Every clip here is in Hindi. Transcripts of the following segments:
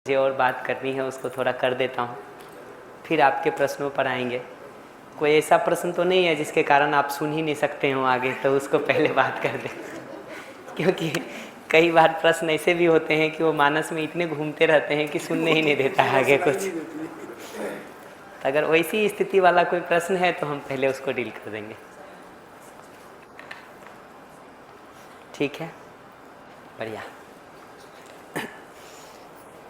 मुझे और बात करनी है उसको थोड़ा कर देता हूँ, फिर आपके प्रश्नों पर आएंगे। कोई ऐसा प्रश्न तो नहीं है जिसके कारण आप सुन ही नहीं सकते हो आगे, तो उसको पहले बात कर दें। क्योंकि कई बार प्रश्न ऐसे भी होते हैं कि वो मानस में इतने घूमते रहते हैं कि सुनने ही नहीं देता है आगे कुछ। तो अगर वैसी स्थिति वाला कोई प्रश्न है तो हम पहले उसको डील कर देंगे, ठीक है? बढ़िया।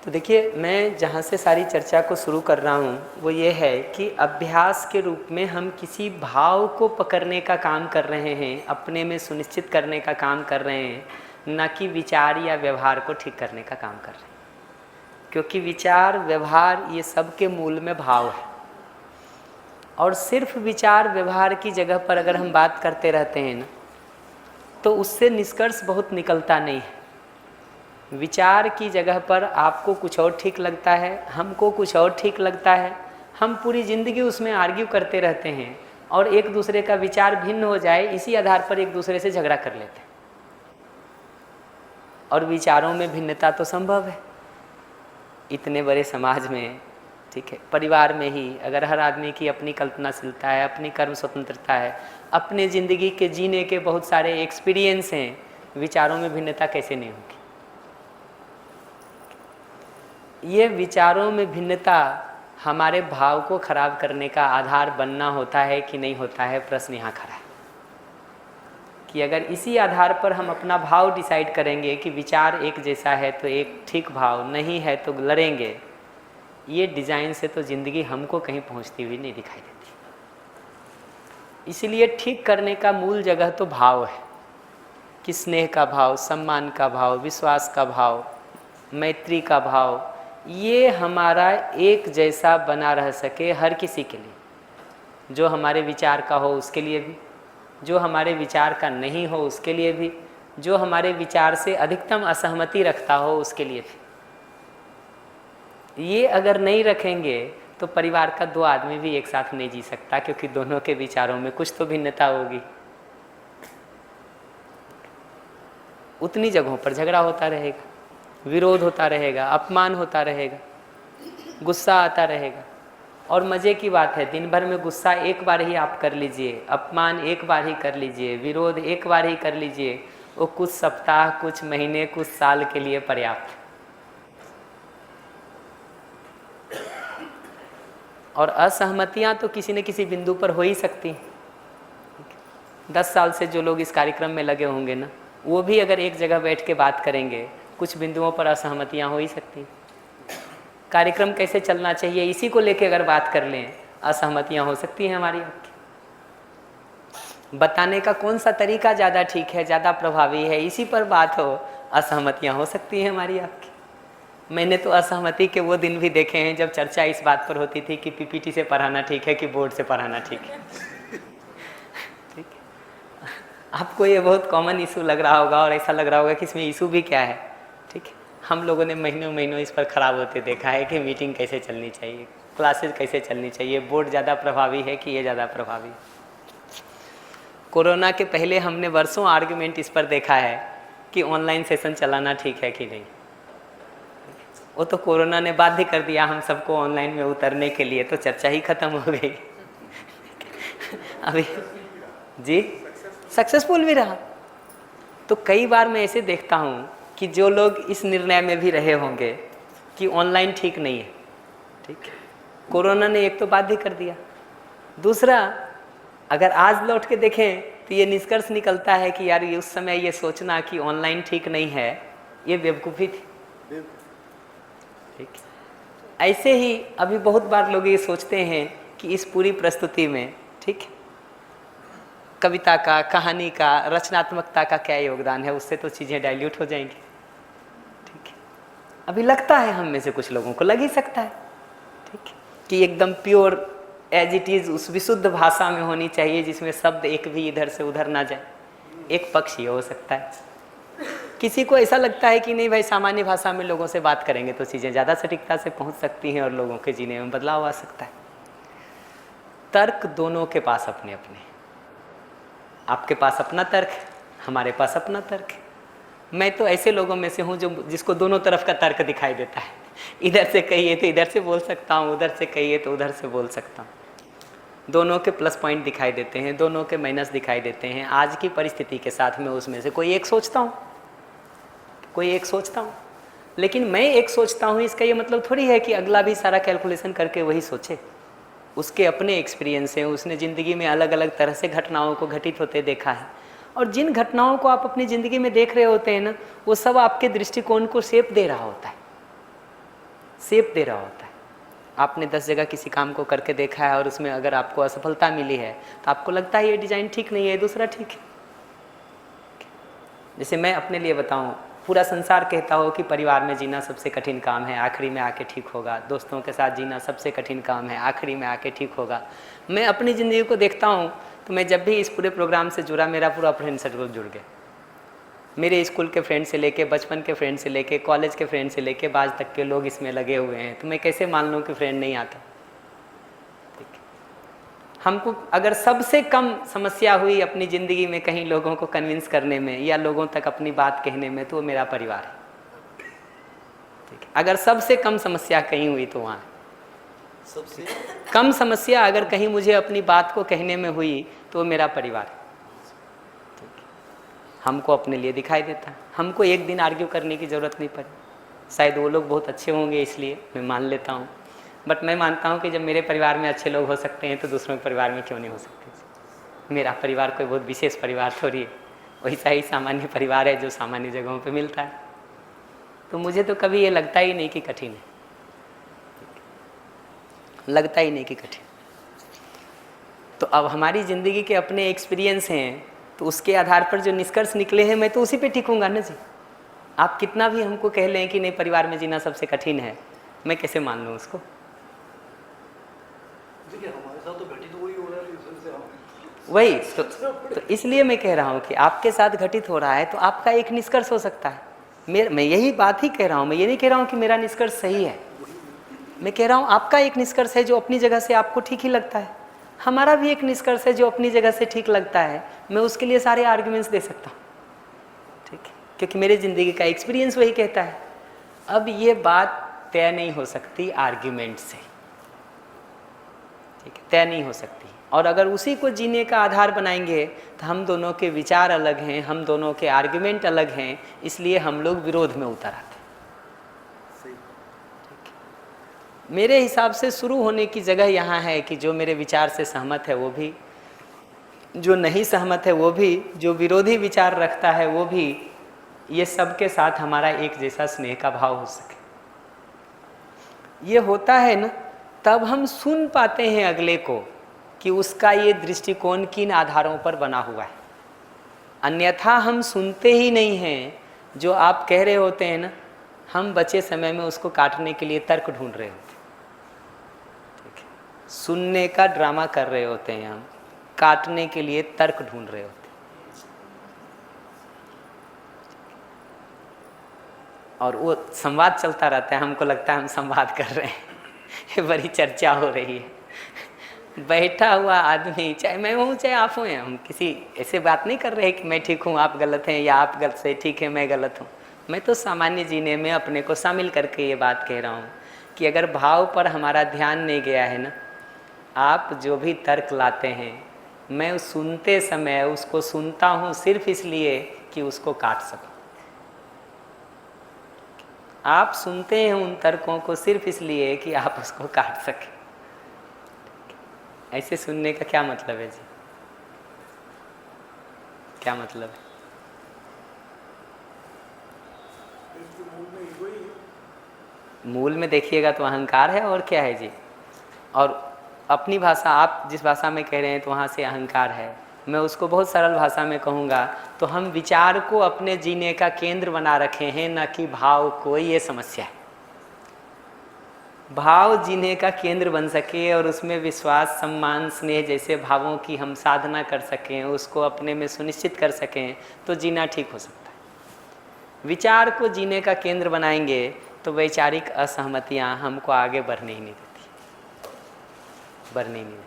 तो देखिए, मैं जहाँ से सारी चर्चा को शुरू कर रहा हूँ वो ये है कि अभ्यास के रूप में हम किसी भाव को पकड़ने का काम कर रहे हैं, अपने में सुनिश्चित करने का काम कर रहे हैं, न कि विचार या व्यवहार को ठीक करने का काम कर रहे हैं। क्योंकि विचार व्यवहार ये सब के मूल में भाव है, और सिर्फ विचार व्यवहार की जगह पर अगर हम बात करते रहते हैं ना, तो उससे निष्कर्ष बहुत निकलता नहीं है। विचार की जगह पर आपको कुछ और ठीक लगता है, हमको कुछ और ठीक लगता है, हम पूरी ज़िंदगी उसमें आर्ग्यू करते रहते हैं, और एक दूसरे का विचार भिन्न हो जाए इसी आधार पर एक दूसरे से झगड़ा कर लेते हैं। और विचारों में भिन्नता तो संभव है इतने बड़े समाज में, ठीक है? परिवार में ही अगर हर आदमी की अपनी कल्पनाशीलता है, अपनी कर्म स्वतंत्रता है, अपने ज़िंदगी के जीने के बहुत सारे एक्सपीरियंस हैं, विचारों में भिन्नता कैसे नहीं होगी? ये विचारों में भिन्नता हमारे भाव को खराब करने का आधार बनना होता है कि नहीं होता है? प्रश्न यहाँ खड़ा है कि अगर इसी आधार पर हम अपना भाव डिसाइड करेंगे कि विचार एक जैसा है तो एक ठीक भाव, नहीं है तो लड़ेंगे, ये डिज़ाइन से तो ज़िंदगी हमको कहीं पहुँचती हुई नहीं दिखाई देती। इसलिए ठीक करने का मूल जगह तो भाव है कि स्नेह का भाव, सम्मान का भाव, विश्वास का भाव, मैत्री का भाव, ये हमारा एक जैसा बना रह सके हर किसी के लिए। जो हमारे विचार का हो उसके लिए भी, जो हमारे विचार का नहीं हो उसके लिए भी, जो हमारे विचार से अधिकतम असहमति रखता हो उसके लिए भी। ये अगर नहीं रखेंगे तो परिवार का दो आदमी भी एक साथ नहीं जी सकता, क्योंकि दोनों के विचारों में कुछ तो भिन्नता होगी। उतनी जगहों पर झगड़ा होता रहेगा, विरोध होता रहेगा, अपमान होता रहेगा, गुस्सा आता रहेगा। और मज़े की बात है, दिन भर में गुस्सा एक बार ही आप कर लीजिए, अपमान एक बार ही कर लीजिए, विरोध एक बार ही कर लीजिए, वो कुछ सप्ताह, कुछ महीने, कुछ साल के लिए पर्याप्त है। और असहमतियाँ तो किसी न किसी बिंदु पर हो ही सकती हैं। 10 साल से जो लोग इस कार्यक्रम में लगे होंगे ना, वो भी अगर एक जगह बैठ के बात करेंगे, कुछ बिंदुओं पर असहमतियाँ हो ही सकती हैं। कार्यक्रम कैसे चलना चाहिए इसी को लेके अगर बात कर लें, असहमतियाँ हो सकती हैं हमारी आपकी। बताने का कौन सा तरीका ज़्यादा ठीक है, ज़्यादा प्रभावी है, इसी पर बात हो, असहमतियाँ हो सकती हैं हमारी आपकी। मैंने तो असहमति के वो दिन भी देखे हैं जब चर्चा इस बात पर होती थी कि पीपीटी से पढ़ाना ठीक है कि बोर्ड से पढ़ाना ठीक है। ठीक है, आपको ये बहुत कॉमन इशू लग रहा होगा और ऐसा लग रहा होगा कि इसमें इशू भी क्या है। ठीक है, हम लोगों ने महीनों महीनों इस पर खराब होते देखा है कि मीटिंग कैसे चलनी चाहिए, क्लासेस कैसे चलनी चाहिए, बोर्ड ज़्यादा प्रभावी है कि ये ज़्यादा प्रभावी। कोरोना के पहले हमने वर्षों आर्गुमेंट इस पर देखा है कि ऑनलाइन सेशन चलाना ठीक है कि नहीं। वो तो कोरोना ने बाध्य कर दिया हम सबको ऑनलाइन में उतरने के लिए, तो चर्चा ही खत्म हो गई। अभी जी सक्सेसफुल भी रहा। तो कई बार मैं ऐसे देखता हूँ कि जो लोग इस निर्णय में भी रहे होंगे कि ऑनलाइन ठीक नहीं है, ठीक है, कोरोना ने एक तो बाध्य कर दिया, दूसरा अगर आज लौट के देखें तो ये निष्कर्ष निकलता है कि यार ये उस समय ये सोचना कि ऑनलाइन ठीक नहीं है, ये बेवकूफ़ी थी। ठीक, ऐसे ही अभी बहुत बार लोग ये सोचते हैं कि इस पूरी प्रस्तुति में, ठीक, कविता का, कहानी का, रचनात्मकता का क्या योगदान है, उससे तो चीज़ें डाइल्यूट हो जाएंगी। ठीक है, अभी लगता है हम में से कुछ लोगों को लग ही सकता है, ठीक है, कि एकदम प्योर एज इट इज़ उस विशुद्ध भाषा में होनी चाहिए जिसमें शब्द एक भी इधर से उधर ना जाए। एक पक्ष ये हो सकता है। किसी को ऐसा लगता है कि नहीं भाई, सामान्य भाषा में लोगों से बात करेंगे तो चीज़ें ज़्यादा सटीकता से पहुंच सकती हैं और लोगों के जीने में बदलाव आ सकता है। तर्क दोनों के पास अपने अपने, आपके पास अपना तर्क है, हमारे पास अपना तर्क है। मैं तो ऐसे लोगों में से हूँ जो जिसको दोनों तरफ का तर्क दिखाई देता है। इधर से कहिए तो इधर से बोल सकता हूँ, उधर से कहिए तो उधर से बोल सकता हूँ। दोनों के प्लस पॉइंट दिखाई देते हैं, दोनों के माइनस दिखाई देते हैं। आज की परिस्थिति के साथ में उसमें से कोई एक सोचता हूँ, कोई एक सोचता हूँ। लेकिन मैं एक सोचता हूँ इसका ये मतलब थोड़ी है कि अगला भी सारा कैलकुलेशन करके वही सोचे। उसके अपने एक्सपीरियंस हैं, उसने ज़िंदगी में अलग अलग तरह से घटनाओं को घटित होते देखा है। और जिन घटनाओं को आप अपनी ज़िंदगी में देख रहे होते हैं ना, वो सब आपके दृष्टिकोण को शेप दे रहा होता है, शेप दे रहा होता है। आपने 10 जगह किसी काम को करके देखा है और उसमें अगर आपको असफलता मिली है तो आपको लगता है ये डिज़ाइन ठीक नहीं है, दूसरा ठीक है। जैसे मैं अपने लिए बताऊं, पूरा संसार कहता हो कि परिवार में जीना सबसे कठिन काम है, आखिरी में आके ठीक होगा। दोस्तों के साथ जीना सबसे कठिन काम है, आखिरी में आके ठीक होगा। मैं अपनी ज़िंदगी को देखता हूँ तो मैं जब भी इस पूरे प्रोग्राम से जुड़ा, मेरा पूरा फ्रेंड सर्कल जुड़ गया। मेरे स्कूल के फ्रेंड से लेके, बचपन के फ्रेंड से लेके, कॉलेज के फ्रेंड से लेके आज तक के लोग इसमें लगे हुए हैं। तो मैं कैसे मान लूँ कि फ्रेंड नहीं आता? हमको अगर सबसे कम समस्या हुई अपनी ज़िंदगी में कहीं लोगों को कन्विंस करने में या लोगों तक अपनी बात कहने में, तो वो मेरा परिवार है। ठीक है, अगर सबसे कम समस्या कहीं हुई तो वहाँ सबसे कम समस्या अगर कहीं मुझे अपनी बात को कहने में हुई तो वो मेरा परिवार है। हमको अपने लिए दिखाई देता है, हमको एक दिन आर्ग्यू करने की ज़रूरत नहीं पड़ी। शायद वो लोग बहुत अच्छे होंगे इसलिए मैं मान लेता हूँ, बट मैं मानता हूँ कि जब मेरे परिवार में अच्छे लोग हो सकते हैं तो दूसरों के परिवार में क्यों नहीं हो सकते। मेरा परिवार कोई बहुत विशेष परिवार थोड़ी है, वैसा ही सामान्य परिवार है जो सामान्य जगहों पे मिलता है। तो मुझे तो कभी ये लगता ही नहीं कि कठिन है, लगता ही नहीं कि कठिन। तो अब हमारी ज़िंदगी के अपने एक्सपीरियंस हैं, तो उसके आधार पर जो निष्कर्ष निकले हैं मैं तो उसी पे टिकूंगा ना जी। आप कितना भी हमको कह लें कि नहीं परिवार में जीना सबसे कठिन है, मैं कैसे मान लूँ उसको? हमारे साथ तो घटित वही हो रहा है, वही तो इसलिए मैं कह रहा हूँ कि आपके साथ घटित हो रहा है तो आपका एक निष्कर्ष हो सकता है। मैं यही बात ही कह रहा हूँ, मैं ये नहीं कह रहा हूँ कि मेरा निष्कर्ष सही है। मैं कह रहा हूँ आपका एक निष्कर्ष है जो अपनी जगह से आपको ठीक ही लगता है, हमारा भी एक निष्कर्ष है जो अपनी जगह से ठीक लगता है। मैं उसके लिए सारे आर्ग्यूमेंट्स दे सकता हूँ, ठीक है, क्योंकि मेरी ज़िंदगी का एक्सपीरियंस वही कहता है। अब ये बात तय नहीं हो सकती आर्ग्यूमेंट से, ठीक है, तय नहीं हो सकती। और अगर उसी को जीने का आधार बनाएंगे तो हम दोनों के विचार अलग हैं, हम दोनों के आर्ग्यूमेंट अलग हैं, इसलिए हम लोग विरोध में उतर आते हैं। मेरे हिसाब से शुरू होने की जगह यहाँ है कि जो मेरे विचार से सहमत है वो भी, जो नहीं सहमत है वो भी, जो विरोधी विचार रखता है वो भी, ये सबके साथ हमारा एक जैसा स्नेह का भाव हो सके। ये होता है ना, तब हम सुन पाते हैं अगले को कि उसका ये दृष्टिकोण किन आधारों पर बना हुआ है। अन्यथा हम सुनते ही नहीं हैं। जो आप कह रहे होते हैं ना, हम बचे समय में उसको काटने के लिए तर्क ढूंढ रहे होते हैं, ठीक है, सुनने का ड्रामा कर रहे होते हैं, हम काटने के लिए तर्क ढूंढ रहे होते हैं। और वो संवाद चलता रहता है, हमको लगता है हम संवाद कर रहे हैं ये बड़ी चर्चा हो रही है। बैठा हुआ आदमी, चाहे मैं हूँ चाहे आप हो, हम किसी ऐसे बात नहीं कर रहे कि मैं ठीक हूँ आप गलत हैं या आप गलत से ठीक है मैं गलत हूँ। मैं तो सामान्य जीने में अपने को शामिल करके ये बात कह रहा हूँ कि अगर भाव पर हमारा ध्यान नहीं गया है ना, आप जो भी तर्क लाते हैं, मैं सुनते समय उसको सुनता हूँ सिर्फ इसलिए कि उसको काट सकूँ। आप सुनते हैं उन तर्कों को सिर्फ इसलिए कि आप उसको काट सकें। ऐसे सुनने का क्या मतलब है जी? क्या मतलब है? मूल में देखिएगा तो अहंकार है, और क्या है जी? और अपनी भाषा, आप जिस भाषा में कह रहे हैं तो वहाँ से अहंकार है। मैं उसको बहुत सरल भाषा में कहूँगा तो हम विचार को अपने जीने का केंद्र बना रखे हैं, न कि भाव को। ये समस्या है। भाव जीने का केंद्र बन सके और उसमें विश्वास, सम्मान, स्नेह जैसे भावों की हम साधना कर सकें, उसको अपने में सुनिश्चित कर सकें, तो जीना ठीक हो सकता है। विचार को जीने का केंद्र बनाएंगे तो वैचारिक असहमतियाँ हमको आगे बढ़ने ही नहीं देती, बढ़ने ही नहीं देती।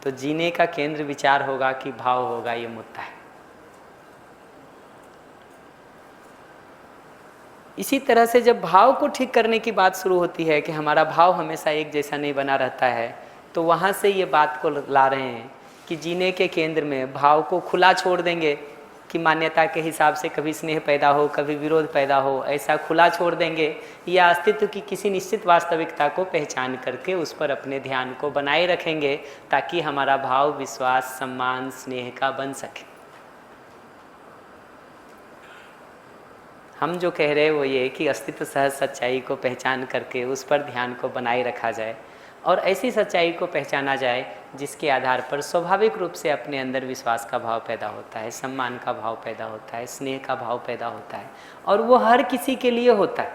तो जीने का केंद्र विचार होगा कि भाव होगा, ये मुद्दा है। इसी तरह से जब भाव को ठीक करने की बात शुरू होती है कि हमारा भाव हमेशा एक जैसा नहीं बना रहता है, तो वहाँ से ये बात को ला रहे हैं कि जीने के केंद्र में भाव को खुला छोड़ देंगे कि मान्यता के हिसाब से कभी स्नेह पैदा हो, कभी विरोध पैदा हो, ऐसा खुला छोड़ देंगे, या अस्तित्व की किसी निश्चित वास्तविकता को पहचान करके उस पर अपने ध्यान को बनाए रखेंगे ताकि हमारा भाव विश्वास, सम्मान, स्नेह का बन सके। हम जो कह रहे हैं वो ये कि अस्तित्व सहज सच्चाई को पहचान करके उस पर ध्यान को बनाए रखा जाए और ऐसी सच्चाई को पहचाना जाए जिसके आधार पर स्वाभाविक रूप से अपने अंदर विश्वास का भाव पैदा होता है, सम्मान का भाव पैदा होता है, स्नेह का भाव पैदा होता है, और वो हर किसी के लिए होता है।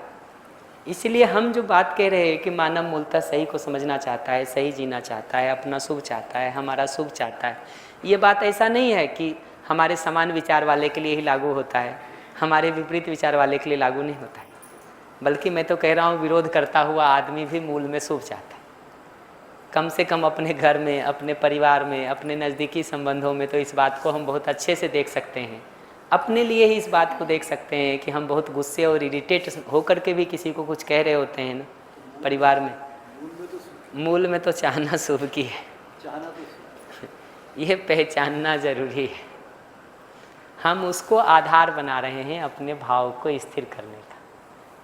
इसलिए हम जो बात कह रहे हैं कि मानव मूलतः सही को समझना चाहता है, सही जीना चाहता है, अपना शुभ चाहता है, हमारा शुभ चाहता है, ये बात ऐसा नहीं है कि हमारे समान विचार वाले के लिए ही लागू होता है, हमारे विपरीत विचार वाले के लिए लागू नहीं होता है। बल्कि मैं तो कह रहा हूँ विरोध करता हुआ आदमी भी मूल में शुभ चाहता है। कम से कम अपने घर में, अपने परिवार में, अपने नज़दीकी संबंधों में तो इस बात को हम बहुत अच्छे से देख सकते हैं। अपने लिए ही इस बात को देख सकते हैं कि हम बहुत गुस्से और इरिटेट होकर के भी किसी को कुछ कह रहे होते हैं ना परिवार में, मूल में तो चाहना शुभ की है, ये पहचानना जरूरी है। हम उसको आधार बना रहे हैं अपने भाव को स्थिर करने का,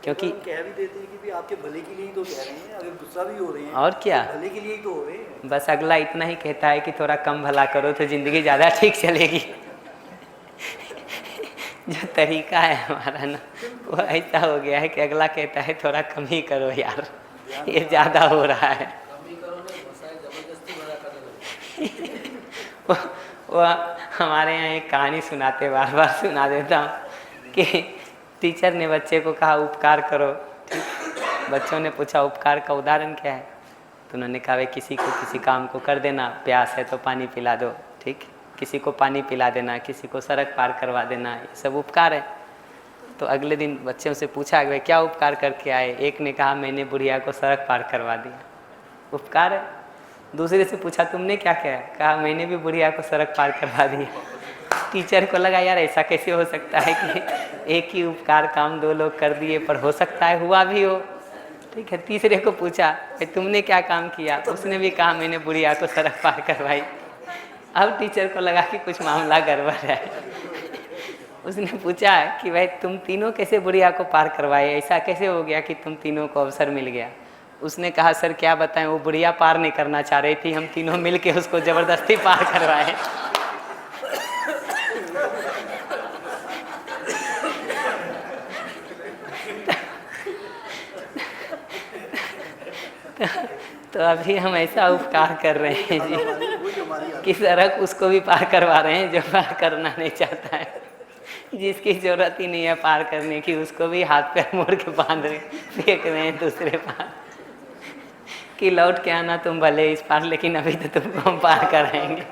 क्योंकि कह भी देते हैं कि भी आपके भले के लिए ही तो कह रहे हैं, अगर गुस्सा भी हो रहे हैं और क्या, तो भले के लिए ही तो हो रहे हैं। बस अगला इतना ही कहता है कि थोड़ा कम भला करो तो ज़िंदगी ज़्यादा ठीक चलेगी। जो तरीका है हमारा ना वो ऐसा हो गया है कि अगला कहता है थोड़ा कम ही करो यार, ये ज़्यादा हो रहा है। वो हमारे यहाँ एक कहानी सुनाते, बार बार सुना देता हूँ कि टीचर ने बच्चे को कहा उपकार करो, ठीक। बच्चों ने पूछा उपकार का उदाहरण क्या है, तो उन्होंने कहा भाई किसी को किसी काम को कर देना, प्यास है तो पानी पिला दो, ठीक, किसी को पानी पिला देना, किसी को सड़क पार करवा देना, ये सब उपकार है। तो अगले दिन बच्चों से पूछा भाई क्या उपकार करके आए, एक ने कहा मैंने बुढ़िया को सड़क पार करवा दिया, उपकार है। दूसरे से पूछा तुमने क्या किया, कहा मैंने भी बुढ़िया को सड़क पार करवा दिया। टीचर को लगा यार ऐसा कैसे हो सकता है कि एक ही उपकार काम दो लोग कर दिए, पर हो सकता है हुआ भी हो, ठीक है। तीसरे को पूछा तुमने क्या काम किया, उसने भी कहा मैंने बुढ़िया को सड़क पार करवाई। अब टीचर को लगा कि कुछ मामला गड़बड़ है। उसने पूछा कि भाई तुम तीनों कैसे बुढ़िया को पार करवाए, ऐसा कैसे हो गया कि तुम तीनों को अवसर मिल गया। उसने कहा सर क्या बताएं, वो बुढ़िया पार नहीं करना चाह रही थी, हम तीनों मिलके उसको ज़बरदस्ती पार करवाए। तो अभी हम ऐसा उपकार कर रहे हैं जी कि सड़क उसको भी पार करवा रहे हैं जो पार करना नहीं चाहता है, जिसकी जरूरत ही नहीं है पार करने की, उसको भी हाथ पैर मोड़ के बांध रहे, फेंक रहे हैं दूसरे पार कि लौट के आना तुम भले इस पार, लेकिन अभी तो तुमको हम पार कराएंगे।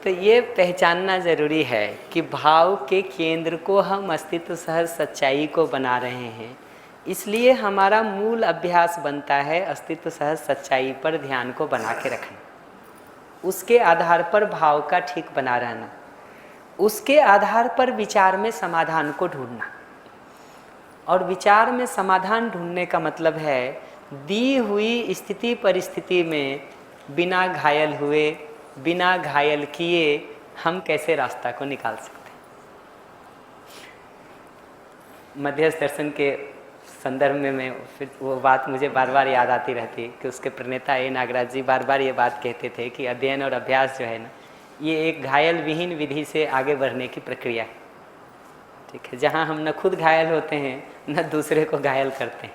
तो ये पहचानना जरूरी है कि भाव के केंद्र को हम अस्तित्व सहज सच्चाई को बना रहे हैं, इसलिए हमारा मूल अभ्यास बनता है अस्तित्व सहज सच्चाई पर ध्यान को बना के रखना, उसके आधार पर भाव का ठीक बना रहना, उसके आधार पर विचार में समाधान को ढूंढना। और विचार में समाधान ढूंढने का मतलब है दी हुई स्थिति परिस्थिति में बिना घायल हुए, बिना घायल किए हम कैसे रास्ता को निकाल सकते हैं। मध्यस्थ दर्शन के संदर्भ में मैं फिर वो बात मुझे बार बार याद आती रहती है कि उसके प्रणेता ए नागराज जी बार बार ये बात कहते थे कि अध्ययन और अभ्यास जो है ना, ये एक घायल विहीन विधि से आगे बढ़ने की प्रक्रिया है, ठीक है, जहाँ हम न खुद घायल होते हैं न दूसरे को घायल करते हैं।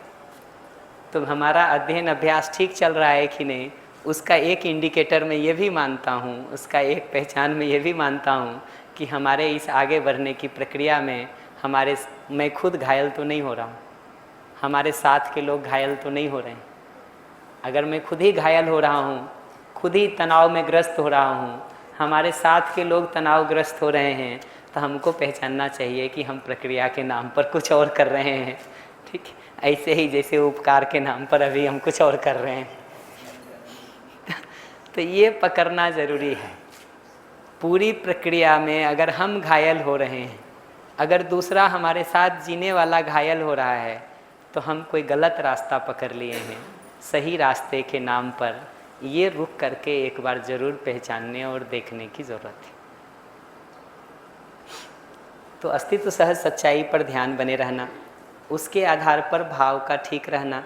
तो हमारा अध्ययन अभ्यास ठीक चल रहा है कि नहीं, उसका एक इंडिकेटर मैं ये भी मानता हूँ, उसका एक पहचान मैं ये भी मानता हूँ कि हमारे इस आगे बढ़ने की प्रक्रिया में मैं खुद घायल तो नहीं हो रहा हूँ, हमारे साथ के लोग घायल तो नहीं हो रहे हैं। अगर मैं खुद ही घायल हो रहा हूँ, खुद ही तनाव में ग्रस्त हो रहा हूँ, हमारे साथ के लोग तनावग्रस्त हो रहे हैं, तो हमको पहचानना चाहिए कि हम प्रक्रिया के नाम पर कुछ और कर रहे हैं, ठीक, ऐसे ही जैसे उपकार के नाम पर अभी हम कुछ और कर रहे हैं। तो ये पकड़ना ज़रूरी है। पूरी प्रक्रिया में अगर हम घायल हो रहे हैं अगर दूसरा हमारे साथ जीने वाला घायल हो रहा है तो हम कोई गलत रास्ता पकड़ लिए हैं। सही रास्ते के नाम पर ये रुक करके एक बार ज़रूर पहचानने और देखने की ज़रूरत है। तो अस्तित्व सहज सच्चाई पर ध्यान बने रहना, उसके आधार पर भाव का ठीक रहना,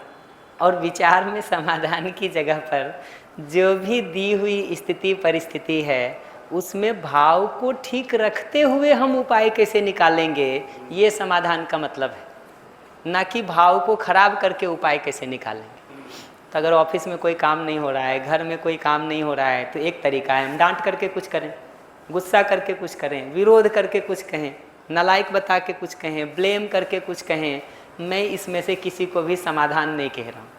और विचार में समाधान की जगह पर जो भी दी हुई स्थिति परिस्थिति है उसमें भाव को ठीक रखते हुए हम उपाय कैसे निकालेंगे, ये समाधान का मतलब है, ना कि भाव को खराब करके उपाय कैसे निकालेंगे। तो अगर ऑफिस में कोई काम नहीं हो रहा है, घर में कोई काम नहीं हो रहा है, तो एक तरीका है हम डांट करके कुछ करें, गुस्सा करके कुछ करें, विरोध करके कुछ कहें, नालायक बता के कुछ कहें, ब्लेम करके कुछ कहें। मैं इसमें से किसी को भी समाधान नहीं कह रहा हूँ।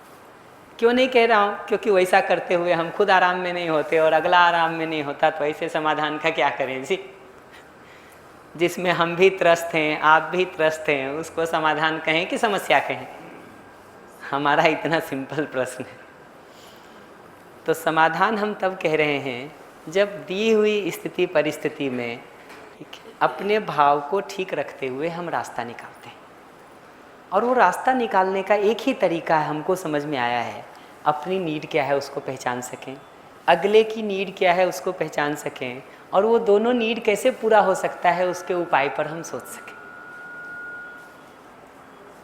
क्यों नहीं कह रहा हूँ? क्योंकि वैसा करते हुए हम खुद आराम में नहीं होते और अगला आराम में नहीं होता, तो ऐसे समाधान का क्या करें जी। जिसमें हम भी त्रस्त हैं, आप भी त्रस्त हैं, उसको समाधान कहें कि समस्या कहें? हमारा इतना सिंपल प्रश्न है। तो समाधान हम तब कह रहे हैं जब दी हुई स्थिति परिस्थिति में अपने भाव को ठीक रखते हुए हम रास्ता निकालते हैं। और वो रास्ता निकालने का एक ही तरीका है, हमको समझ में आया है, अपनी नीड क्या है उसको पहचान सकें, अगले की नीड क्या है उसको पहचान सकें, और वो दोनों नीड कैसे पूरा हो सकता है उसके उपाय पर हम सोच सकें।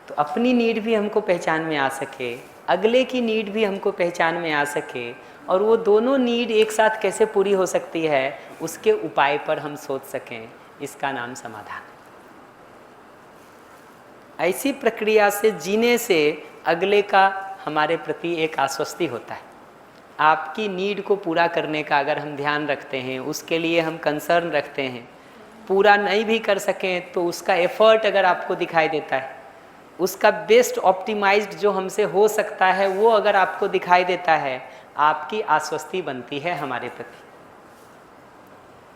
तो अपनी नीड भी हमको पहचान में आ सके, अगले की नीड भी हमको पहचान में आ सके, और वो दोनों नीड एक साथ कैसे पूरी हो सकती है उसके उपाय पर हम सोच सकें, इसका नाम समाधान। ऐसी प्रक्रिया से जीने से अगले का हमारे प्रति एक आश्वस्ति होता है। आपकी नीड को पूरा करने का अगर हम ध्यान रखते हैं, उसके लिए हम कंसर्न रखते हैं, पूरा नहीं भी कर सकें तो उसका एफर्ट अगर आपको दिखाई देता है, उसका बेस्ट ऑप्टिमाइज्ड जो हमसे हो सकता है वो अगर आपको दिखाई देता है, आपकी आश्वस्ति बनती है हमारे प्रति।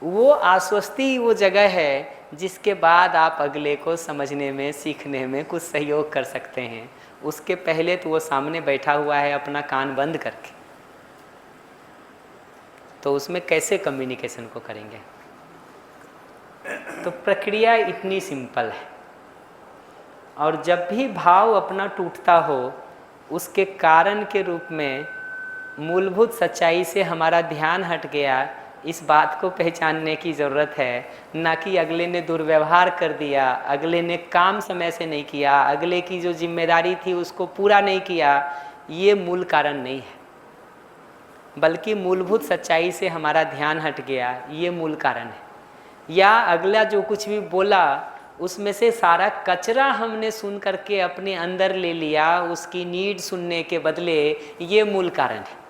वो आश्वस्ति वो जगह है जिसके बाद आप अगले को समझने में, सीखने में कुछ सहयोग कर सकते हैं। उसके पहले तो वो सामने बैठा हुआ है अपना कान बंद करके, तो उसमें कैसे कम्युनिकेशन को करेंगे? तो प्रक्रिया इतनी सिंपल है। और जब भी भाव अपना टूटता हो, उसके कारण के रूप में मूलभूत सच्चाई से हमारा ध्यान हट गया, इस बात को पहचानने की ज़रूरत है। ना कि अगले ने दुर्व्यवहार कर दिया, अगले ने काम समय से नहीं किया, अगले की जो जिम्मेदारी थी उसको पूरा नहीं किया, ये मूल कारण नहीं है, बल्कि मूलभूत सच्चाई से हमारा ध्यान हट गया, ये मूल कारण है। या अगला जो कुछ भी बोला उसमें से सारा कचरा हमने सुन करके अपने अंदर ले लिया, उसकी नीड सुनने के बदले, ये मूल कारण है।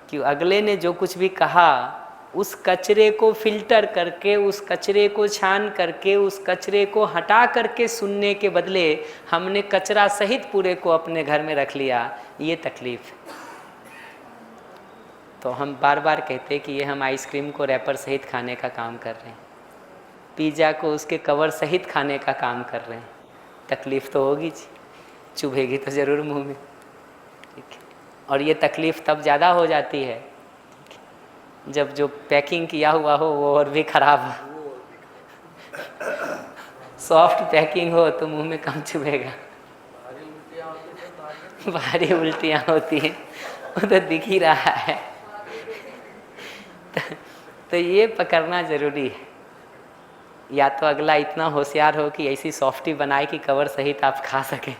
कि अगले ने जो कुछ भी कहा उस कचरे को फिल्टर करके, उस कचरे को छान करके, उस कचरे को हटा करके सुनने के बदले हमने कचरा सहित पूरे को अपने घर में रख लिया, ये तकलीफ है। तो हम बार बार कहते हैं कि ये हम आइसक्रीम को रैपर सहित खाने का काम कर रहे हैं, पिज़्ज़ा को उसके कवर सहित खाने का काम कर रहे हैं। तकलीफ़ तो होगी जी, चुभेगी तो ज़रूर मुंह में, ठीक है। और ये तकलीफ़ तब ज़्यादा हो जाती है जब जो पैकिंग किया हुआ हो वो और भी ख़राब हो। सॉफ्ट पैकिंग हो तो मुंह में कम चुभेगा, भारी उल्टियाँ होती हैं, वो तो दिख ही रहा है। तो ये पकड़ना ज़रूरी है। या तो अगला इतना होशियार हो कि ऐसी सॉफ्टी बनाए कि कवर सहित आप खा सकें।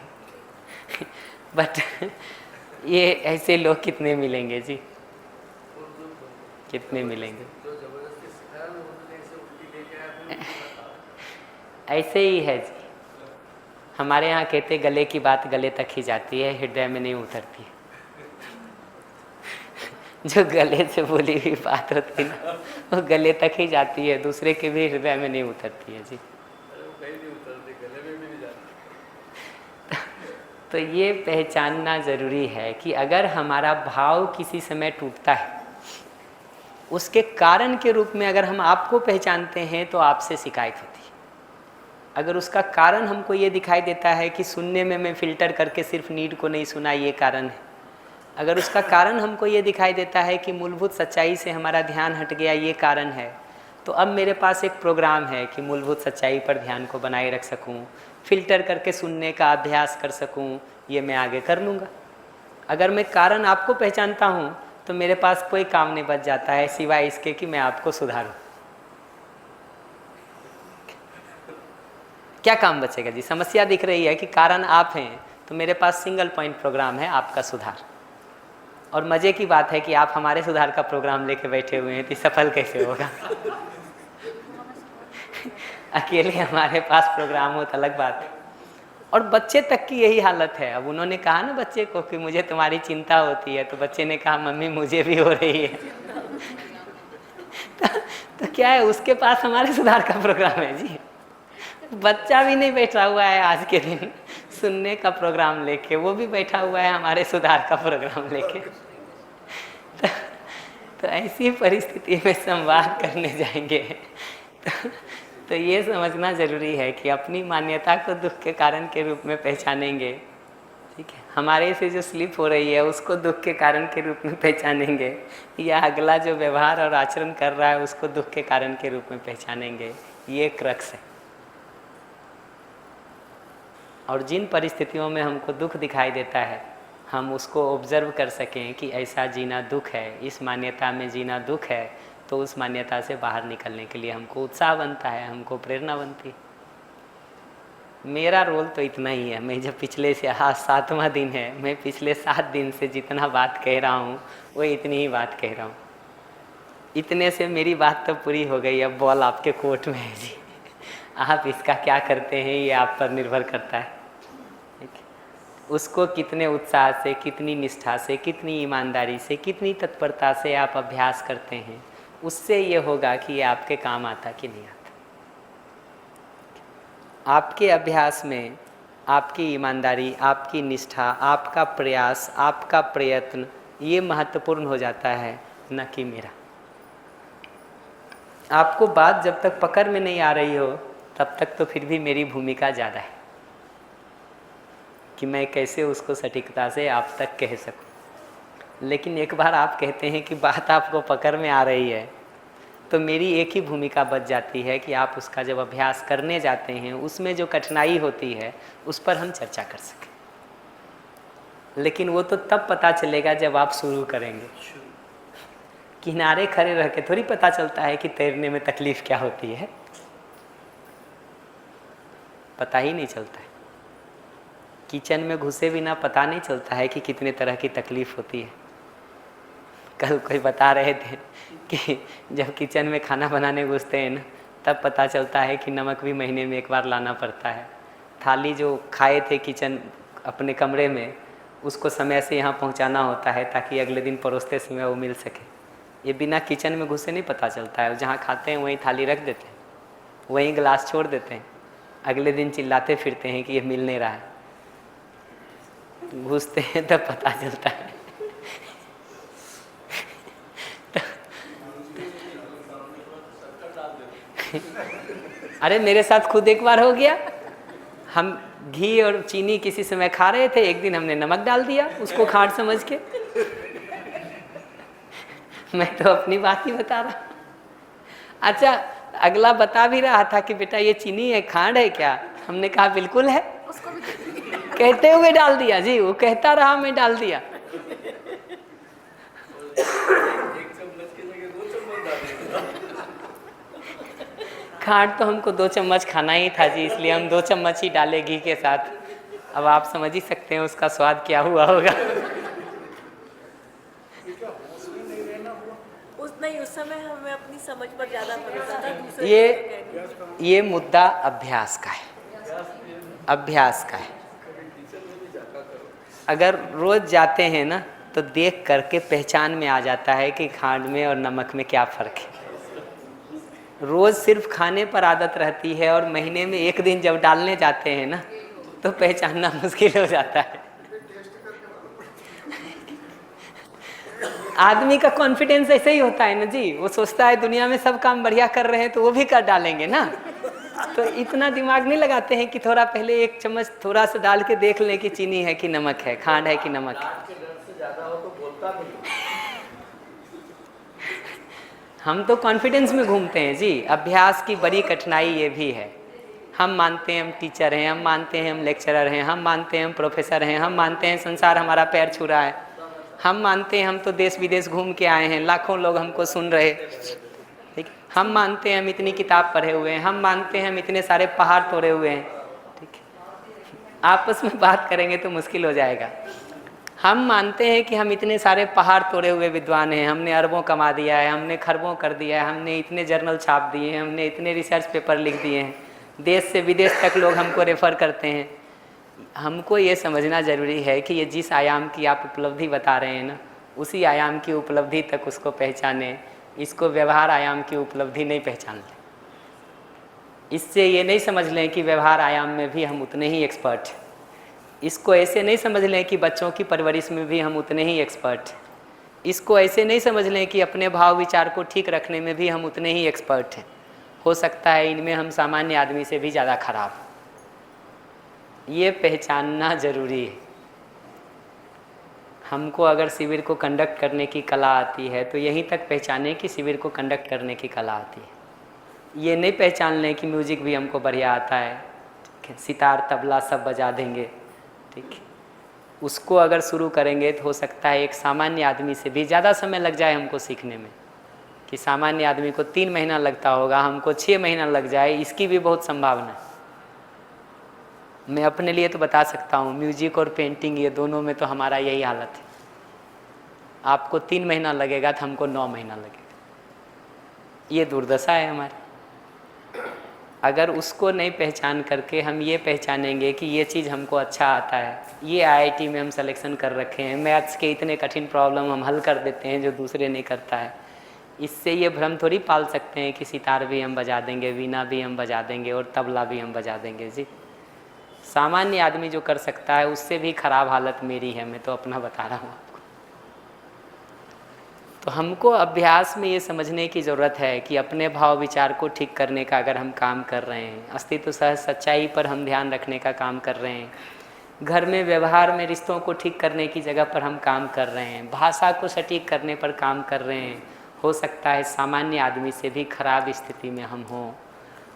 बट ये ऐसे लोग कितने मिलेंगे जी, कितने मिलेंगे? ऐसे ही है जी। हमारे यहाँ कहते गले की बात गले तक ही जाती है, हृदय में नहीं उतरती है। जो गले से बोली हुई बात होती है ना, वो गले तक ही जाती है, दूसरे के भी हृदय में नहीं उतरती है जी। तो ये पहचानना ज़रूरी है कि अगर हमारा भाव किसी समय टूटता है, उसके कारण के रूप में अगर हम आपको पहचानते हैं तो आपसे शिकायत होती है। अगर उसका कारण हमको ये दिखाई देता है कि सुनने में मैं फ़िल्टर करके सिर्फ नीड को नहीं सुना, ये कारण है। अगर उसका कारण हमको ये दिखाई देता है कि मूलभूत सच्चाई से हमारा ध्यान हट गया, ये कारण है, तो अब मेरे पास एक प्रोग्राम है कि मूलभूत सच्चाई पर ध्यान को बनाए रख सकूं, फिल्टर करके सुनने का अभ्यास कर सकूं, ये मैं आगे कर लूँगा। अगर मैं कारण आपको पहचानता हूँ तो मेरे पास कोई काम नहीं बच जाता है सिवाय इसके कि मैं आपको सुधारूं। क्या काम बचेगा जी? समस्या दिख रही है कि कारण आप हैं, तो मेरे पास सिंगल पॉइंट प्रोग्राम है आपका सुधार। और मज़े की बात है कि आप हमारे सुधार का प्रोग्राम लेके बैठे हुए हैं, तो सफल कैसे होगा? अकेले हमारे पास प्रोग्राम हो तो अलग बात है। और बच्चे तक की यही हालत है। अब उन्होंने कहा ना बच्चे को कि मुझे तुम्हारी चिंता होती है, तो बच्चे ने कहा मम्मी मुझे भी हो रही है। तो क्या है, उसके पास हमारे सुधार का प्रोग्राम है जी। बच्चा भी नहीं बैठा हुआ है आज के दिन सुनने का प्रोग्राम लेके, वो भी बैठा हुआ है हमारे सुधार का प्रोग्राम लेके। तो ऐसी परिस्थिति में संवाद करने जाएंगे तो ये समझना जरूरी है कि अपनी मान्यता को दुख के कारण के रूप में पहचानेंगे, ठीक है। हमारे से जो स्लिप हो रही है उसको दुख के कारण के रूप में पहचानेंगे, या अगला जो व्यवहार और आचरण कर रहा है उसको दुख के कारण के रूप में पहचानेंगे। ये क्रक्स है। और जिन परिस्थितियों में हमको दुख दिखाई देता है, हम उसको ऑब्जर्व कर सकें कि ऐसा जीना दुख है, इस मान्यता में जीना दुख है, तो उस मान्यता से बाहर निकलने के लिए हमको उत्साह बनता है, हमको प्रेरणा बनती है। मेरा रोल तो इतना ही है। मैं जब पिछले से आज 7वां दिन है, मैं पिछले 7 दिन से जितना बात कह रहा हूँ वो इतनी ही बात कह रहा हूँ। इतने से मेरी बात तो पूरी हो गई। अब बॉल आपके कोर्ट में है जी। आप इसका क्या करते हैं ये आप पर निर्भर करता है। उसको कितने उत्साह से, कितनी निष्ठा से, कितनी ईमानदारी से, कितनी तत्परता से आप अभ्यास करते हैं, उससे ये होगा कि ये आपके काम आता कि नहीं आता। आपके अभ्यास में आपकी ईमानदारी, आपकी निष्ठा, आपका प्रयास, आपका प्रयत्न, ये महत्वपूर्ण हो जाता है, न कि मेरा। आपको बात जब तक पकड़ में नहीं आ रही हो तब तक तो फिर भी मेरी भूमिका ज़्यादा है कि मैं कैसे उसको सटीकता से आप तक कह सकूं। लेकिन एक बार आप कहते हैं कि बात आपको पकड़ में आ रही है, तो मेरी एक ही भूमिका बच जाती है कि आप उसका जब अभ्यास करने जाते हैं, उसमें जो कठिनाई होती है उस पर हम चर्चा कर सकें। लेकिन वो तो तब पता चलेगा जब आप शुरू करेंगे। किनारे खड़े रह के थोड़ी पता चलता है कि तैरने में तकलीफ़ क्या होती है, पता ही नहीं चलता है। किचन में घुसे बिना पता नहीं चलता है कि कितने तरह की तकलीफ़ होती है। कल कोई बता रहे थे कि जब किचन में खाना बनाने घुसते हैं ना, तब पता चलता है कि नमक भी महीने में एक बार लाना पड़ता है। थाली जो खाए थे किचन अपने कमरे में, उसको समय से यहाँ पहुँचाना होता है ताकि अगले दिन परोसते समय वो मिल सके। ये बिना किचन में घुसे नहीं पता चलता है। जहाँ खाते हैं वहीं थाली रख देते हैं, वहीं गिलास छोड़ देते हैं, अगले दिन चिल्लाते फिरते हैं कि ये मिल नहीं रहा है। घुसते हैं तब पता चलता है। अरे मेरे साथ खुद एक बार हो गया। हम घी और चीनी किसी समय खा रहे थे, एक दिन हमने नमक डाल दिया उसको खाट समझ के। मैं तो अपनी बात ही बता रहा। अच्छा, अगला बता भी रहा था कि बेटा ये चीनी है, खांड है क्या? हमने कहा बिल्कुल है। कहते हुए डाल दिया जी, वो कहता रहा, मैं डाल दिया। खांड तो हमको 2 चम्मच खाना ही था जी, इसलिए हम 2 चम्मच ही डाले घी के साथ। अब आप समझ ही सकते हैं उसका स्वाद क्या हुआ होगा। उस समय हमें अपनी समझ पर ज़्यादा भरोसा था। ये मुद्दा अभ्यास का है, अभ्यास का है। अगर रोज जाते हैं ना तो देख करके पहचान में आ जाता है कि खांड में और नमक में क्या फ़र्क है। रोज़ सिर्फ खाने पर आदत रहती है और महीने में एक दिन जब डालने जाते हैं ना तो पहचानना मुश्किल हो जाता है। आदमी का कॉन्फिडेंस ऐसे ही होता है ना जी, वो सोचता है दुनिया में सब काम बढ़िया कर रहे हैं तो वो भी कर डालेंगे ना। तो इतना दिमाग नहीं लगाते हैं कि थोड़ा पहले 1 चम्मच थोड़ा सा डाल के देख लें कि चीनी है कि नमक है, खांड है कि नमक है। हम तो कॉन्फिडेंस में घूमते हैं जी। अभ्यास की बड़ी कठिनाई ये भी है। हम मानते हैं हम टीचर हैं, हम मानते हैं हम लेक्चरर हैं, हम मानते हैं हम प्रोफेसर हैं, हम मानते हैं संसार हमारा पैर छू रहा है, हम मानते हैं हम तो देश विदेश घूम के आए हैं, लाखों लोग हमको सुन रहे, ठीक। हम मानते हैं हम इतनी किताब पढ़े हुए हैं, हम मानते हैं हम इतने सारे पहाड़ तोड़े हुए हैं, ठीक। आपस में बात करेंगे तो मुश्किल हो जाएगा। हम मानते हैं कि हम इतने सारे पहाड़ तोड़े हुए विद्वान हैं, हमने अरबों कमा दिया है, हमने खरबों कर दिया है, हमने इतने जर्नल छाप दिए हैं, हमने इतने रिसर्च पेपर लिख दिए हैं, देश से विदेश तक लोग हमको रेफ़र करते हैं। हमको ये समझना ज़रूरी है कि ये जिस आयाम की आप उपलब्धि बता रहे हैं ना, उसी आयाम की उपलब्धि तक उसको पहचानें। इसको व्यवहार आयाम की उपलब्धि नहीं पहचान लें। इससे ये नहीं समझ लें कि व्यवहार आयाम में भी हम उतने ही एक्सपर्ट हैं। इसको ऐसे नहीं समझ लें कि बच्चों की परवरिश में भी हम उतने ही एक्सपर्ट हैं। इसको ऐसे नहीं समझ लें कि अपने भाव विचार को ठीक रखने में भी हम उतने ही एक्सपर्ट हैं। हो सकता है इनमें हम सामान्य आदमी से भी ज़्यादा खराब। ये पहचानना ज़रूरी है। हमको अगर शिविर को कंडक्ट करने की कला आती है तो यहीं तक पहचानें कि शिविर को कंडक्ट करने की कला आती है। ये नहीं पहचान लें कि म्यूजिक भी हमको बढ़िया आता है, ठीक है, सितार तबला सब बजा देंगे, ठीक है। उसको अगर शुरू करेंगे तो हो सकता है एक सामान्य आदमी से भी ज़्यादा समय लग जाए हमको सीखने में। कि सामान्य आदमी को 3 महीना लगता होगा, हमको 6 महीना लग जाए, इसकी भी बहुत संभावना है। मैं अपने लिए तो बता सकता हूँ, म्यूजिक और पेंटिंग ये दोनों में तो हमारा यही हालत है। आपको 3 महीना लगेगा तो हमको 9 महीना लगेगा। ये दुर्दशा है हमारी। अगर उसको नहीं पहचान करके हम ये पहचानेंगे कि ये चीज़ हमको अच्छा आता है, ये आईआईटी में हम सिलेक्शन कर रखे हैं, मैथ्स के इतने कठिन प्रॉब्लम हम हल कर देते हैं जो दूसरे नहीं करता है, इससे ये भ्रम थोड़ी पाल सकते हैं कि सितार भी हम बजा देंगे, वीणा भी हम बजा देंगे और तबला भी हम बजा देंगे। जी, सामान्य आदमी जो कर सकता है उससे भी खराब हालत मेरी है, मैं तो अपना बता रहा हूँ आपको। तो हमको अभ्यास में ये समझने की ज़रूरत है कि अपने भाव विचार को ठीक करने का अगर हम काम कर रहे हैं, अस्तित्व सह सच्चाई पर हम ध्यान रखने का काम कर रहे हैं, घर में व्यवहार में रिश्तों को ठीक करने की जगह पर हम काम कर रहे हैं, भाषा को सटीक करने पर काम कर रहे हैं, हो सकता है सामान्य आदमी से भी खराब स्थिति में हम हों।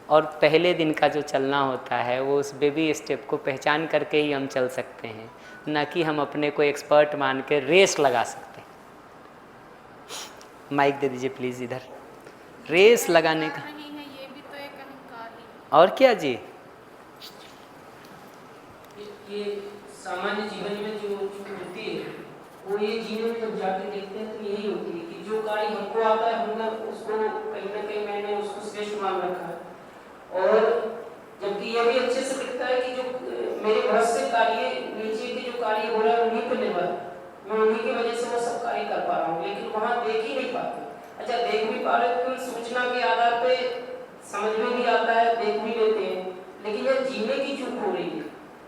और पहले दिन का जो चलना होता है वो उस बेबी स्टेप को पहचान करके ही हम चल सकते हैं, न कि हम अपने को एक्सपर्ट मान के रेस लगा सकते हैं। माइक दे दीजिए प्लीज़ इधर। रेस लगाने का ये भी तो एक अहंकार ही। और क्या जी, ये सामान्य जीवन में जो होती है वो ये जीवन में जब जाके देखते हैं तो यही होती है कि जो कार्य हमको आता है हमने उसको कहीं ना कहीं मैंने उसको श्रेष्ठ मान रखा है, और जबकि ये भी अच्छे से दिखता है कि जो मेरे बहुत से कार्य नीचे के जो कार्य हो रहा है उन्हीं पर निर्भर, मैं उन्हीं की वजह से वो सब कार्य कर पा रहा हूँ, लेकिन वहाँ देख ही नहीं पाते। अच्छा, देख भी पा रहे तो सूचना के आधार पे समझ में भी आता है, देख भी लेते हैं, लेकिन यह जीने की चूक हो रही है।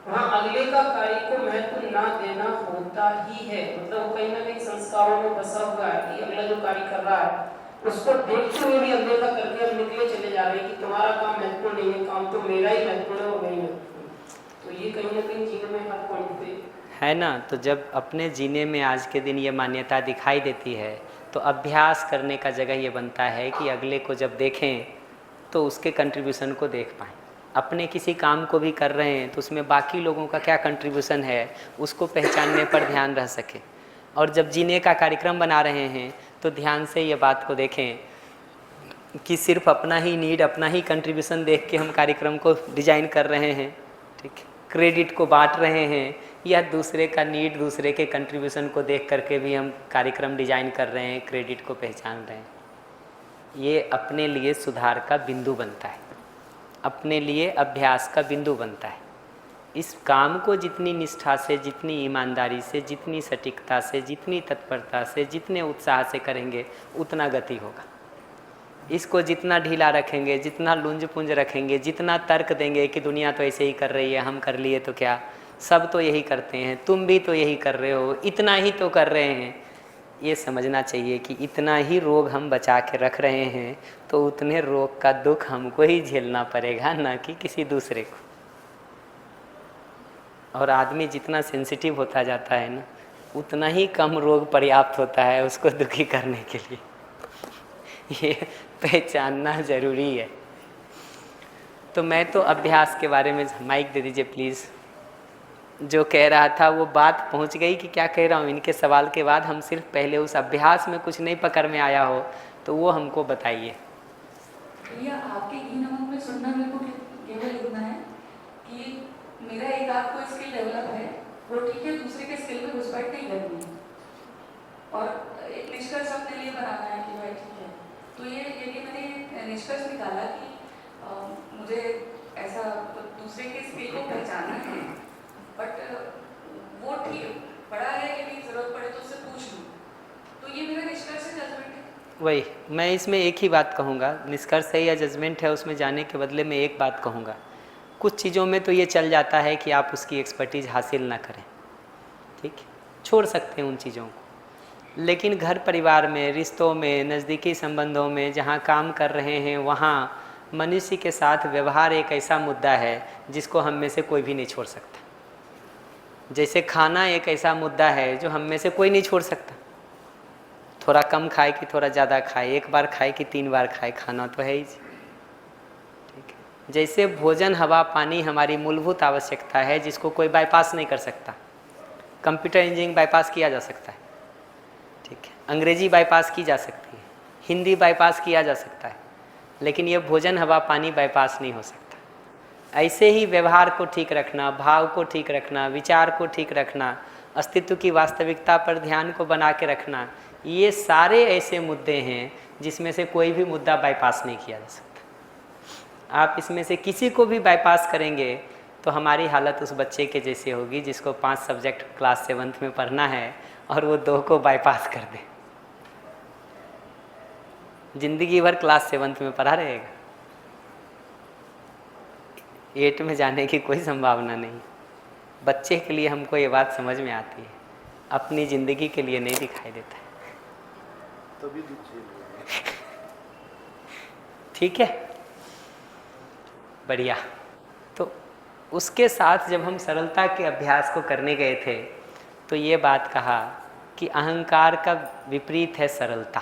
वहाँ अगले का कार्य को महत्व ना देना होता ही है, मतलब कहीं ना कहीं संस्कारों में बसा हुआ है कि अगला जो कार्य कर रहा है उसको देखते हुए भी अनदेखा करके हम निकले चले जा रहे हैं कि तुम्हारा काम महत्वपूर्ण नहीं है, काम तो मेरा ही महत्वपूर्ण है और नहीं महत्वपूर्ण। तो ये कहीं ना कहीं जीवन में हर पॉइंट पे है ना। तो जब अपने जीने में आज के दिन ये मान्यता दिखाई देती है तो अभ्यास करने का जगह ये बनता है कि अगले को जब देखें तो उसके कंट्रीब्यूशन को देख पाएँ। अपने किसी काम को भी कर रहे हैं तो उसमें बाकी लोगों का क्या कंट्रीब्यूशन है उसको पहचानने पर ध्यान रह सके। और जब जीने का कार्यक्रम बना रहे हैं तो ध्यान से ये बात को देखें कि सिर्फ अपना ही नीड, अपना ही कंट्रीब्यूशन देख के हम कार्यक्रम को डिजाइन कर रहे हैं, ठीक है, क्रेडिट को बांट रहे हैं, या दूसरे का नीड, दूसरे के कंट्रीब्यूशन को देख करके भी हम कार्यक्रम डिजाइन कर रहे हैं, क्रेडिट को पहचान रहे हैं। ये अपने लिए सुधार का बिंदु बनता है, अपने लिए अभ्यास का बिंदु बनता है। इस काम को जितनी निष्ठा से, जितनी ईमानदारी से, जितनी सटीकता से, जितनी तत्परता से, जितने उत्साह से करेंगे उतना गति होगा। इसको जितना ढीला रखेंगे, जितना लुंज पुंज रखेंगे, जितना तर्क देंगे कि दुनिया तो ऐसे ही कर रही है, हम कर लिए तो क्या, सब तो यही करते हैं, तुम भी तो यही कर रहे हो, इतना ही तो कर रहे हैं, ये समझना चाहिए कि इतना ही रोग हम बचा के रख रहे हैं तो उतने रोग का दुख हमको ही झेलना पड़ेगा, ना कि किसी दूसरे को। और आदमी जितना सेंसिटिव होता जाता है ना, उतना ही कम रोग पर्याप्त होता है उसको दुखी करने के लिए। ये पहचानना ज़रूरी है। तो मैं तो अभ्यास के बारे में, माइक दे दीजिए प्लीज़, जो कह रहा था वो बात पहुंच गई कि क्या कह रहा हूँ। इनके सवाल के बाद हम सिर्फ पहले उस अभ्यास में कुछ नहीं पकड़ में आया हो तो वो हमको बताइए। भैया आपके ई नमक में सुनना मेरे को केवल इतना है कि मेरा एक आध कोई स्किल डेवलप है, वो ठीक है, दूसरे के स्किल में घुसपैठ नहीं करनी है और एक निष्कर्ष अपने लिए बनाना है कि भाई ठीक है। तो ये यदि मैंने निष्कर्ष निकाला कि मुझे ऐसा दूसरे के स्किल को पहचानना है, बट वो ठीक बड़ा है, यदि जरूरत पड़े तो उससे पूछ लूँ, तो ये मेरा निष्कर्ष है, जजमेंट है? वही मैं इसमें एक ही बात कहूँगा, निष्कर्ष है या जजमेंट है उसमें जाने के बदले में एक बात कहूँगा। कुछ चीज़ों में तो ये चल जाता है कि आप उसकी एक्सपर्टीज़ हासिल ना करें, ठीक है, छोड़ सकते हैं उन चीज़ों को। लेकिन घर परिवार में, रिश्तों में, नज़दीकी संबंधों में जहाँ काम कर रहे हैं वहाँ मनुष्य के साथ व्यवहार एक ऐसा मुद्दा है जिसको हम में से कोई भी नहीं छोड़ सकता। जैसे खाना एक ऐसा मुद्दा है जो हम में से कोई नहीं छोड़ सकता। थोड़ा कम खाए कि थोड़ा ज़्यादा खाए, एक बार खाए कि 3 बार खाए, खाना तो है ही। ठीक है, जैसे भोजन, हवा, पानी हमारी मूलभूत आवश्यकता है जिसको कोई बाईपास नहीं कर सकता। कंप्यूटर इंजीनियरिंग बाईपास किया जा सकता है, ठीक है, अंग्रेजी बाईपास की जा सकती है, हिंदी बाईपास किया जा सकता है, लेकिन ये भोजन, हवा, पानी बाईपास नहीं हो सकता। ऐसे ही व्यवहार को ठीक रखना, भाव को ठीक रखना, विचार को ठीक रखना, अस्तित्व की वास्तविकता पर ध्यान को बना के रखना, ये सारे ऐसे मुद्दे हैं जिसमें से कोई भी मुद्दा बाईपास नहीं किया जा सकता। आप इसमें से किसी को भी बाईपास करेंगे तो हमारी हालत उस बच्चे के जैसे होगी जिसको 5 सब्जेक्ट क्लास 7th में पढ़ना है और वो 2 को बाईपास कर दे। जिंदगी भर क्लास 7th में पढ़ा रहेगा, 8 में जाने की कोई संभावना नहीं। बच्चे के लिए हमको ये बात समझ में आती है, अपनी ज़िंदगी के लिए नहीं दिखाई देता है। तभी दुख। ठीक है, बढ़िया। तो उसके साथ जब हम सरलता के अभ्यास को करने गए थे तो ये बात कहा कि अहंकार का विपरीत है सरलता।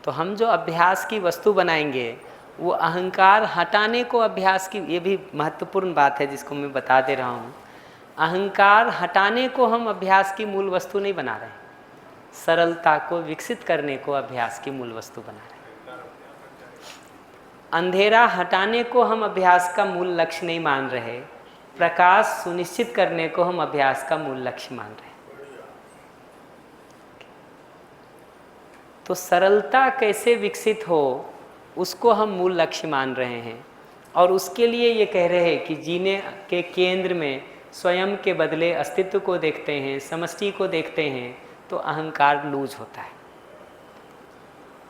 तो हम जो अभ्यास की वस्तु बनाएंगे वो अहंकार हटाने को अभ्यास की, ये भी महत्वपूर्ण बात है जिसको मैं बता दे रहा हूँ। अहंकार हटाने को हम अभ्यास की मूल वस्तु नहीं बना रहे, सरलता को विकसित करने को अभ्यास की मूल वस्तु बना रहे हैं। अंधेरा हटाने को हम अभ्यास का मूल लक्ष्य नहीं मान रहे, प्रकाश सुनिश्चित करने को हम अभ्यास का मूल लक्ष्य मान रहे हैं। तो सरलता कैसे विकसित हो उसको हम मूल लक्ष्य मान रहे हैं और उसके लिए ये कह रहे हैं कि जीने के केंद्र में स्वयं के बदले अस्तित्व को देखते हैं, समष्टि को देखते हैं, तो अहंकार लूज होता है।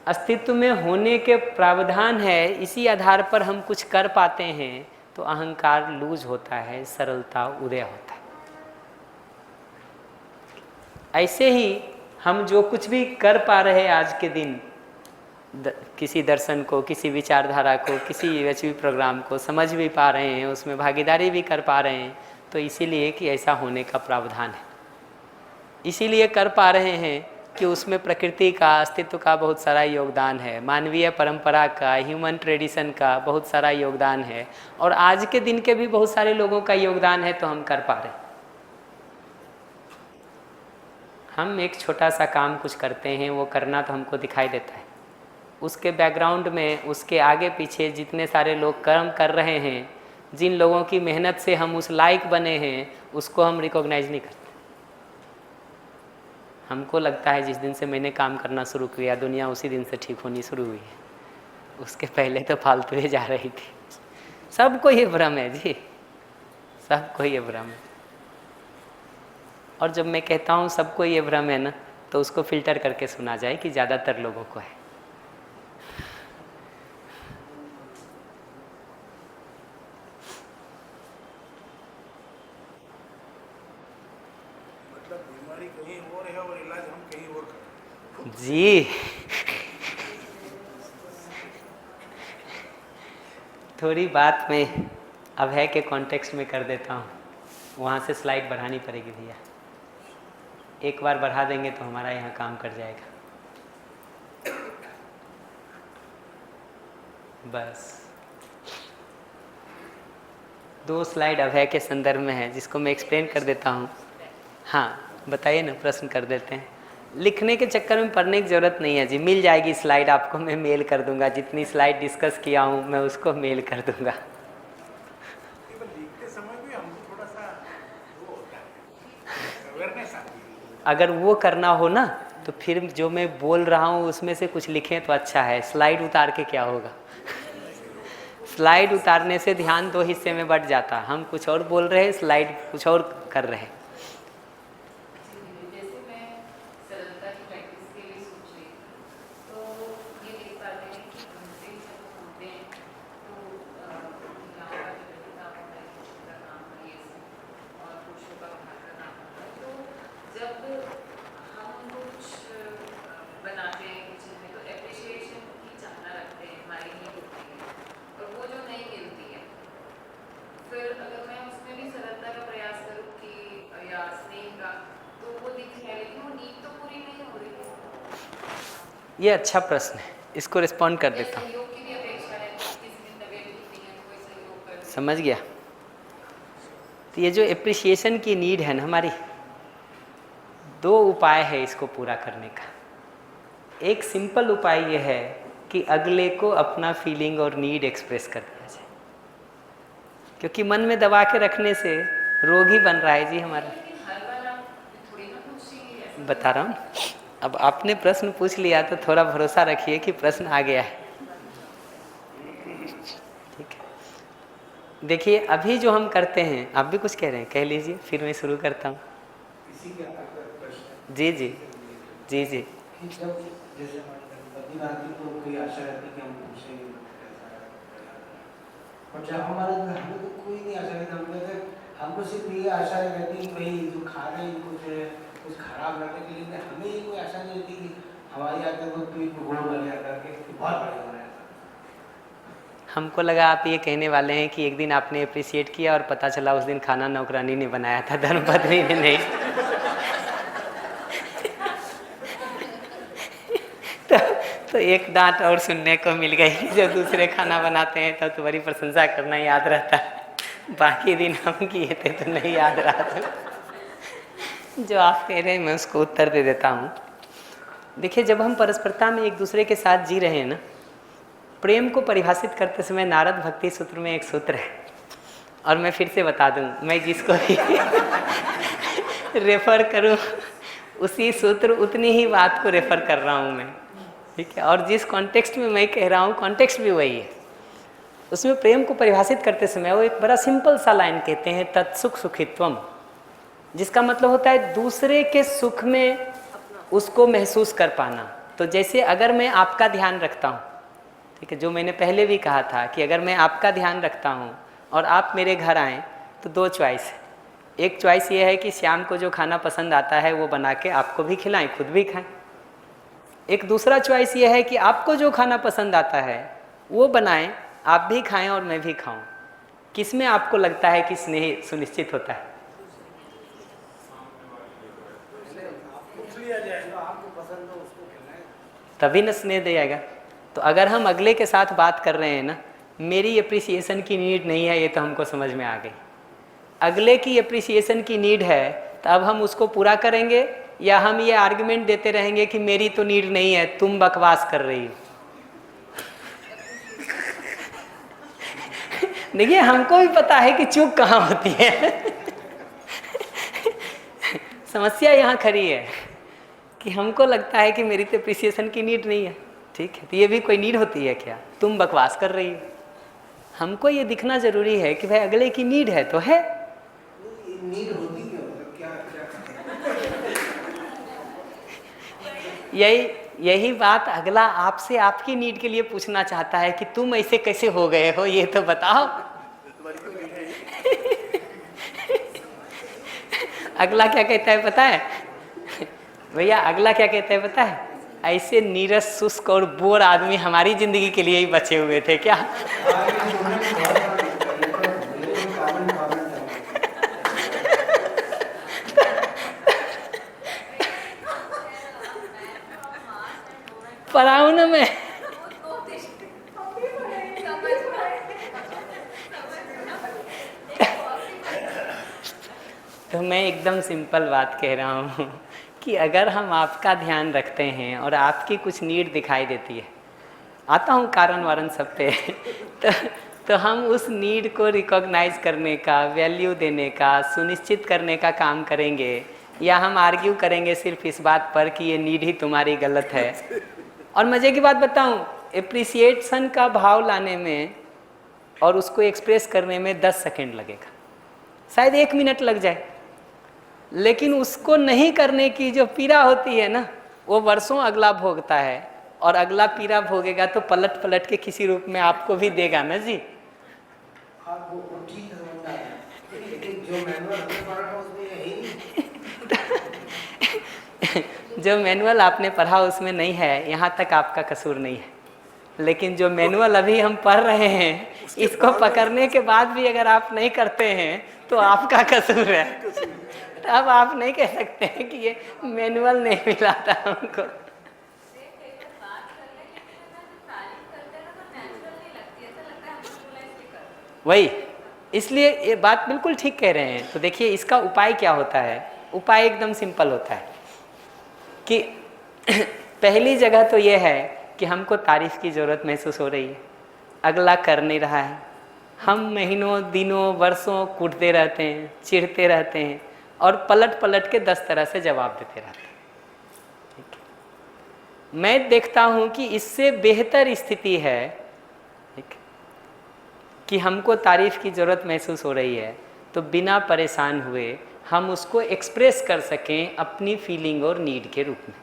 अस्तित्व में होने के प्रावधान है, इसी आधार पर हम कुछ कर पाते हैं, तो अहंकार लूज होता है, सरलता उदय होता है। ऐसे ही हम जो कुछ भी कर पा रहे हैं आज के दिन, किसी दर्शन को, किसी विचारधारा को, किसी रचवी प्रोग्राम को समझ भी पा रहे हैं, उसमें भागीदारी भी कर पा रहे हैं, तो इसीलिए कि ऐसा होने का प्रावधान है। इसीलिए कर पा रहे हैं कि उसमें प्रकृति का, अस्तित्व का बहुत सारा योगदान है, मानवीय परंपरा का, ह्यूमन ट्रेडिशन का बहुत सारा योगदान है, और आज के दिन के भी बहुत सारे लोगों का योगदान है, तो हम कर पा रहे हैं। हम एक छोटा सा काम कुछ करते हैं, वो करना तो हमको दिखाई देता है, उसके बैकग्राउंड में, उसके आगे पीछे जितने सारे लोग कर्म कर रहे हैं, जिन लोगों की मेहनत से हम उस लायक बने हैं, उसको हम रिकॉग्नाइज नहीं करते। हमको लगता है जिस दिन से मैंने काम करना शुरू किया दुनिया उसी दिन से ठीक होनी शुरू हुई है, उसके पहले तो फालतू जा रही थी। सबको ये भ्रम है जी, सबको ये भ्रम है। और जब मैं कहता हूँ सबको ये भ्रम है ना, तो उसको फिल्टर करके सुना जाए कि ज़्यादातर लोगों को है। मतलब बीमारी कहीं और है और इलाज हम कहीं और करते हैं। जी थोड़ी बात मैं अभय के कॉन्टेक्स्ट में कर देता हूँ, वहाँ से स्लाइड बढ़ानी पड़ेगी भैया, एक बार बढ़ा देंगे तो हमारा यहाँ काम कर जाएगा। बस 2 स्लाइड अभय के संदर्भ में है जिसको मैं एक्सप्लेन कर देता हूँ। हाँ बताइए ना, प्रश्न कर देते हैं। लिखने के चक्कर में पढ़ने की ज़रूरत नहीं है जी, मिल जाएगी स्लाइड आपको, मैं मेल कर दूंगा। जितनी स्लाइड डिस्कस किया हूँ मैं उसको मेल कर दूंगा। केवल लिखते समय भी हमको थोड़ा सा वो होता है, अवेयरनेस आती है। अगर वो करना हो ना तो फिर जो मैं बोल रहा हूँ उसमें से कुछ लिखें तो अच्छा है। स्लाइड उतार के क्या होगा? स्लाइड उतारने से ध्यान 2 हिस्से में बट जाता। हम कुछ और बोल रहे हैं, स्लाइड कुछ और कर रहे हैं। जैसे मैं सरलता की प्रैक्टिस के लिए सोच रही थी, तो ये देख पाते हैं कि हमसे जब हम होते हैं तो यहाँ का जो किताब होता है का काम है ये सब, और पुरुषों का बाहर का काम होता है। तो जब हम उनको कुछ बनाते हैं किचन में तो एप्रिशिएशन की चाहना रखते हैं, हमारी नीड होती है, और वो जो नहीं मिलती है, फिर अगर मैं उसमें भी सरलता का प्रयास करूँ कि या स्नेह का, तो वो दिखे है लेकिन वो नीड तो पूरी नहीं हो रही है। ये अच्छा प्रश्न है, इसको रिस्पॉन्ड कर देता हूँ। सहयोग की भी अपेक्षा है, किसी दिन तबीयत ठीक नहीं है तो कोई सहयोग कर दे। समझ गया? तो ये जो एप्रिसिएशन की नीड है ना हमारी, 2 उपाय है इसको पूरा करने का। एक सिंपल उपाय ये है कि अगले को अपना फीलिंग और नीड एक्सप्रेस कर दिया जाए, क्योंकि मन में दबा के रखने से रोग ही बन रहा है जी हमारा। बता रहा हूँ, अब आपने प्रश्न पूछ लिया तो थोड़ा भरोसा रखिए कि प्रश्न आ गया है। ठीक है, देखिए अभी जो हम करते हैं, आप भी कुछ कह रहे हैं, कह लीजिए फिर मैं शुरू करता हूँ। इसी के प्रश्न जी जी जी जी। कि जब जैसे हमारे आदमी को कोई आशा रहती है कि हम उनसे और जब हमारे हमें तो कोई नहीं आशा रहती, हमको सिर्फ ये आशा रहती है कि भाई जो खा रहे हैं कुछ खराब रखने के लिए, हमें ये कोई आशा नहीं रहती कि हमारी आदत को कोई गोल बन गया करके बहुत बड़े हो रहे हैं। हमको लगा आप ये कहने वाले हैं कि एक दिन आपने अप्रिशिएट किया और पता चला उस दिन खाना नौकरानी ने बनाया था, धर्मपत्नी ने नहीं। तो एक डांट और सुनने को मिल गई। जब दूसरे खाना बनाते हैं तब तो बड़ी प्रशंसा करना याद रहता है, बाकी दिन हम किए थे तो नहीं याद रहा था। जो आप कह रहे हैं मैं उसको उत्तर दे देता हूँ। देखिए जब हम परस्परता में एक दूसरे के साथ जी रहे हैं ना, प्रेम को परिभाषित करते समय नारद भक्ति सूत्र में एक सूत्र है, और मैं फिर से बता दूं, मैं जिसको भी रेफर करूं उसी सूत्र उतनी ही बात को रेफर कर रहा हूं मैं, ठीक है। और जिस कॉन्टेक्स्ट में मैं कह रहा हूं कॉन्टेक्स्ट भी वही है। उसमें प्रेम को परिभाषित करते समय वो एक बड़ा सिंपल सा लाइन कहते हैं, तत्सुख सुखित्वम, जिसका मतलब होता है दूसरे के सुख में उसको महसूस कर पाना। तो जैसे अगर मैं आपका ध्यान रखता हूँ, ठीक है, जो मैंने पहले भी कहा था कि अगर मैं आपका ध्यान रखता हूँ और आप मेरे घर आएँ तो 2 चॉइस है। एक चॉइस ये है कि श्याम को जो खाना पसंद आता है वो बना के आपको भी खिलाएं, खुद भी खाएं। एक दूसरा चॉइस ये है कि आपको जो खाना पसंद आता है वो बनाएं, आप भी खाएं और मैं भी खाऊं। किस में आपको लगता है कि स्नेह सुनिश्चित होता है? तभी न स्नेह दे जाएगा। तो अगर हम अगले के साथ बात कर रहे हैं ना, मेरी एप्रिसिएशन की नीड नहीं है, ये तो हमको समझ में आ गई। अगले की एप्रिसिएशन की नीड है, तो अब हम उसको पूरा करेंगे या हम ये आर्गुमेंट देते रहेंगे कि मेरी तो नीड नहीं है, तुम बकवास कर रही हो। देखिए हमको भी पता है कि चूक कहाँ होती है। समस्या यहाँ खड़ी है कि हमको लगता है कि मेरी तो एप्रिसिएशन की नीड नहीं है, ठीक है, तो ये भी कोई नीड होती है क्या? तुम बकवास कर रही हो। हमको ये दिखना जरूरी है कि भाई अगले की नीड है तो है। नीड होती क्या, मतलब क्या यही बात अगला आपसे आपकी नीड के लिए पूछना चाहता है कि तुम ऐसे कैसे हो गए हो, ये तो बताओ। अगला क्या कहता है पता है भैया? अगला क्या कहता है पता है? ऐसे नीरस शुष्क और बोर आदमी हमारी जिंदगी के लिए ही बचे हुए थे क्या? पढ़ाऊँ ना मैं? तो मैं एकदम सिंपल बात कह रहा हूँ कि अगर हम आपका ध्यान रखते हैं और आपकी कुछ नीड दिखाई देती है, आता हूँ कारण वारण सब पे तो हम उस नीड को रिकॉग्नाइज करने का, वैल्यू देने का, सुनिश्चित करने का काम करेंगे, या हम आर्ग्यू करेंगे सिर्फ इस बात पर कि ये नीड ही तुम्हारी गलत है। और मज़े की बात बताऊँ, एप्रिसिएशन का भाव लाने में और उसको एक्सप्रेस करने में 10 सेकेंड लगेगा, शायद 1 मिनट लग जाए, लेकिन उसको नहीं करने की जो पीड़ा होती है ना, वो वर्षों अगला भोगता है, और अगला पीड़ा भोगेगा तो पलट पलट के किसी रूप में आपको भी देगा ना जी। आप वो ठीक समझना है, लेकिन जो मैनुअल हमने पढ़ा था उसमें यही जो मैनुअल आपने पढ़ा उसमें नहीं है, यहाँ तक आपका कसूर नहीं है, लेकिन जो मैनुअल अभी हम पढ़ रहे हैं, इसको पकड़ने के बाद भी अगर आप नहीं करते हैं तो आपका कसूर है। तो अब आप नहीं कह सकते हैं कि ये मैनुअल नहीं मिला था हमको। वही, इसलिए ये बात बिल्कुल ठीक कह रहे हैं। तो देखिए इसका उपाय क्या होता है। उपाय एकदम सिंपल होता है कि पहली जगह तो ये है कि हमको तारीफ की ज़रूरत महसूस हो रही है, अगला कर नहीं रहा है, हम महीनों दिनों वर्षों कूटते रहते हैं, चिढ़ते रहते हैं और पलट पलट के 10 तरह से जवाब देते रहते हैं। ठीक है, मैं देखता हूँ कि इससे बेहतर स्थिति है कि हमको तारीफ़ की ज़रूरत महसूस हो रही है तो बिना परेशान हुए हम उसको एक्सप्रेस कर सकें अपनी फीलिंग और नीड के रूप में,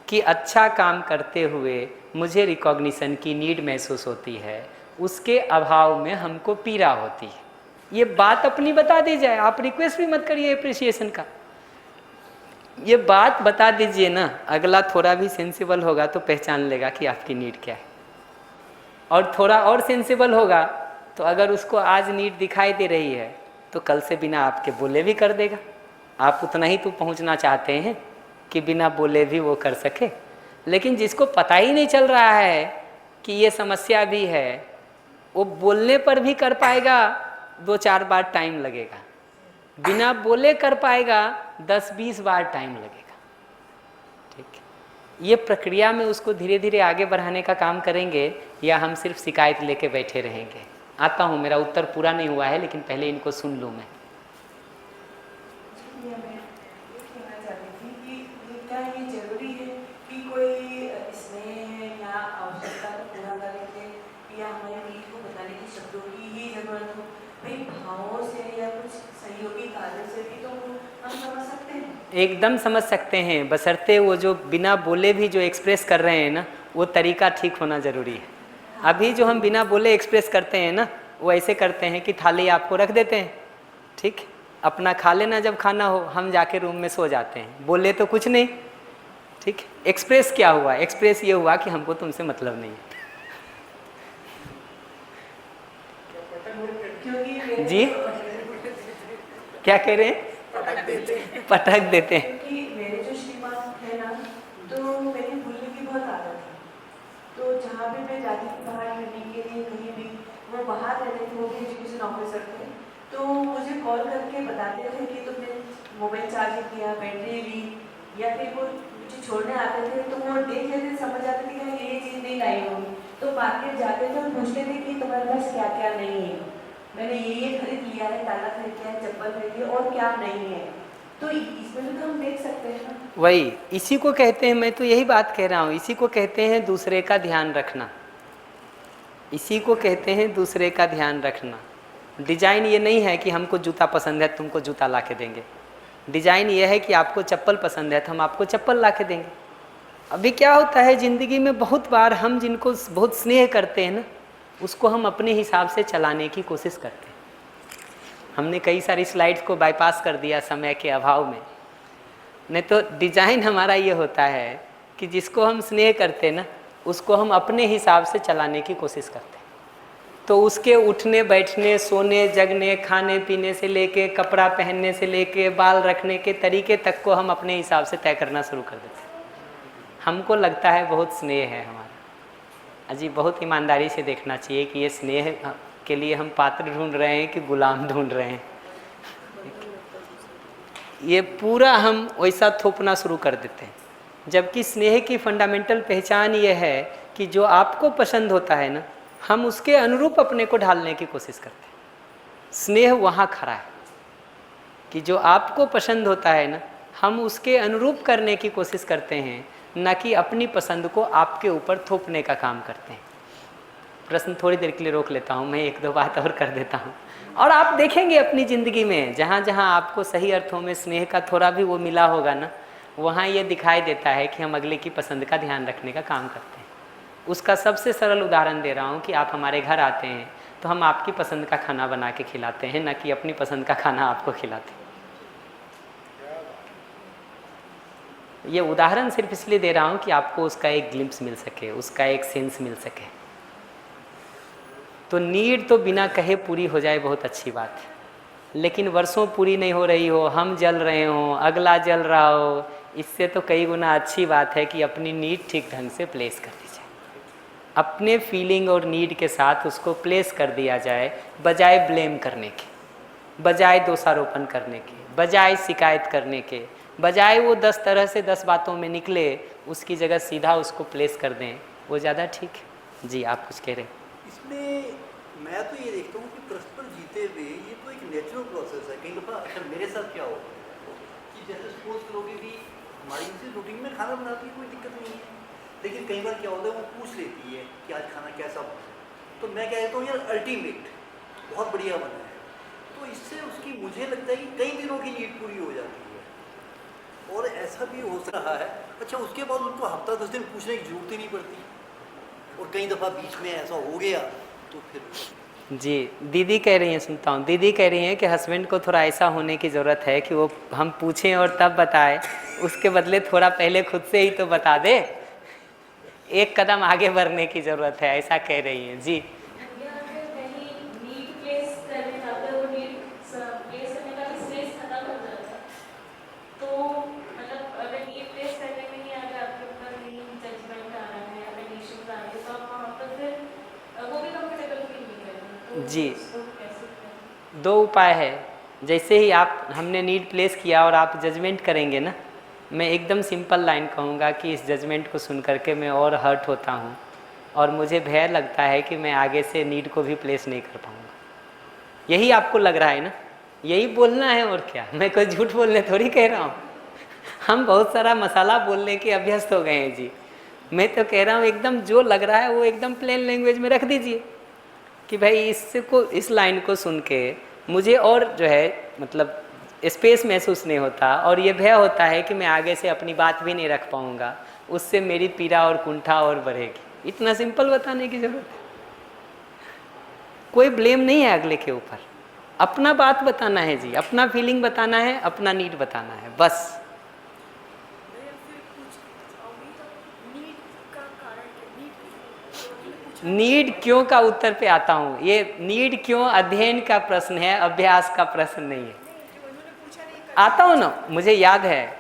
कि अच्छा काम करते हुए मुझे रिकॉग्निशन की नीड महसूस होती है, उसके अभाव में हमको पीड़ा होती है। ये बात अपनी बता दी जाए, आप रिक्वेस्ट भी मत करिए एप्रिसिएशन का, ये बात बता दीजिए ना, अगला थोड़ा भी सेंसिबल होगा तो पहचान लेगा कि आपकी नीड क्या है, और थोड़ा और सेंसिबल होगा तो अगर उसको आज नीड दिखाई दे रही है तो कल से बिना आपके बोले भी कर देगा। आप उतना ही तो पहुंचना चाहते हैं कि बिना बोले भी वो कर सके, लेकिन जिसको पता ही नहीं चल रहा है कि ये समस्या भी है, वो बोलने पर भी कर पाएगा 2-4 बार टाइम लगेगा, बिना बोले कर पाएगा 10-20 बार टाइम लगेगा। ठीक है, ये प्रक्रिया में उसको धीरे धीरे आगे बढ़ाने का काम करेंगे या हम सिर्फ शिकायत लेके बैठे रहेंगे। आता हूँ, मेरा उत्तर पूरा नहीं हुआ है, लेकिन पहले इनको सुन लूँ मैं। कहना चाहती थी कि क्या ये जरूरी है कि कोई स्नेह या आवश्यकता को पूरा करने के या हमारे नीड को बताने की शब्दों की ही जरूरत हो? भाई भावों से या कुछ सहयोगी कार्यों से भी तो हम समझ सकते हैं। एकदम समझ सकते हैं, बशर्ते वो जो बिना बोले भी जो एक्सप्रेस कर रहे हैं ना, वो तरीका ठीक होना ज़रूरी है। अभी जो हम बिना बोले एक्सप्रेस करते हैं ना, वो ऐसे करते हैं कि थाली आपको रख देते हैं, ठीक, अपना खा लेना, जब खाना हो हम जाके रूम में सो जाते हैं, बोले तो कुछ नहीं। ठीक, एक्सप्रेस क्या हुआ? एक्सप्रेस ये हुआ कि हमको तुमसे मतलब नहीं है। जी क्या कह रहे हैं? पटक देते हैं। क्योंकि मेरे जो श्रीमान है ना, तो मेरी भूलने की बहुत आदत है, तो जहाँ भी मैं जाती थी बाहर रहने के लिए कहीं भी, वो बाहर रहते थे, वो भी एजुकेशन ऑफिसर थे, तो मुझे कॉल करके बताते थे कि तुमने मोबाइल चार्ज किया, बैटरी ली, या फिर वो मुझे छोड़ने आते थे तो वो देख लेते, समझ आते थे कि ये चीज़ नहीं लाई होगी, तो मार्केट जाते थे और पूछते थे कि तुम्हारे पास क्या क्या नहीं है, मैंने ये खरीद लिया है, ताला खरीद लिया है, चप्पल खरीद लिया, और क्या नहीं है। तो इसमें भी तो हम देख सकते हैं ना। वही, इसी को कहते हैं, मैं तो यही बात कह रहा हूँ, इसी को कहते हैं दूसरे का ध्यान रखना, इसी को कहते हैं दूसरे का ध्यान रखना। डिजाइन ये नहीं है कि हमको जूता पसंद है तुमको जूता ला के देंगे, डिजाइन ये है कि आपको चप्पल पसंद है तो हम आपको चप्पल ला के देंगे। अभी क्या होता है ज़िंदगी में, बहुत बार हम जिनको बहुत स्नेह करते हैं ना, उसको हम अपने हिसाब से चलाने की कोशिश करते हैं। हमने कई सारी स्लाइड्स को बाईपास कर दिया समय के अभाव में, नहीं तो डिजाइन हमारा ये होता है कि जिसको हम स्नेह करते हैं ना, उसको हम अपने हिसाब से चलाने की कोशिश करते हैं। तो उसके उठने बैठने, सोने जगने, खाने पीने से लेके, कपड़ा पहनने से लेके, बाल रखने के तरीके तक को हम अपने हिसाब से तय करना शुरू कर देते हैं। हमको लगता है बहुत स्नेह है हमारा। अजी बहुत ईमानदारी से देखना चाहिए कि ये स्नेह के लिए हम पात्र ढूंढ रहे हैं कि गुलाम ढूंढ रहे हैं। ये पूरा हम वैसा थोपना शुरू कर देते हैं। जबकि स्नेह की फंडामेंटल पहचान ये है कि जो आपको पसंद होता है ना, हम उसके अनुरूप अपने को ढालने की कोशिश करते हैं। स्नेह वहाँ खड़ा है कि जो आपको पसंद होता है ना, हम उसके अनुरूप करने की कोशिश करते हैं, न कि अपनी पसंद को आपके ऊपर थोपने का काम करते हैं। प्रश्न थोड़ी देर के लिए रोक लेता हूँ, मैं एक दो बात और कर देता हूँ। और आप देखेंगे अपनी ज़िंदगी में जहाँ जहाँ आपको सही अर्थों में स्नेह का थोड़ा भी वो मिला होगा ना, वहाँ ये दिखाई देता है कि हम अगले की पसंद का ध्यान रखने का काम करते हैं। उसका सबसे सरल उदाहरण दे रहा हूँ कि आप हमारे घर आते हैं तो हम आपकी पसंद का खाना बना के खिलाते हैं, ना कि अपनी पसंद का खाना आपको खिलाते हैं। ये उदाहरण सिर्फ इसलिए दे रहा हूँ कि आपको उसका एक ग्लिम्स मिल सके, उसका एक सेंस मिल सके। तो नीड तो बिना कहे पूरी हो जाए बहुत अच्छी बात है, लेकिन वर्षों पूरी नहीं हो रही हो, हम जल रहे हों, अगला जल रहा हो, इससे तो कई गुना अच्छी बात है कि अपनी नीड ठीक ढंग से प्लेस कर दी जाए। अपने फीलिंग और नीड के साथ उसको प्लेस कर दिया जाए, बजाय ब्लेम करने के, बजाय दोषारोपण करने के, बजाय शिकायत करने के, बजाय वो 10 तरह से 10 बातों में निकले, उसकी जगह सीधा उसको प्लेस कर दें, वो ज़्यादा ठीक है। जी आप कुछ कह रहे हैं? इसमें मैं तो ये देखता हूँ कि परस्पर जीते हुए ये तो एक नेचुरल प्रोसेस है। कई दफ़ा अक्सर मेरे साथ क्या होता है कि जैसे सपोज करोगे भी हमारी से रूटीन में खाना बनाती है, कोई दिक्कत नहीं है, लेकिन कई बार क्या होता है वो पूछ लेती है कि आज खाना कैसा बना, तो मैं कह देता हूँ यार अल्टीमेट बहुत बढ़िया बना है। तो इससे उसकी मुझे लगता है कि कई दिनों की नीड पूरी हो जाती है। और ऐसा भी हो रहा है, अच्छा उसके बाद उनको हफ्ता 10 दिन पूछने की जरूरत ही नहीं पड़ती। और कई दफ़ा बीच में ऐसा हो गया तो फिर जी दीदी कह रही हैं, सुनता हूँ, दीदी कह रही हैं कि हस्बैंड को थोड़ा ऐसा होने की ज़रूरत है कि वो हम पूछें और तब बताए, उसके बदले थोड़ा पहले खुद से ही तो बता दे, एक कदम आगे बढ़ने की ज़रूरत है, ऐसा कह रही हैं। जी जी दो उपाय है। जैसे ही आप हमने नीड प्लेस किया और आप जजमेंट करेंगे ना, मैं एकदम सिंपल लाइन कहूँगा कि इस जजमेंट को सुन करके मैं और हर्ट होता हूँ और मुझे भय लगता है कि मैं आगे से नीड को भी प्लेस नहीं कर पाऊँगा। यही आपको लग रहा है ना, यही बोलना है और क्या, मैं कोई झूठ बोलने थोड़ी कह रहा हूँ। हम बहुत सारा मसाला बोलने के अभ्यस्त हो गए हैं जी। मैं तो कह रहा हूँ एकदम जो लग रहा है वो एकदम प्लेन लैंग्वेज में रख दीजिए कि भाई इस लाइन को सुन के मुझे और जो है मतलब स्पेस महसूस नहीं होता और ये भय होता है कि मैं आगे से अपनी बात भी नहीं रख पाऊँगा, उससे मेरी पीड़ा और कुंठा और बढ़ेगी। इतना सिंपल बताने की ज़रूरत है। कोई ब्लेम नहीं है अगले के ऊपर, अपना बात बताना है जी, अपना फीलिंग बताना है, अपना नीड बताना है, बस। नीड क्यों का उत्तर पे आता हूँ। ये नीड क्यों अध्ययन का प्रश्न है, अभ्यास का प्रश्न नहीं है। आता हूँ ना, मुझे याद है।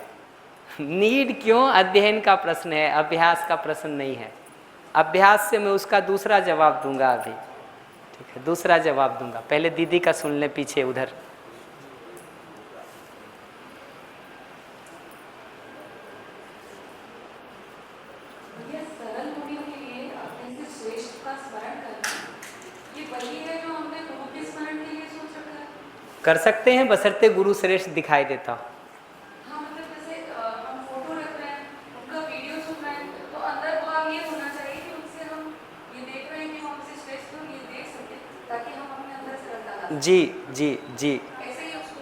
नीड क्यों अध्ययन का प्रश्न है, अभ्यास का प्रश्न नहीं है। अभ्यास से मैं उसका दूसरा जवाब दूंगा अभी, ठीक है, दूसरा जवाब दूंगा। पहले दीदी का सुन ले पीछे उधर। कर सकते हैं बशर्ते गुरु श्रेष्ठ दिखाई देता हो। हाँ, मतलब जैसे हम फोटो रख रहे हैं, उनका वीडियो सुन रहे हैं, तो अंदर भाव ये होना चाहिए कि उनसे हम ये देख रहे हैं कि हम हमसे श्रेष्ठ हो, ये देख सके ताकि हम अपने अंदर से रखा ला सकें। जी जी जी ऐसे ही उसको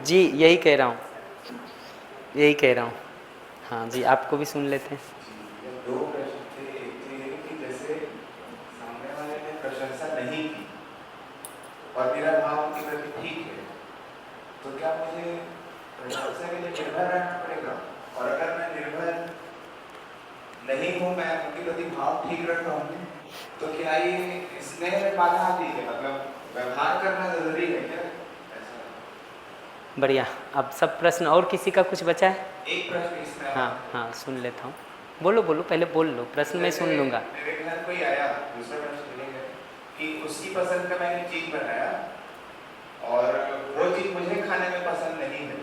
जी यही कह रहा हूँ, यही कह रहा हूँ। हाँ जी, आपको भी सुन लेते हैं। दो प्रश्न थे। एक तो ये कि जैसे सामने वाले ने प्रशंसा नहीं की और मेरा भाव उनके प्रति ठीक है, तो क्या मुझे प्रशंसा के लिए निर्भर रहना पड़ेगा? और अगर मैं निर्भर नहीं हूँ, मैं उनके प्रति भाव ठीक रख रहा हूँ, तो क्या ये स्नेह में बाधा आती है? मतलब व्यवहार करना जरूरी है क्या? बढ़िया। अब सब प्रश्न, और किसी का कुछ बचा है? एक प्रश्न इसमें हाँ सुन लेता हूँ। बोलो पहले बोल लो, प्रश्न मैं सुन लूँगा। मेरे घर कोई आया, दूसरा प्रश्न ये है कि उसकी पसंद का मैंने चीज बनाया और वो चीज मुझे खाने में पसंद नहीं है,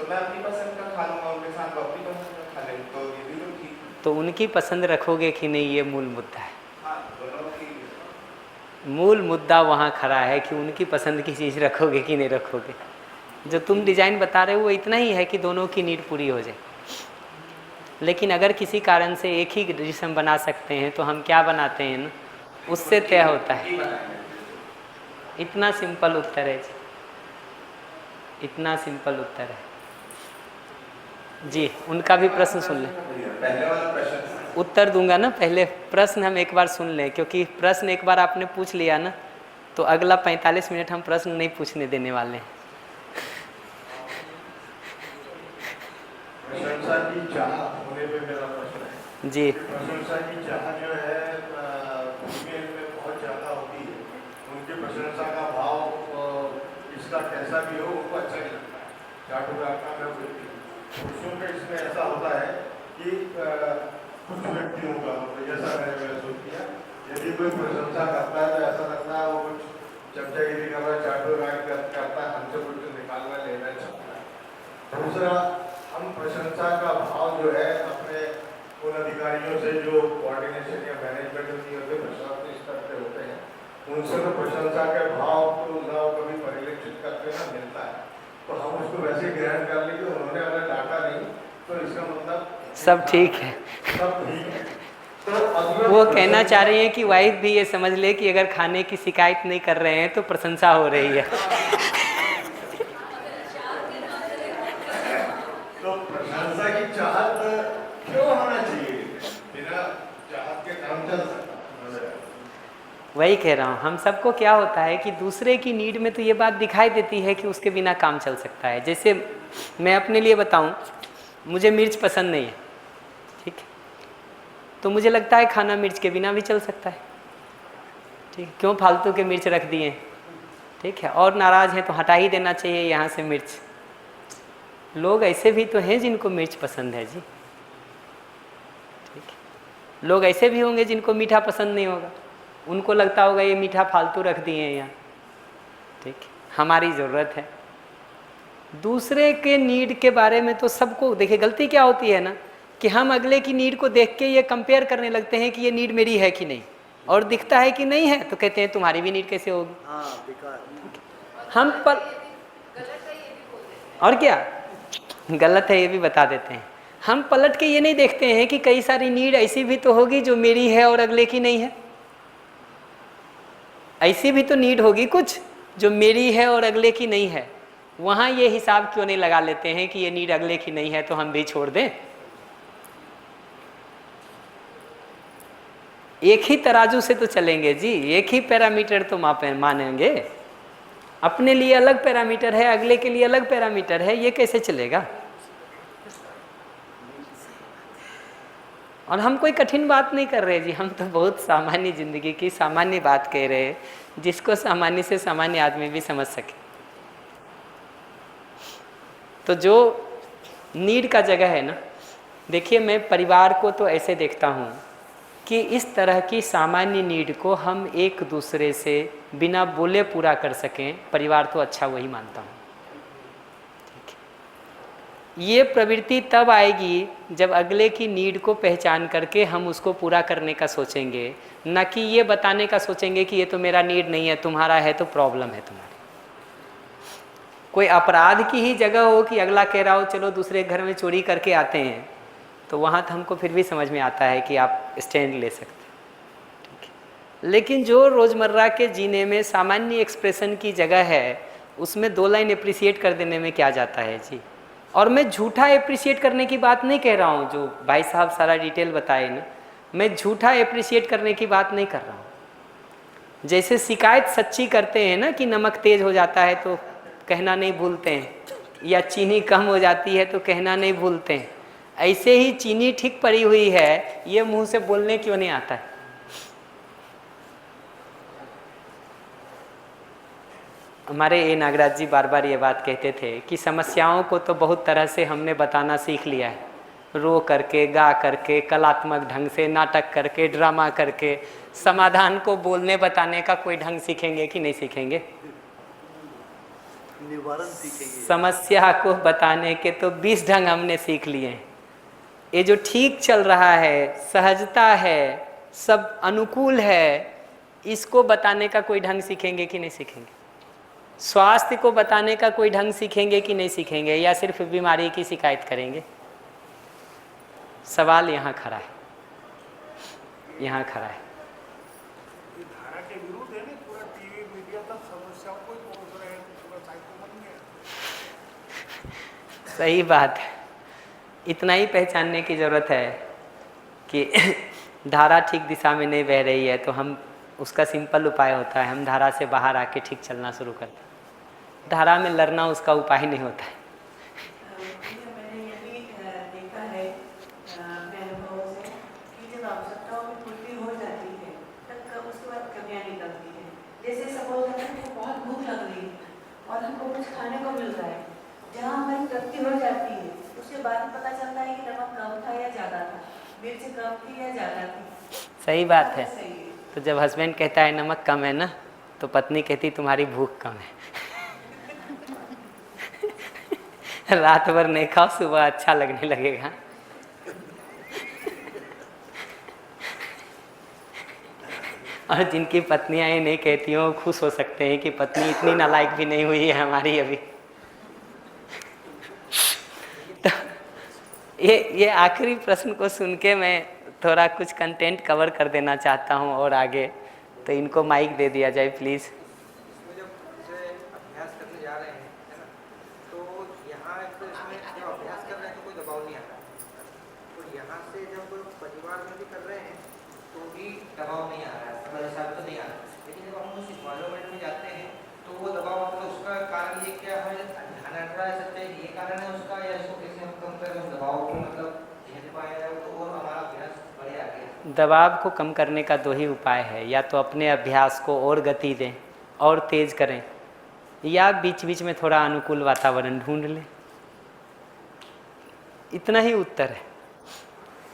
तो मैं अपनी पसंद का खा लूँगा, उनके साथ वो अपनी पसंद का खा लेंगे, तो ये भी तो ठीक है। तो उनकी पसंद रखोगे कि नहीं, ये मूल मुद्दा है। हाँ, दोनों की मूल मुद्दा वहाँ खड़ा है कि उनकी पसंद की चीज़ रखोगे कि नहीं रखोगे। जो तुम डिज़ाइन बता रहे हो वो इतना ही है कि दोनों की नीड पूरी हो जाए। लेकिन अगर किसी कारण से एक ही जिस्म बना सकते हैं तो हम क्या बनाते हैं ना, उससे तय होता है। इतना सिंपल उत्तर है जी, इतना सिंपल उत्तर है जी। उनका भी प्रश्न सुन लें, पहले वाला प्रश्न उत्तर दूंगा ना। पहले प्रश्न हम एक बार सुन लें, क्योंकि प्रश्न एक बार आपने पूछ लिया ना तो अगला 45 मिनट हम प्रश्न नहीं पूछने देने वाले हैं। प्रशंसा की चाह होने पे मेरा प्रश्न है जी। प्रशंसा की चाह जो है फीमेल में बहुत ज़्यादा होती है, उनकी प्रशंसा का भाव इसका कैसा भी हो उनको अच्छा नहीं लगता है। चाटुकार का मैं बोलती हूँ, पुरुषों में इसमें ऐसा होता है कि कुछ व्यक्तियों का जैसा मैंने महसूस किया, यदि कोई प्रशंसा करता है तो ऐसा लगता है वो कुछ चमचागिरी कर रहा है, चाटुकार करता है, हमसे कुछ निकालना लेना चाहता है। दूसरा, हम प्रशंसा का भाव जो है अपने उन अधिकारियों से जो कोऑर्डिनेशन या मैनेजमेंट नहीं होते, प्रशासनिक स्तर पे होते हैं, उनसे तो प्रशंसा के भाव को ना कभी परिलक्षित करके ना मिलता है, तो हम उसको वैसे ग्रहण कर लेंगे। उन्होंने अगर डांटा नहीं तो इसका मतलब सब ठीक है। सब ठीक है। तो वो कहना चाह रही है कि वाइफ भी ये समझ ले कि अगर खाने की शिकायत नहीं कर रहे हैं तो प्रशंसा हो रही है। तो प्रशंसा की चाहत क्यों होना चाहिए? बिना चाहत के काम चल सकता? वही कह रहा हूँ, हम सबको क्या होता है कि दूसरे की नीड में तो ये बात दिखाई देती है कि उसके बिना काम चल सकता है। जैसे मैं अपने लिए बताऊँ, मुझे मिर्च पसंद नहीं है, ठीक है, तो मुझे लगता है खाना मिर्च के बिना भी चल सकता है, ठीक है, क्यों फालतू के मिर्च रख दिए, ठीक है, और नाराज़ हैं तो हटा ही देना चाहिए यहाँ से मिर्च। लोग ऐसे भी तो हैं जिनको मिर्च पसंद है जी, ठीक है। लोग ऐसे भी होंगे जिनको मीठा पसंद नहीं होगा, उनको लगता होगा ये मीठा फालतू रख दिए हैं यहाँ, ठीक है। हमारी ज़रूरत है। दूसरे के नीड के बारे में तो सबको, देखिए गलती क्या होती है ना कि हम अगले की नीड को देख के ये कंपेयर करने लगते हैं कि ये नीड मेरी है कि नहीं, और दिखता है कि नहीं है तो कहते हैं तुम्हारी भी नीड कैसे होगी। हाँ बेकार। हम पर और क्या गलत है ये भी बता देते हैं। हम पलट के ये नहीं देखते हैं कि कई सारी नीड ऐसी भी तो होगी जो मेरी है और अगले की नहीं है। ऐसी भी तो नीड होगी कुछ जो मेरी है और अगले की नहीं है। वहाँ ये हिसाब क्यों नहीं लगा लेते हैं कि ये नीड अगले की नहीं है तो हम भी छोड़ दें। एक ही तराजू से तो चलेंगे जी, एक ही पैरामीटर तो मानेंगे। अपने लिए अलग पैरामीटर है, अगले के लिए अलग पैरामीटर है, ये कैसे चलेगा। और हम कोई कठिन बात नहीं कर रहे जी, हम तो बहुत सामान्य जिंदगी की सामान्य बात कह रहे हैं, जिसको सामान्य से सामान्य आदमी भी समझ सके। तो जो नीड का जगह है ना, देखिए मैं परिवार को तो ऐसे देखता हूँ कि इस तरह की सामान्य नीड को हम एक दूसरे से बिना बोले पूरा कर सकें, परिवार तो अच्छा वही मानता हूँ। ये प्रवृत्ति तब आएगी जब अगले की नीड को पहचान करके हम उसको पूरा करने का सोचेंगे, न कि ये बताने का सोचेंगे कि ये तो मेरा नीड नहीं है, तुम्हारा है तो प्रॉब्लम है तुम्हारी। कोई अपराध की ही जगह हो कि अगला कह रहा हो चलो दूसरे घर में चोरी करके आते हैं, तो वहाँ तो हमको फिर भी समझ में आता है कि आप स्टैंड ले सकते हैं, ठीक है। लेकिन जो रोज़मर्रा के जीने में सामान्य एक्सप्रेशन की जगह है, उसमें 2 लाइन अप्रिशिएट कर देने में क्या जाता है जी। और मैं झूठा अप्रिशिएट करने की बात नहीं कह रहा हूँ, जो भाई साहब सारा डिटेल बताए ना, मैं झूठा अप्रिशिएट करने की बात नहीं कर रहा हूँ। जैसे शिकायत सच्ची करते हैं ना कि नमक तेज हो जाता है तो कहना नहीं भूलते हैं, या चीनी कम हो जाती है तो कहना नहीं भूलते हैं, ऐसे ही चीनी ठीक पड़ी हुई है, ये मुंह से बोलने क्यों नहीं आता है। हमारे ए नागराज जी बार बार ये बात कहते थे कि समस्याओं को तो बहुत तरह से हमने बताना सीख लिया है, रो करके, गा करके, कलात्मक ढंग से, नाटक करके, ड्रामा करके। समाधान को बोलने बताने का कोई ढंग सीखेंगे कि नहीं सीखेंगे। निवारण सीखेंगे। समस्या को बताने के तो 20 ढंग हमने सीख लिए हैं। ये जो ठीक चल रहा है, सहजता है, सब अनुकूल है, इसको बताने का कोई ढंग सीखेंगे कि नहीं सीखेंगे? स्वास्थ्य को बताने का कोई ढंग सीखेंगे कि नहीं सीखेंगे, या सिर्फ बीमारी की शिकायत करेंगे? सवाल यहाँ खड़ा है, यहाँ खड़ा है। ये धारा के विरुद्ध है ना, पूरा टीवी मीडिया तक समस्याओं को ही पहुंच रहे हैं, पूरा साइको बन गया। सही बात है। इतना ही पहचानने की ज़रूरत है कि धारा ठीक दिशा में नहीं बह रही है, तो हम उसका सिंपल उपाय होता है, हम धारा से बाहर आके ठीक चलना शुरू करते हैं। धारा में लड़ना उसका उपाय नहीं होता है। मैंने ये भी देखा है अपने अनुभव से कि जब आवश्यकताओं की पूर्ति हो जाती है तब उसके बाद कमियाँ निकलती है। जैसे सपोज है कि बहुत भूख लग रही है और हमको कुछ खाने को मिल रहा है, जहाँ हमारी तृप्ति हो जाती है उसके बाद पता चलता है कि नमक कम था या ज़्यादा था, मिर्च कम थी या ज़्यादा थी। सही बात है। तो जब हस्बैंड कहता है नमक कम है ना, तो पत्नी कहती तुम्हारी भूख कम है। रात भर नहीं खाओ, सुबह अच्छा लगने लगेगा। और जिनकी पत्नियां ये नहीं कहती हो, खुश हो सकते हैं कि पत्नी इतनी नालायक भी नहीं हुई है हमारी अभी। तो ये आखिरी प्रश्न को सुन के मैं थोड़ा कुछ कंटेंट कवर कर देना चाहता हूँ और आगे, तो इनको माइक दे दिया जाए प्लीज़। इसमें जब इसे अभ्यास करने जा रहे हैं, है ना, तो यहाँ तो इसमें जब अभ्यास कर रहे हैं तो कोई दबाव नहीं आता, तो यहाँ से जब परिवार में भी कर रहे हैं तो भी दबाव नहीं आ रहा है, हमारे हिसाब से नहीं आ रहा है। लेकिन जब हम उस इन्वायरमेंट में जाते हैं तो वो दबाव, मतलब उसका कारण ये क्या है, ध्यान हट रहा है, सच्चा ये कारण है उसका, या इसको कैसे हम कम करें, उस दबाव को मतलब झेल पाए तो और हमारा अभ्यास बढ़े आगे। दबाव को कम करने का 2 ही उपाय है, या तो अपने अभ्यास को और गति दें और तेज करें, या बीच बीच में थोड़ा अनुकूल वातावरण ढूंढ लें। इतना ही उत्तर है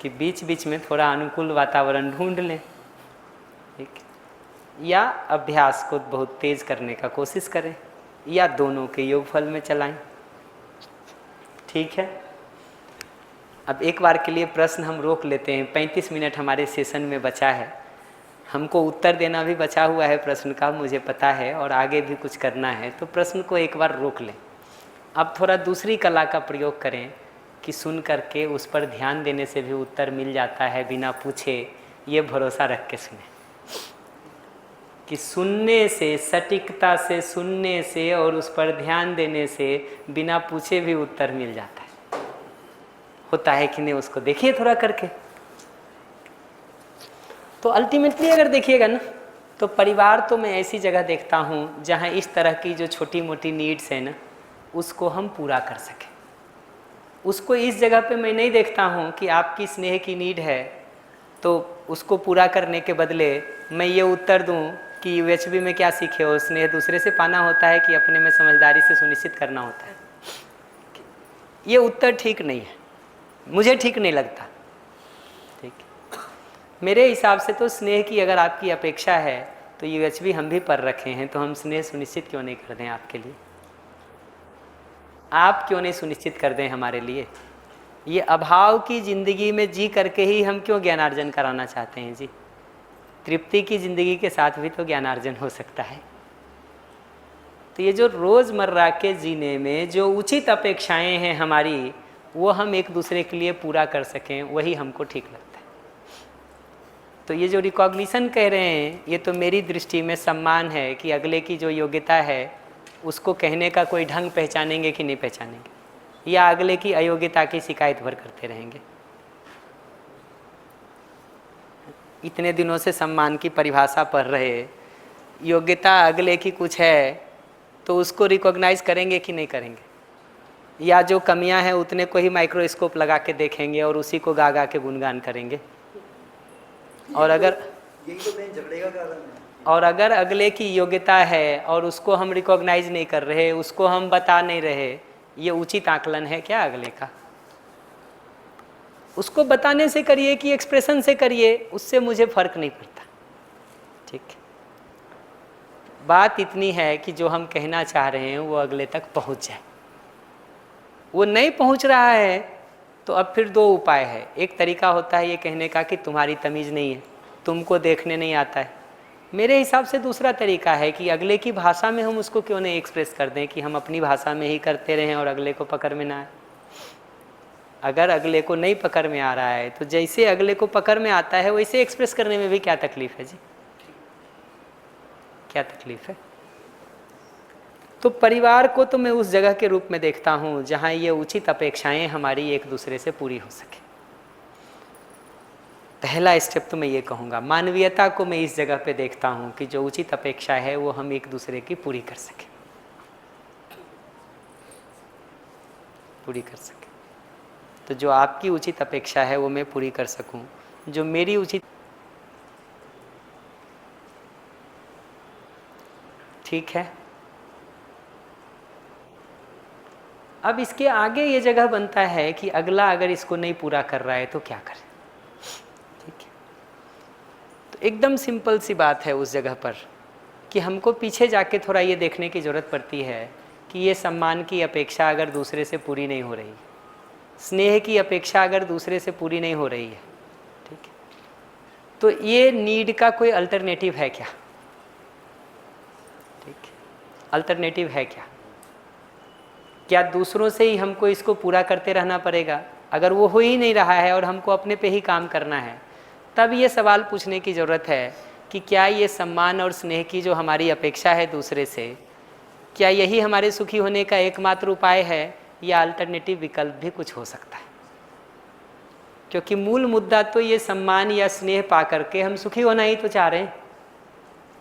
कि बीच बीच में थोड़ा अनुकूल वातावरण ढूंढ लें, ठीक, या अभ्यास को बहुत तेज करने का कोशिश करें, या दोनों के योगफल में चलाएं। ठीक है। अब एक बार के लिए प्रश्न हम रोक लेते हैं। 35 मिनट हमारे सेशन में बचा है, हमको उत्तर देना भी बचा हुआ है प्रश्न का, मुझे पता है, और आगे भी कुछ करना है, तो प्रश्न को एक बार रोक लें। अब थोड़ा दूसरी कला का प्रयोग करें कि सुन करके उस पर ध्यान देने से भी उत्तर मिल जाता है बिना पूछे। ये भरोसा रख के सुने कि सुनने से, सटीकता से सुनने से और उस पर ध्यान देने से बिना पूछे भी उत्तर मिल जाता है। होता है कि नहीं, उसको देखिए थोड़ा करके। तो अल्टीमेटली अगर देखिएगा ना, तो परिवार तो मैं ऐसी जगह देखता हूँ जहाँ इस तरह की जो छोटी मोटी नीड्स है ना, उसको हम पूरा कर सकें। उसको इस जगह पे मैं नहीं देखता हूँ कि आपकी स्नेह की नीड है तो उसको पूरा करने के बदले मैं ये उत्तर दूँ कि UHB में क्या सीखे हो, स्नेह दूसरे से पाना होता है कि अपने में समझदारी से सुनिश्चित करना होता है। ये उत्तर ठीक नहीं है, मुझे ठीक नहीं लगता। ठीक, मेरे हिसाब से तो स्नेह की अगर आपकी अपेक्षा है तो UHB हम भी पर रखे हैं, तो हम स्नेह सुनिश्चित क्यों नहीं कर दें आपके लिए? आप क्यों नहीं सुनिश्चित कर दें हमारे लिए? ये अभाव की ज़िंदगी में जी करके ही हम क्यों ज्ञानार्जन कराना चाहते हैं जी? तृप्ति की ज़िंदगी के साथ भी तो ज्ञानार्जन हो सकता है। तो ये जो रोज़मर्रा के जीने में जो उचित अपेक्षाएं हैं हमारी, वो हम एक दूसरे के लिए पूरा कर सकें, वही हमको ठीक लगता है। तो ये जो रिकॉग्निशन कह रहे हैं, ये तो मेरी दृष्टि में सम्मान है कि अगले की जो योग्यता है उसको कहने का कोई ढंग पहचानेंगे कि नहीं पहचानेंगे, या अगले की अयोग्यता की शिकायत भर करते रहेंगे। इतने दिनों से सम्मान की परिभाषा पढ़ रहे, योग्यता अगले की कुछ है तो उसको रिकॉग्नाइज करेंगे कि नहीं करेंगे, या जो कमियां हैं उतने को ही माइक्रोस्कोप लगा के देखेंगे और उसी को गा गा के गुणगान करेंगे। और अगर यही तो मेन झगड़े का कारण है। और अगर अगले की योग्यता है और उसको हम रिकॉग्नाइज नहीं कर रहे, उसको हम बता नहीं रहे, ये उचित आकलन है क्या अगले का? उसको बताने से करिए कि एक्सप्रेशन से करिए, उससे मुझे फर्क नहीं पड़ता। ठीक, बात इतनी है कि जो हम कहना चाह रहे हैं वो अगले तक पहुंच जाए। वो नहीं पहुंच रहा है तो अब फिर दो उपाय है। एक तरीका होता है ये कहने का कि तुम्हारी तमीज़ नहीं है, तुमको देखने नहीं आता है। मेरे हिसाब से दूसरा तरीका है कि अगले की भाषा में हम उसको क्यों नहीं एक्सप्रेस कर दें कि हम अपनी भाषा में ही करते रहें और अगले को पकड़ में ना आए। अगर अगले को नहीं पकड़ में आ रहा है तो जैसे अगले को पकड़ में आता है वैसे एक्सप्रेस करने में भी क्या तकलीफ है जी, क्या तकलीफ है। तो परिवार को तो मैं उस जगह के रूप में देखता हूँ जहाँ ये उचित अपेक्षाएं हमारी एक दूसरे से पूरी हो सके। पहला स्टेप तो मैं ये कहूँगा, मानवीयता को मैं इस जगह पे देखता हूँ कि जो उचित अपेक्षा है वो हम एक दूसरे की पूरी कर सकें, पूरी कर सकें। तो जो आपकी उचित अपेक्षा है वो मैं पूरी कर सकूं, जो मेरी उचित, ठीक है। अब इसके आगे ये जगह बनता है कि अगला अगर इसको नहीं पूरा कर रहा है तो क्या करें, ठीक है। तो एकदम सिंपल सी बात है उस जगह पर कि हमको पीछे जाके थोड़ा ये देखने की ज़रूरत पड़ती है कि ये सम्मान की अपेक्षा अगर दूसरे से पूरी नहीं हो रही, स्नेह की अपेक्षा अगर दूसरे से पूरी नहीं हो रही है, ठीक है, तो ये नीड का कोई अल्टरनेटिव है क्या, ठीक है, अल्टरनेटिव है क्या? क्या दूसरों से ही हमको इसको पूरा करते रहना पड़ेगा? अगर वो हो ही नहीं रहा है और हमको अपने पे ही काम करना है, तब ये सवाल पूछने की ज़रूरत है कि क्या ये सम्मान और स्नेह की जो हमारी अपेक्षा है दूसरे से, क्या यही हमारे सुखी होने का एकमात्र उपाय है या अल्टरनेटिव विकल्प भी कुछ हो सकता है? क्योंकि मूल मुद्दा तो ये सम्मान या स्नेह पा करके हम सुखी होना ही तो चाह रहे हैं,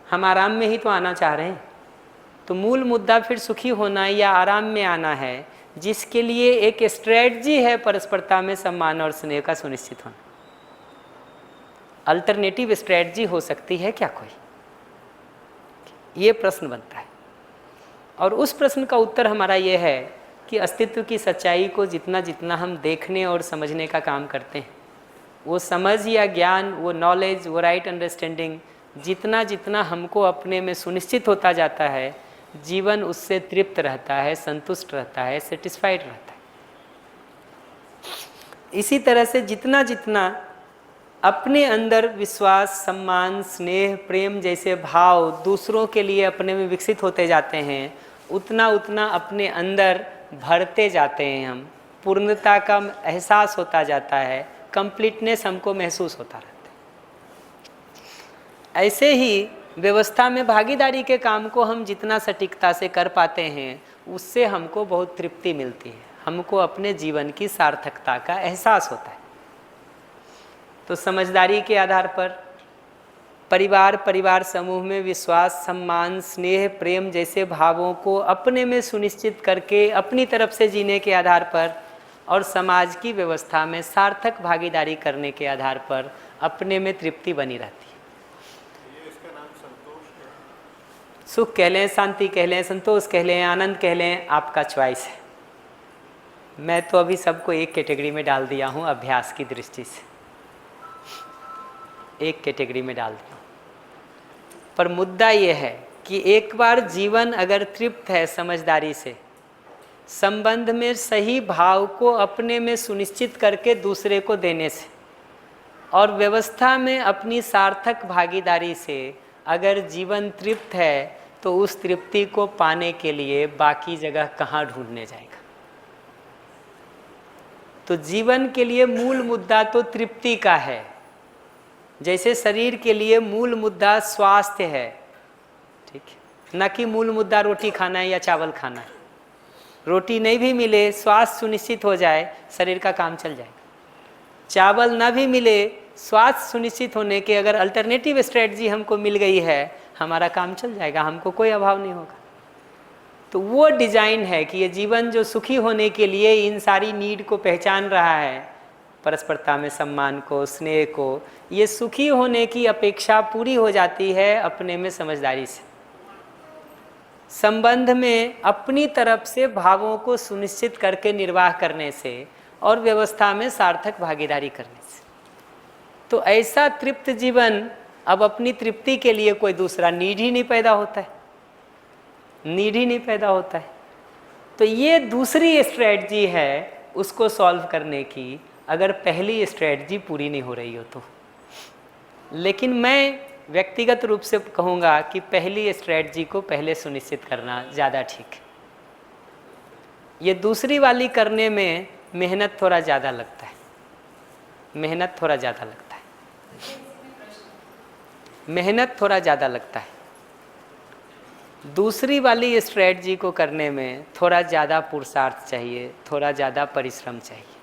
हम आराम में ही तो आना चाह रहे हैं। तो मूल मुद्दा फिर सुखी होना या आराम में आना है, जिसके लिए एक स्ट्रेटजी है परस्परता में सम्मान और स्नेह का सुनिश्चित होना। अल्टरनेटिव स्ट्रेटजी हो सकती है क्या कोई? ये प्रश्न बनता है और उस प्रश्न का उत्तर हमारा ये है कि अस्तित्व की सच्चाई को जितना जितना हम देखने और समझने का काम करते हैं, वो समझ या ज्ञान, वो नॉलेज, वो राइट अंडरस्टैंडिंग जितना जितना हमको अपने में सुनिश्चित होता जाता है, जीवन उससे तृप्त रहता है, संतुष्ट रहता है, सेटिस्फाइड रहता है। इसी तरह से जितना जितना अपने अंदर विश्वास, सम्मान, स्नेह, प्रेम जैसे भाव दूसरों के लिए अपने में विकसित होते जाते हैं, उतना उतना अपने अंदर भरते जाते हैं हम, पूर्णता का एहसास होता जाता है, कंप्लीटनेस हमको महसूस होता रहता है। ऐसे ही व्यवस्था में भागीदारी के काम को हम जितना सटीकता से कर पाते हैं, उससे हमको बहुत तृप्ति मिलती है, हमको अपने जीवन की सार्थकता का एहसास होता है। तो समझदारी के आधार पर परिवार समूह में विश्वास, सम्मान, स्नेह, प्रेम जैसे भावों को अपने में सुनिश्चित करके अपनी तरफ से जीने के आधार पर और समाज की व्यवस्था में सार्थक भागीदारी करने के आधार पर अपने में तृप्ति बनी रहती है। इसका नाम संतोष है। सुख कह लें, शांति कह लें, संतोष कह लें, आनंद कह लें, आपका चॉइस है। मैं तो अभी सबको एक कैटेगरी में डाल दिया हूँ, अभ्यास की दृष्टि से एक कैटेगरी में डाल दिया। पर मुद्दा ये है कि एक बार जीवन अगर तृप्त है समझदारी से, संबंध में सही भाव को अपने में सुनिश्चित करके दूसरे को देने से और व्यवस्था में अपनी सार्थक भागीदारी से अगर जीवन तृप्त है, तो उस तृप्ति को पाने के लिए बाकी जगह कहाँ ढूंढने जाएगा? तो जीवन के लिए मूल मुद्दा तो तृप्ति का है। जैसे शरीर के लिए मूल मुद्दा स्वास्थ्य है, ठीक है, न कि मूल मुद्दा रोटी खाना है या चावल खाना है। रोटी नहीं भी मिले, स्वास्थ्य सुनिश्चित हो जाए, शरीर का काम चल जाएगा। चावल ना भी मिले, स्वास्थ्य सुनिश्चित होने के अगर अल्टरनेटिव स्ट्रेटजी हमको मिल गई है, हमारा काम चल जाएगा, हमको कोई अभाव नहीं होगा। तो वो डिजाइन है कि ये जीवन जो सुखी होने के लिए इन सारी नीड को पहचान रहा है, परस्परता में सम्मान को, स्नेह को, ये सुखी होने की अपेक्षा पूरी हो जाती है अपने में समझदारी से, संबंध में अपनी तरफ से भावों को सुनिश्चित करके निर्वाह करने से और व्यवस्था में सार्थक भागीदारी करने से। तो ऐसा तृप्त जीवन अब अपनी तृप्ति के लिए कोई दूसरा नीड ही नहीं पैदा होता है। नीड ही नहीं पैदा होता है। तो ये दूसरी स्ट्रेटजी है उसको सॉल्व करने की, अगर पहली स्ट्रेटजी पूरी नहीं हो रही हो तो। लेकिन मैं व्यक्तिगत रूप से कहूँगा कि पहली स्ट्रेटजी को पहले सुनिश्चित करना ज़्यादा ठीक है। ये दूसरी वाली करने में मेहनत थोड़ा ज़्यादा लगता है, मेहनत थोड़ा ज़्यादा लगता है, मेहनत थोड़ा ज़्यादा लगता है। दूसरी वाली स्ट्रेटजी को करने में थोड़ा ज़्यादा पुरुषार्थ चाहिए, थोड़ा ज़्यादा परिश्रम चाहिए।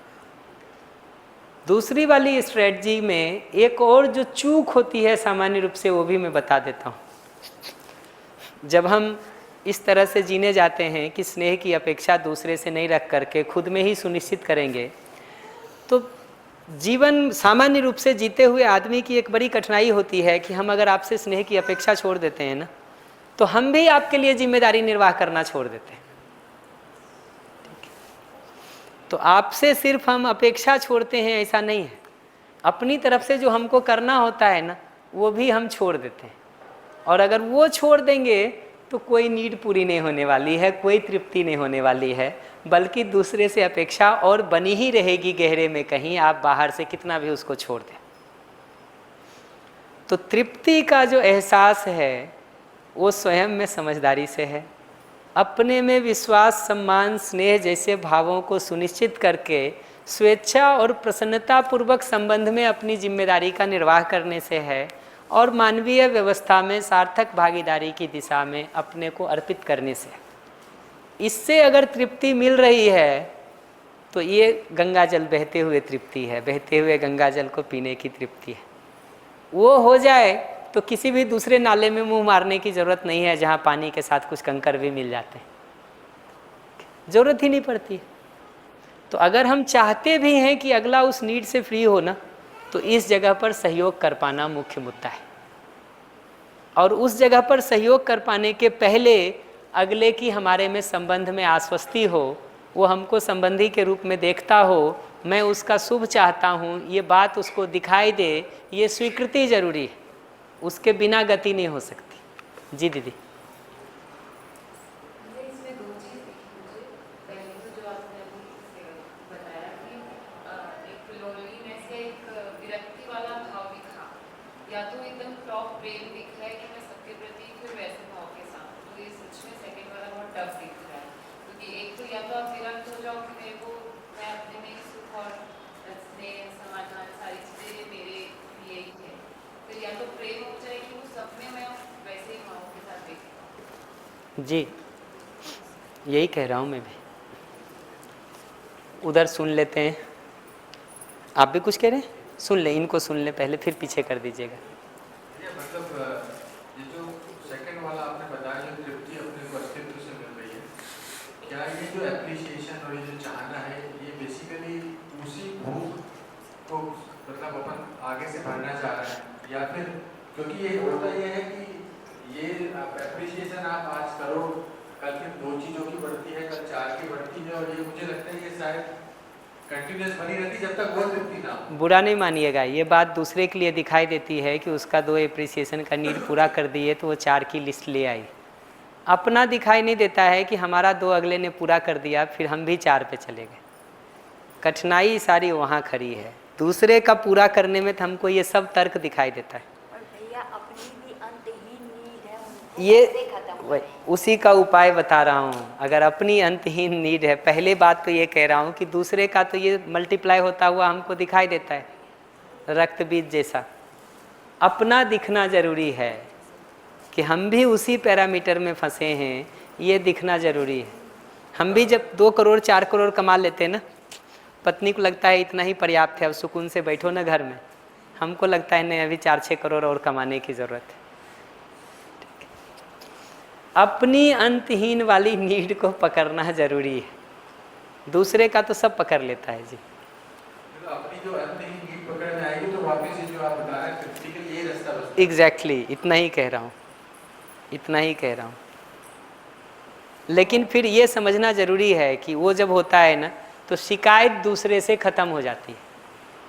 दूसरी वाली स्ट्रेटजी में एक और जो चूक होती है सामान्य रूप से, वो भी मैं बता देता हूँ। जब हम इस तरह से जीने जाते हैं कि स्नेह की अपेक्षा दूसरे से नहीं रख करके खुद में ही सुनिश्चित करेंगे, तो जीवन सामान्य रूप से जीते हुए आदमी की एक बड़ी कठिनाई होती है कि हम अगर आपसे स्नेह की अपेक्षा छोड़ देते हैं ना, तो हम भी आपके लिए जिम्मेदारी निर्वाह करना छोड़ देते हैं। तो आपसे सिर्फ हम अपेक्षा छोड़ते हैं ऐसा नहीं है, अपनी तरफ से जो हमको करना होता है ना वो भी हम छोड़ देते हैं। और अगर वो छोड़ देंगे तो कोई नीड पूरी नहीं होने वाली है, कोई तृप्ति नहीं होने वाली है, बल्कि दूसरे से अपेक्षा और बनी ही रहेगी गहरे में कहीं, आप बाहर से कितना भी उसको छोड़ दें। तो तृप्ति का जो एहसास है वो स्वयं में समझदारी से है। अपने में विश्वास, सम्मान, स्नेह जैसे भावों को सुनिश्चित करके स्वेच्छा और प्रसन्नता पूर्वक संबंध में अपनी जिम्मेदारी का निर्वाह करने से है, और मानवीय व्यवस्था में सार्थक भागीदारी की दिशा में अपने को अर्पित करने से। इससे अगर तृप्ति मिल रही है तो ये गंगा जल बहते हुए तृप्ति है, बहते हुए गंगा जल को पीने की तृप्ति है। वो हो जाए तो किसी भी दूसरे नाले में मुंह मारने की ज़रूरत नहीं है जहाँ पानी के साथ कुछ कंकर भी मिल जाते हैं, ज़रूरत ही नहीं पड़ती। तो अगर हम चाहते भी हैं कि अगला उस नीड से फ्री हो ना, तो इस जगह पर सहयोग कर पाना मुख्य मुद्दा है। और उस जगह पर सहयोग कर पाने के पहले अगले की हमारे में संबंध में आश्वस्ति हो, वो हमको संबंधी के रूप में देखता हो, मैं उसका शुभ चाहता हूँ, ये बात उसको दिखाई दे, ये स्वीकृति जरूरी है, उसके बिना गति नहीं हो सकती। जी दीदी। इसमें दो चीज़ दिखी मुझे। पहले तो जो आपने अभी बताया कि एक लोनलीनेस है, एक विरक्ति वाला भाव दिखा, या तो एकदम टॉप प्रेम दिख रहा है कि मैं सबके प्रति फिर वैसे भाव के साथ, तो ये सच में सेकंड वाला बहुत टफ दिख रहा है। क्योंकि एक तो या तो आप विरक्त हो जाओ कि मेरे को, मैं अपने में सुख और स्नेह, समाधान, सारी चीज़ें मेरे लिए ही है, फिर या तो प्रेम हो जाए कि वो सब में मैं वैसे ही भाव के साथ देखता हूँ। जी यही कह रहा हूँ मैं भी। उधर सुन लेते हैं, आप भी कुछ कह रहे हैं? सुन ले, इनको सुन ले पहले, फिर पीछे कर दीजिएगा। ये मतलब ये जो सेकंड वाला आपने बताया, जो तृप्ति अपने को अस्तित्व से मिल रही है, क्या ये जो एप्रिसिएशन और ये जो चाहना है, ये बेसिकली उसी भूख को मतलब अपन आगे से भरना चाह रहे हैं, या फिर क्योंकि ये होता ये है कि ये एप्रिसिएशन आप आज करो, कल फिर 2 चीज़ों की बढ़ती है, कल 4 की बढ़ती है, और ये मुझे लगता है ये शायद कंटिन्यूस बनी रहती जब तक वो तृप्ति ना हो। बुरा नहीं मानिएगा, ये बात दूसरे के लिए दिखाई देती है कि उसका 2 एप्रिसिएशन का नीड पूरा कर दिए तो वो 4 की लिस्ट ले आई। अपना दिखाई नहीं देता है कि हमारा 2 अगले ने पूरा कर दिया, फिर हम भी 4 पे चले गए। कठिनाई सारी वहाँ खड़ी है, दूसरे का पूरा करने में तो हमको ये सब तर्क दिखाई देता है। और भैया अपनी भी अंतहीन नीड है, ये उसी का उपाय बता रहा हूँ। अगर अपनी अंतहीन नीड है, पहले बात तो ये कह रहा हूँ कि दूसरे का तो ये मल्टीप्लाई होता हुआ हमको दिखाई देता है रक्त बीज जैसा। अपना दिखना जरूरी है कि हम भी उसी पैरामीटर में फंसे हैं, ये दिखना जरूरी है। हम भी जब 2 करोड़ 4 करोड़ कमा लेते हैं ना, पत्नी को लगता है इतना ही पर्याप्त है, अब सुकून से बैठो ना घर में। हमको लगता है नहीं, अभी 4-6 करोड़ और कमाने की ज़रूरत है। अपनी अंतहीन वाली नीड को पकड़ना जरूरी है, दूसरे का तो सब पकड़ लेता है। जी तो अपनी जो अंतहीन नीड पकड़ में आएगी तो वापस ये जो आप बता रहे हैं तृप्ति के लिए रास्ता बचता है। एग्जैक्टली, इतना ही कह रहा हूँ, इतना ही कह रहा हूँ। लेकिन फिर ये समझना जरूरी है कि वो जब होता है ना, तो शिकायत दूसरे से ख़त्म हो जाती है।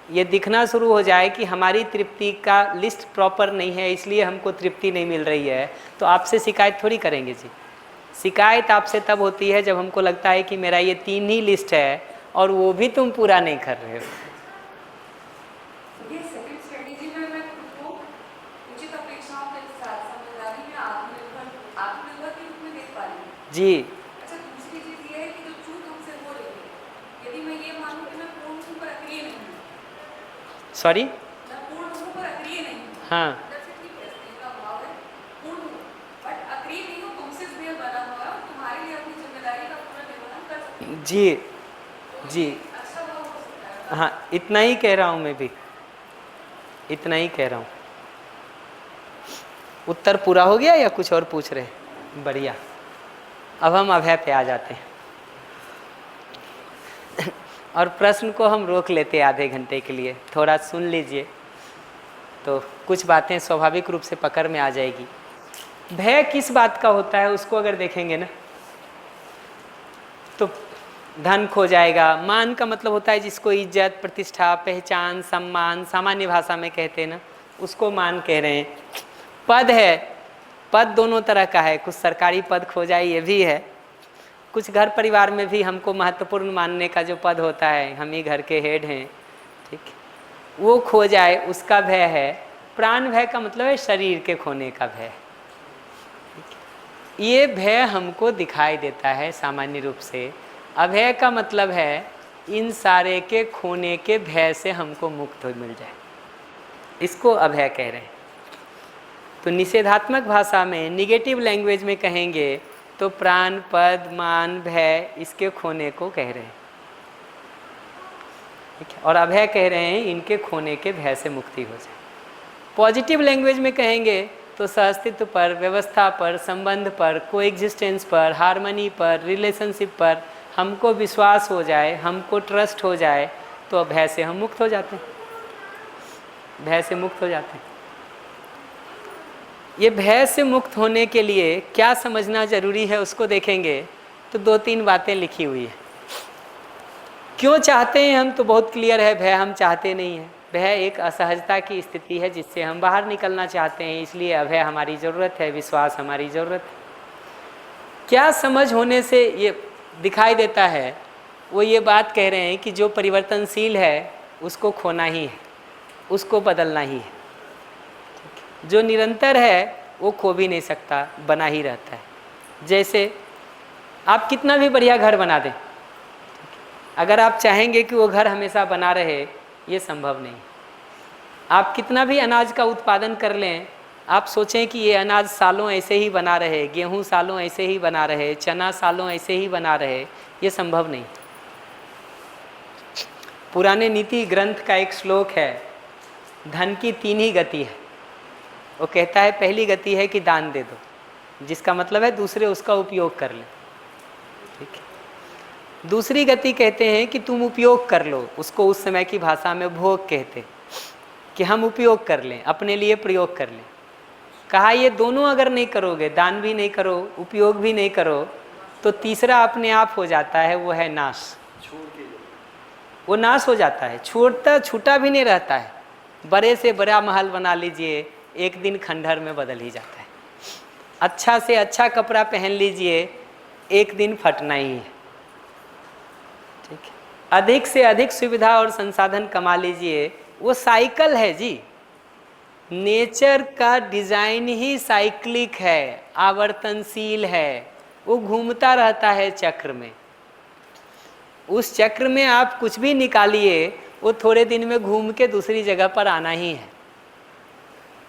ये दिखना शुरू हो जाए कि हमारी तृप्ति का लिस्ट प्रॉपर नहीं है, इसलिए हमको तृप्ति नहीं मिल रही है, तो आपसे शिकायत थोड़ी करेंगे जी। शिकायत आपसे तब होती है जब हमको लगता है कि मेरा ये 3 ही लिस्ट है और वो भी तुम पूरा नहीं कर रहे हो। ये सेकंड स्ट्रेटेजी में मैं खुद को उचित अपेक्षाओं के साथ समझदारी में आत्मनिर्भर के रूप में देख पा रही हूँ। जी। अच्छा, दूसरी चीज ये है कि जो चूक हमसे हो रही है, यदि मैं ये मानूं कि मैं पूर्ण हूँ पर अक्रिय नहीं हूँ। सॉरी? मैं पूर्ण हूँ पर अक्रिय नहीं हूँ। हाँ। जैसे ठीक है, इसका भाव है पूर्ण हूँ बट अक्रिय नहीं हूँ, तुमसे स्नेह बना हुआ है और तुम्हारे लिए अपनी जिम्मेदारी का पूरा निर्वहन कर सकती हूँ। जी जी, अच्छा भाव हो सकता है। हाँ, इतना ही कह रहा हूँ मैं भी, इतना ही कह रहा हूँ। उत्तर पूरा हो गया या कुछ और पूछ रहे हैं? बढ़िया। अब हम अभय पे आ जाते हैं और प्रश्न को हम रोक लेते हैं आधे घंटे के लिए। थोड़ा सुन लीजिए तो कुछ बातें स्वाभाविक रूप से पकड़ में आ जाएगी। भय किस बात का होता है उसको अगर देखेंगे ना तो धन खो जाएगा। मान का मतलब होता है जिसको इज्जत, प्रतिष्ठा, पहचान, सम्मान, सामान्य भाषा में कहते हैं ना, उसको मान कह रहे हैं। पद है, पद दोनों तरह का है, कुछ सरकारी पद खो जाए ये भी है, कुछ घर परिवार में भी हमको महत्वपूर्ण मानने का जो पद होता है, हम ही घर के हेड हैं, ठीक, वो खो जाए उसका भय है। प्राण भय का मतलब है शरीर के खोने का भय। ये भय हमको दिखाई देता है सामान्य रूप से। अभय का मतलब है इन सारे के खोने के भय से हमको मुक्त हो मिल जाए, इसको अभय कह रहे हैं। तो निषेधात्मक भाषा में, निगेटिव लैंग्वेज में कहेंगे तो प्राण, पद, मान, भय इसके खोने को कह रहे हैं, ठीक है। और अभय कह रहे हैं इनके खोने के भय से मुक्ति हो जाए। पॉजिटिव लैंग्वेज में कहेंगे तो सहअस्तित्व पर, व्यवस्था पर, संबंध पर, कोएग्जिस्टेंस पर, हार्मनी पर, रिलेशनशिप पर हमको विश्वास हो जाए, हमको ट्रस्ट हो जाए तो भय से हम मुक्त हो जाते हैं, भय से मुक्त हो जाते हैं। ये भय से मुक्त होने के लिए क्या समझना जरूरी है उसको देखेंगे तो 2-3 बातें लिखी हुई है। क्यों चाहते हैं हम तो बहुत क्लियर है, भय हम चाहते नहीं हैं। भय एक असहजता की स्थिति है जिससे हम बाहर निकलना चाहते हैं, इसलिए अभय हमारी ज़रूरत है, विश्वास हमारी ज़रूरत है। क्या समझ होने से ये दिखाई देता है, वो ये बात कह रहे हैं कि जो परिवर्तनशील है उसको खोना ही है, उसको बदलना ही है। जो निरंतर है वो खो भी नहीं सकता, बना ही रहता है। जैसे आप कितना भी बढ़िया घर बना दें, अगर आप चाहेंगे कि वो घर हमेशा बना रहे, ये संभव नहीं। आप कितना भी अनाज का उत्पादन कर लें, आप सोचें कि ये अनाज सालों ऐसे ही बना रहे, गेहूं सालों ऐसे ही बना रहे, चना सालों ऐसे ही बना रहे, ये संभव नहीं। पुराने नीति ग्रंथ का एक श्लोक है, धन की 3 ही गति है। वो कहता है पहली गति है कि दान दे दो, जिसका मतलब है दूसरे उसका उपयोग कर लें, ठीक है। दूसरी गति कहते हैं कि तुम उपयोग कर लो, उसको उस समय की भाषा में भोग कहते, कि हम उपयोग कर लें, अपने लिए प्रयोग कर लें। कहा ये दोनों अगर नहीं करोगे, दान भी नहीं करो, उपयोग भी नहीं करो, तो तीसरा अपने आप हो जाता है, वो है नाश। वो नाश हो जाता है, छूटा भी नहीं रहता है। बड़े से बड़ा महल बना लीजिए, एक दिन खंडहर में बदल ही जाता है। अच्छा से अच्छा कपड़ा पहन लीजिए, एक दिन फटना ही है, ठीक है। अधिक से अधिक सुविधा और संसाधन कमा लीजिए, वो साइकिल है जी। नेचर का डिजाइन ही साइक्लिक है, आवर्तनशील है, वो घूमता रहता है चक्र में। उस चक्र में आप कुछ भी निकालिए, वो थोड़े दिन में घूम के दूसरी जगह पर आना ही है।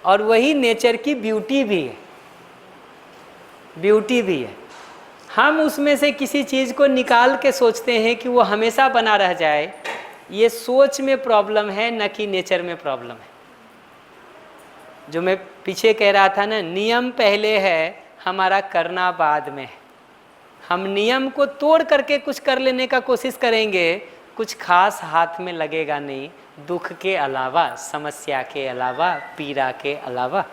और वही नेचर की ब्यूटी भी है, ब्यूटी भी है। हम उसमें से किसी चीज़ को निकाल के सोचते हैं कि वो हमेशा बना रह जाए, ये सोच में प्रॉब्लम है, न कि नेचर में प्रॉब्लम है। जो मैं पीछे कह रहा था ना, नियम पहले है, हमारा करना बाद में है। हम नियम को तोड़ करके कुछ कर लेने का कोशिश करेंगे, कुछ खास हाथ में लगेगा नहीं, दुख के अलावा, समस्या के अलावा, पीड़ा के अलावा।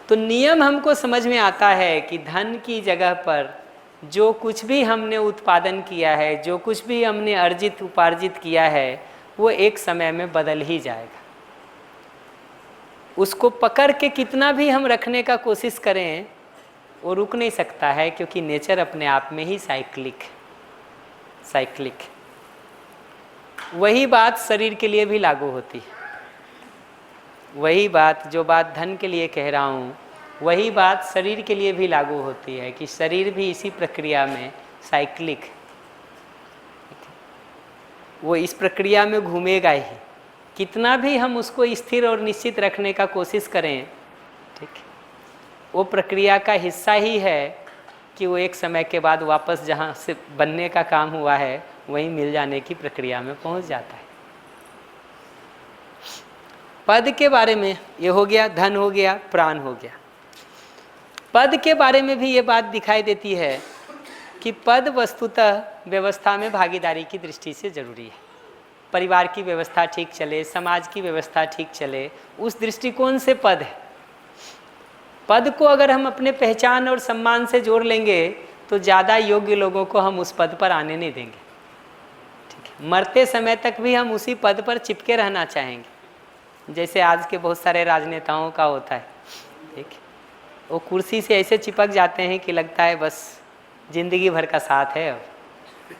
तो नियम हमको समझ में आता है कि धन की जगह पर जो कुछ भी हमने उत्पादन किया है, जो कुछ भी हमने अर्जित उपार्जित किया है, वो एक समय में बदल ही जाएगा। उसको पकड़ के कितना भी हम रखने का कोशिश करें, वो रुक नहीं सकता है, क्योंकि नेचर अपने आप में ही साइक्लिक। वही बात शरीर के लिए भी लागू होती है। वही बात, जो बात धन के लिए कह रहा हूँ, वही बात शरीर के लिए भी लागू होती है कि शरीर भी इसी प्रक्रिया में साइक्लिक, वो इस प्रक्रिया में घूमेगा ही। कितना भी हम उसको स्थिर और निश्चित रखने का कोशिश करें, ठीक, वो प्रक्रिया का हिस्सा ही है कि वो एक समय के बाद वापस जहाँ से बनने का काम हुआ है वहीं मिल जाने की प्रक्रिया में पहुँच जाता है। पद के बारे में ये हो गया, धन हो गया, प्राण हो गया। पद के बारे में भी ये बात दिखाई देती है कि पद वस्तुतः व्यवस्था में भागीदारी की दृष्टि से जरूरी है। परिवार की व्यवस्था ठीक चले, समाज की व्यवस्था ठीक चले, उस दृष्टिकोण से पद है। पद को अगर हम अपने पहचान और सम्मान से जोड़ लेंगे तो ज़्यादा योग्य लोगों को हम उस पद पर आने नहीं देंगे, ठीक है। मरते समय तक भी हम उसी पद पर चिपके रहना चाहेंगे, जैसे आज के बहुत सारे राजनेताओं का होता है, ठीक है। वो कुर्सी से ऐसे चिपक जाते हैं कि लगता है बस जिंदगी भर का साथ है, अब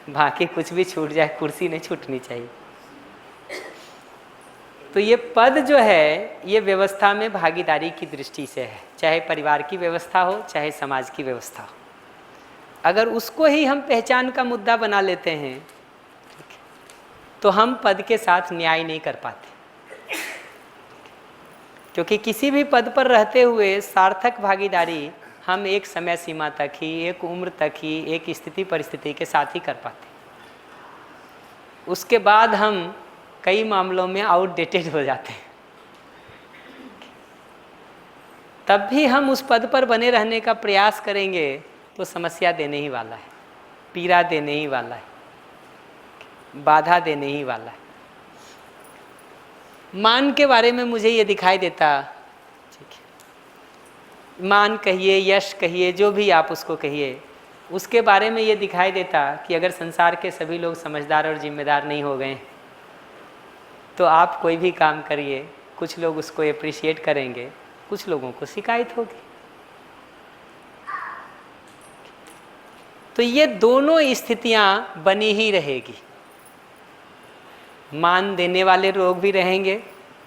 बाकी कुछ भी छूट जाए, कुर्सी नहीं छूटनी चाहिए। तो ये पद जो है ये व्यवस्था में भागीदारी की दृष्टि से है, चाहे परिवार की व्यवस्था हो, चाहे समाज की व्यवस्था हो। अगर उसको ही हम पहचान का मुद्दा बना लेते हैं, तो हम पद के साथ न्याय नहीं कर पाते, क्योंकि किसी भी पद पर रहते हुए सार्थक भागीदारी हम एक समय सीमा तक ही, एक उम्र तक ही, एक स्थिति परिस्थिति के साथ ही कर पाते। उसके बाद हम कई मामलों में आउटडेटेड हो जाते हैं। तब भी हम उस पद पर बने रहने का प्रयास करेंगे तो समस्या देने ही वाला है, पीड़ा देने ही वाला है, बाधा देने ही वाला है। मान के बारे में मुझे ये दिखाई देता, ठीक है, मान कहिए, यश कहिए, जो भी आप उसको कहिए, उसके बारे में ये दिखाई देता कि अगर संसार के सभी लोग समझदार और जिम्मेदार नहीं हो गए तो आप कोई भी काम करिए, कुछ लोग उसको एप्रिशिएट करेंगे, कुछ लोगों को शिकायत होगी। तो ये दोनों स्थितियां बनी ही रहेगी। मान देने वाले लोग भी रहेंगे,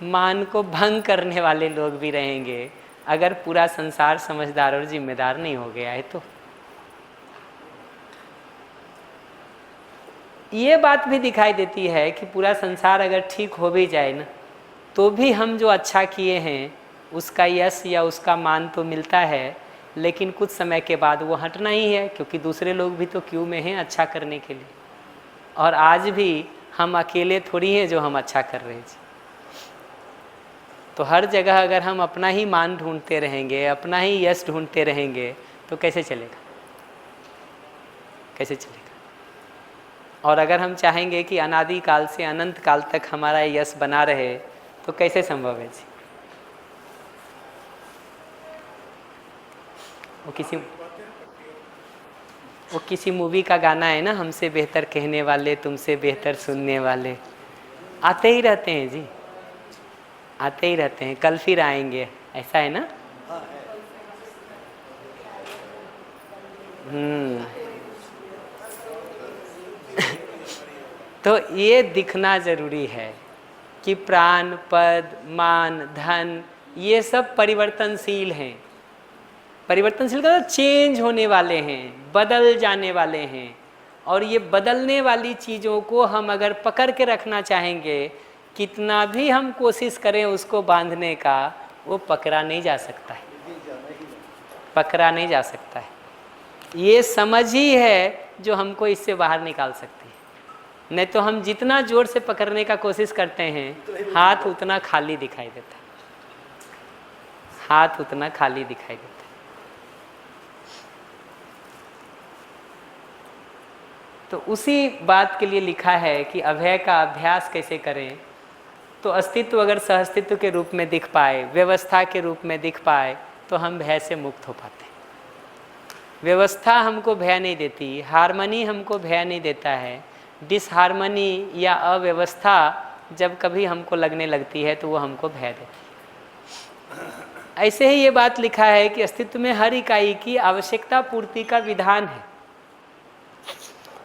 मान को भंग करने वाले लोग भी रहेंगे, अगर पूरा संसार समझदार और जिम्मेदार नहीं हो गया है तो। ये बात भी दिखाई देती है कि पूरा संसार अगर ठीक हो भी जाए ना, तो भी हम जो अच्छा किए हैं उसका यश या उसका मान तो मिलता है, लेकिन कुछ समय के बाद वो हटना ही है, क्योंकि दूसरे लोग भी तो क्यू में हैं अच्छा करने के लिए। और आज भी हम अकेले थोड़ी हैं जो हम अच्छा कर रहे हैं। तो हर जगह अगर हम अपना ही मान ढूंढते रहेंगे, अपना ही यश ढूंढते रहेंगे, तो कैसे चलेगा, कैसे चलेगा। और अगर हम चाहेंगे कि अनादि काल से अनंत काल तक हमारा यश बना रहे, तो कैसे संभव है जी। वो किसी मूवी का गाना है ना, हमसे बेहतर कहने वाले, तुमसे बेहतर सुनने वाले आते ही रहते हैं जी, आते ही रहते हैं, कल फिर आएंगे, ऐसा है ना। तो ये दिखना जरूरी है कि प्राण, पद, मान, धन ये सब परिवर्तनशील हैं। परिवर्तनशील का चेंज होने वाले हैं, बदल जाने वाले हैं। और ये बदलने वाली चीज़ों को हम अगर पकड़ के रखना चाहेंगे, कितना भी हम कोशिश करें उसको बांधने का, वो पकड़ा नहीं जा सकता है, पकड़ा नहीं जा सकता है। ये समझ ही है जो हमको इससे बाहर निकाल सकती है। नहीं तो हम जितना जोर से पकड़ने का कोशिश करते हैं, हाथ उतना खाली दिखाई देता है, हाथ उतना खाली दिखाई देता है। तो उसी बात के लिए लिखा है कि अभय का अभ्यास कैसे करें। तो अस्तित्व अगर सहअस्तित्व के रूप में दिख पाए, व्यवस्था के रूप में दिख पाए, तो हम भय से मुक्त हो पाते हैं। व्यवस्था हमको भय नहीं देती, हार्मनी हमको भय नहीं देता है। डिसहार्मनी या अव्यवस्था जब कभी हमको लगने लगती है तो वो हमको भय देती है। ऐसे ही ये बात लिखा है कि अस्तित्व में हर इकाई की आवश्यकता पूर्ति का विधान है।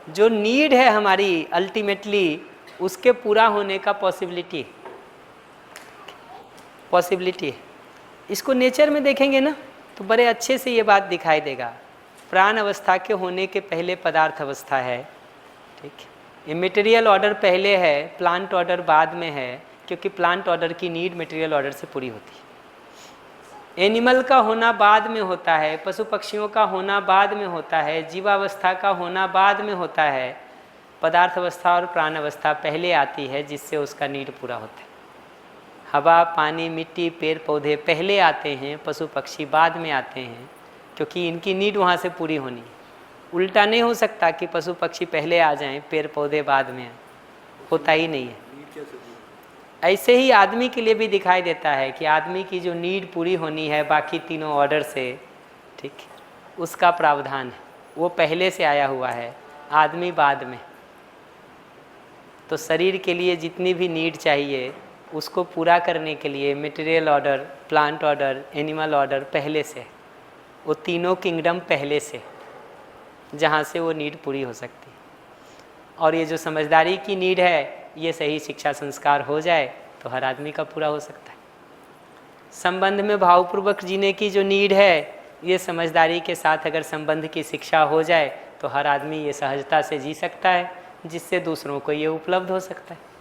जो नीड है हमारी अल्टीमेटली उसके पूरा होने का पॉसिबिलिटी है। इसको नेचर में देखेंगे ना तो बड़े अच्छे से ये बात दिखाई देगा। प्राण अवस्था के होने के पहले पदार्थ अवस्था है, ठीक है। ये मटेरियल ऑर्डर पहले है, प्लांट ऑर्डर बाद में है, क्योंकि प्लांट ऑर्डर की नीड मटेरियल ऑर्डर से पूरी होती है। एनिमल का होना बाद में होता है, पशु पक्षियों का होना बाद में होता है, जीवावस्था का होना बाद में होता है, पदार्थ अवस्था और प्राण अवस्था पहले आती है, जिससे उसका नीड पूरा होता है। हवा, पानी, मिट्टी, पेड़ पौधे पहले आते हैं, पशु पक्षी बाद में आते हैं, क्योंकि इनकी नीड वहाँ से पूरी होनी है। उल्टा नहीं हो सकता कि पशु पक्षी पहले आ जाएं, पेड़ पौधे बाद में आए, होता ही नहीं है। ऐसे ही आदमी के लिए भी दिखाई देता है कि आदमी की जो नीड पूरी होनी है बाकी तीनों ऑर्डर से, ठीक, उसका प्रावधान है, वो पहले से आया हुआ है, आदमी बाद में। तो शरीर के लिए जितनी भी नीड चाहिए उसको पूरा करने के लिए material order, plant order, animal order पहले से, वो तीनों किंगडम पहले से, जहाँ से वो नीड पूरी हो सकती है। और ये जो समझदारी की नीड है, ये सही शिक्षा संस्कार हो जाए तो हर आदमी का पूरा हो सकता है। संबंध में भावपूर्वक जीने की जो नीड है, ये समझदारी के साथ अगर संबंध की शिक्षा हो जाए तो हर आदमी ये सहजता से जी सकता है, जिससे दूसरों को ये उपलब्ध हो सकता है।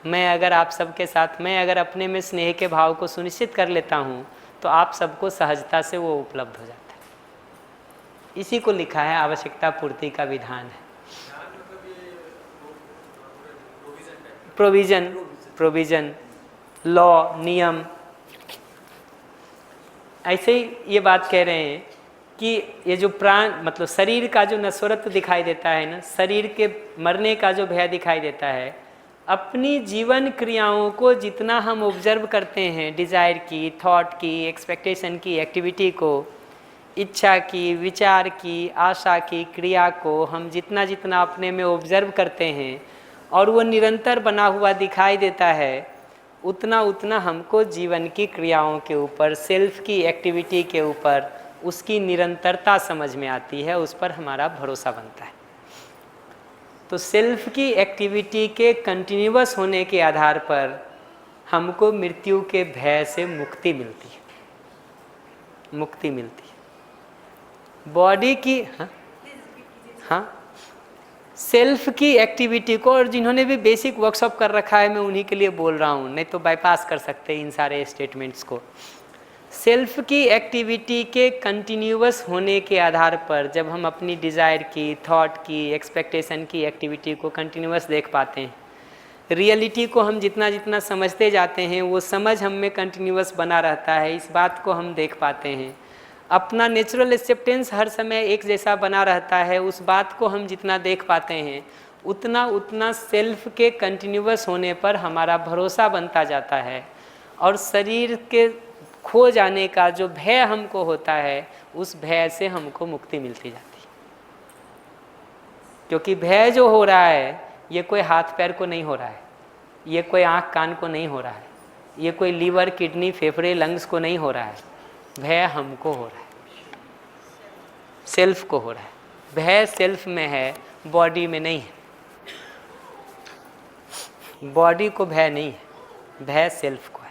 मैं अगर आप सबके साथ, मैं अगर अपने में स्नेह के भाव को सुनिश्चित कर लेता हूँ तो आप सबको सहजता से वो उपलब्ध हो जाता है। इसी को लिखा है आवश्यकता पूर्ति का विधान है। प्रोविजन, लॉ, नियम। ऐसे ही ये बात कह रहे हैं कि ये जो प्राण मतलब शरीर का जो नश्वरत्व दिखाई देता है ना, शरीर के मरने का जो भय दिखाई देता है, अपनी जीवन क्रियाओं को जितना हम ऑब्जर्व करते हैं, डिज़ायर की, थॉट की, एक्सपेक्टेशन की, एक्टिविटी को, इच्छा की, विचार की, आशा की, क्रिया को हम जितना जितना अपने में ऑब्जर्व करते हैं और वो निरंतर बना हुआ दिखाई देता है, उतना उतना हमको जीवन की क्रियाओं के ऊपर, सेल्फ की एक्टिविटी के ऊपर उसकी निरंतरता समझ में आती है, उस पर हमारा भरोसा बनता है। तो सेल्फ की एक्टिविटी के कंटिन्यूअस होने के आधार पर हमको मृत्यु के भय से मुक्ति मिलती है, बॉडी की हाँ सेल्फ की एक्टिविटी को। और जिन्होंने भी बेसिक वर्कशॉप कर रखा है, मैं उन्हीं के लिए बोल रहा हूँ, नहीं तो बाईपास कर सकते इन सारे स्टेटमेंट्स को। सेल्फ की एक्टिविटी के कंटिन्यूअस होने के आधार पर जब हम अपनी डिज़ायर की, थॉट की, एक्सपेक्टेशन की एक्टिविटी को कंटिन्यूअस देख पाते हैं, रियलिटी को हम जितना जितना समझते जाते हैं वो समझ हम में कंटिन्यूअस बना रहता है, इस बात को हम देख पाते हैं। अपना नेचुरल एक्सेप्टेंस हर समय एक जैसा बना रहता है, उस बात को हम जितना देख पाते हैं उतना उतना सेल्फ के कंटिन्यूअस होने पर हमारा भरोसा बनता जाता है। और शरीर के खो जाने का जो भय हमको होता है, उस भय से हमको मुक्ति मिलती जाती है। क्योंकि भय जो हो रहा है ये कोई हाथ पैर को नहीं हो रहा है, ये कोई आँख कान को नहीं हो रहा है, ये कोई लीवर, किडनी, फेफड़े, लंग्स को नहीं हो रहा है। भय हमको हो रहा है, सेल्फ को हो रहा है। भय सेल्फ में है, बॉडी में नहीं है। बॉडी को भय नहीं है, भय सेल्फ को है।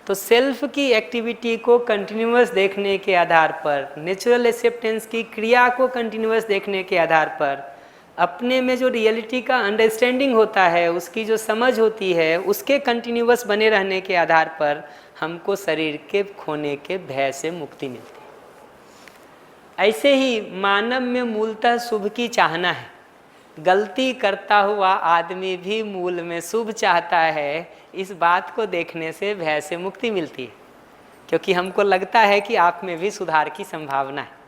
तो सेल्फ की एक्टिविटी को कंटिन्यूअस देखने के आधार पर, नेचुरल एक्सेप्टेंस की क्रिया को कंटिन्यूअस देखने के आधार पर, अपने में जो रियलिटी का अंडरस्टैंडिंग होता है, उसकी जो समझ होती है, उसके कंटिन्यूअस बने रहने के आधार पर हमको शरीर के खोने के भय से मुक्ति मिलती है। ऐसे ही मानव में मूलतः शुभ की चाहना है। गलती करता हुआ आदमी भी मूल में शुभ चाहता है। इस बात को देखने से भय से मुक्ति मिलती है, क्योंकि हमको लगता है कि आप में भी सुधार की संभावना है।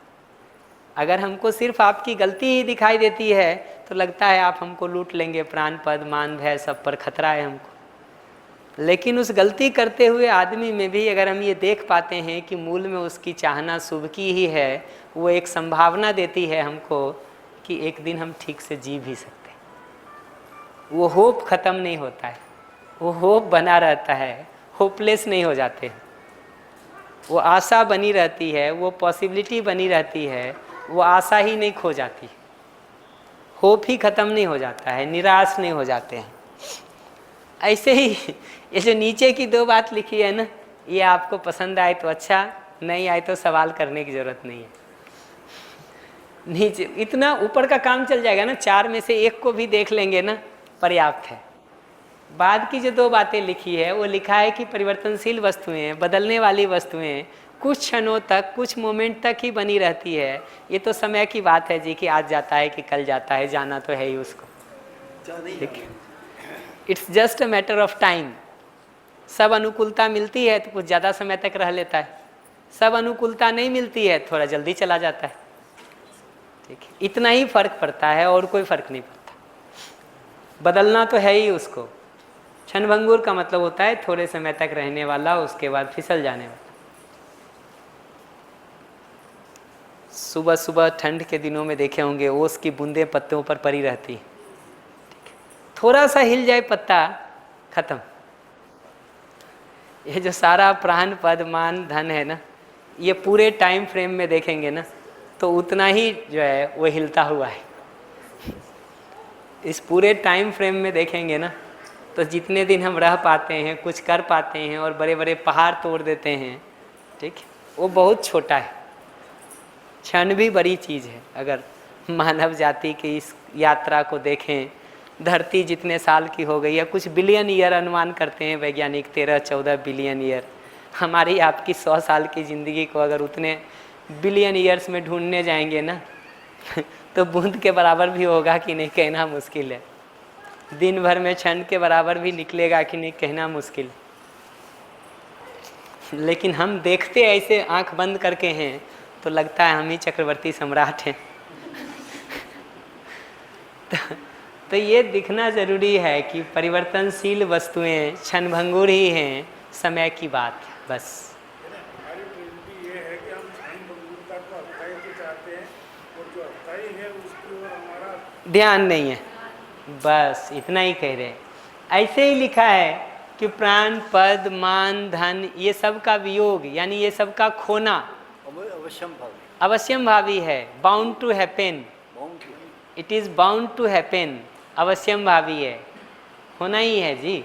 अगर हमको सिर्फ आपकी गलती ही दिखाई देती है तो लगता है आप हमको लूट लेंगे, प्राण, पद, मान, भय सब पर खतरा है हमको। लेकिन उस गलती करते हुए आदमी में भी अगर हम ये देख पाते हैं कि मूल में उसकी चाहना शुभ की ही है, वो एक संभावना देती है हमको कि एक दिन हम ठीक से जी भी सकते हैं। वो होप ख़त्म नहीं होता है, वो होप बना रहता है, होपलेस नहीं हो जाते हैं। वो आशा बनी रहती है, वो पॉसिबिलिटी बनी रहती है, वो आशा ही नहीं खो जाती, होप ही ख़त्म नहीं हो जाता है, निराश नहीं हो जाते हैं। ऐसे ही ये जो नीचे की 2 बात लिखी है ना, ये आपको पसंद आए तो अच्छा, नहीं आए तो सवाल करने की ज़रूरत नहीं है। नीचे इतना ऊपर का काम चल जाएगा ना, 4 में से 1 को भी देख लेंगे ना, पर्याप्त है। बाद की जो 2 बातें लिखी है, वो लिखा है कि परिवर्तनशील वस्तुएं, बदलने वाली वस्तुएं कुछ क्षणों तक, कुछ मोमेंट तक ही बनी रहती है। ये तो समय की बात है जी, कि आज जाता है कि कल जाता है, जाना तो है ही उसको, ठीक है। It's just a matter of time. सब अनुकूलता मिलती है तो कुछ ज़्यादा समय तक रह लेता है, सब अनुकूलता नहीं मिलती है थोड़ा जल्दी चला जाता है, ठीक है। इतना ही फर्क पड़ता है और कोई फर्क नहीं पड़ता। बदलना तो है ही उसको। क्षणभंगुर का मतलब होता है थोड़े समय तक रहने वाला, उसके बाद फिसल जाने वाला। सुबह सुबह ठंड के दिनों में देखे होंगे, ओस की बूंदें पत्तों पर पड़ी रहती है, थोड़ा सा हिल जाए पत्ता, खत्म। ये जो सारा प्राण, पद, मान, धन है ना, ये पूरे टाइम फ्रेम में देखेंगे ना, तो उतना ही जो है वो हिलता हुआ है। इस पूरे टाइम फ्रेम में देखेंगे ना, तो जितने दिन हम रह पाते हैं, कुछ कर पाते हैं और बड़े बड़े पहाड़ तोड़ देते हैं, ठीक, वो बहुत छोटा है। क्षण भी बड़ी चीज़ है। अगर मानव जाति की इस यात्रा को देखें, धरती जितने साल की हो गई है, कुछ बिलियन ईयर अनुमान करते हैं वैज्ञानिक, 13-14 बिलियन ईयर। हमारी आपकी 100 साल की ज़िंदगी को अगर उतने बिलियन ईयर्स में ढूंढने जाएंगे ना, तो बूंद के बराबर भी होगा कि नहीं, कहना मुश्किल है। दिन भर में क्षण के बराबर भी निकलेगा कि नहीं, कहना मुश्किल। लेकिन हम देखते ऐसे आंख बंद करके हैं, तो लगता है हम ही चक्रवर्ती सम्राट हैं। तो ये दिखना ज़रूरी है कि परिवर्तनशील वस्तुएं क्षणभंगुर ही हैं, समय की बात है बस। हमारी ट्रेनिंग ये है कि हम क्षणभंगुरता को अस्थायी को चाहते हैं, और जो अस्थायी है उसकी ओर हमारा ध्यान नहीं है, बस इतना ही कह रहे हैं। ऐसे ही लिखा है कि प्राण, पद, मान, धन, ये सब का वियोग, यानी ये सब का खोना अवश्यम भावी है। Bound to happen, it is bound to happen, अवश्यम भावी है, होना ही है जी।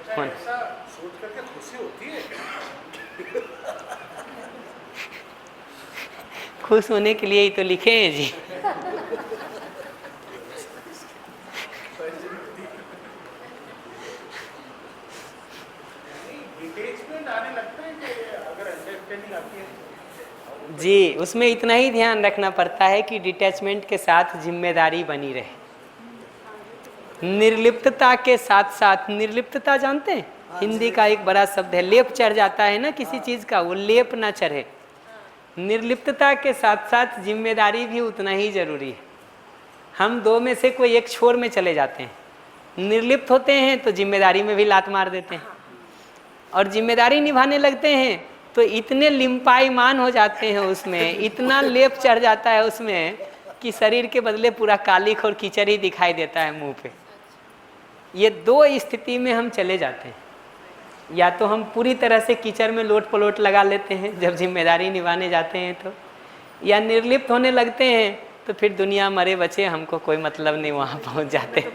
ऐसा सोच करके खुशी होती है। खुश होने के लिए ही तो लिखे हैं जी। डिटैचमेंट आने लगता है कि अगर अंडरस्टैंडिंग आती है जी, उसमें इतना ही ध्यान रखना पड़ता है कि डिटैचमेंट के साथ जिम्मेदारी बनी रहे। निर्लिप्तता के साथ साथ, निर्लिप्तता जानते हैं, हिंदी का एक बड़ा शब्द है। लेप चढ़ जाता है ना किसी चीज़ का, वो लेप ना चढ़े। निर्लिप्तता के साथ साथ जिम्मेदारी भी उतना ही जरूरी है। हम 2 में से कोई एक छोर में चले जाते हैं। निर्लिप्त होते हैं तो जिम्मेदारी में भी लात मार देते हैं, और जिम्मेदारी निभाने लगते हैं तो इतने लिम्पाईमान हो जाते हैं उसमें, इतना लेप चढ़ जाता है उसमें कि शरीर के बदले पूरा कालिख और कीचड़ ही दिखाई देता है मुंह पे। ये 2 स्थिति में हम चले जाते हैं। या तो हम पूरी तरह से कीचड़ में लोट पलोट लगा लेते हैं जब जिम्मेदारी निभाने जाते हैं तो, या निर्लिप्त होने लगते हैं तो फिर दुनिया मरे बचे, हमको कोई मतलब नहीं, वहाँ पहुँच जाते हैं।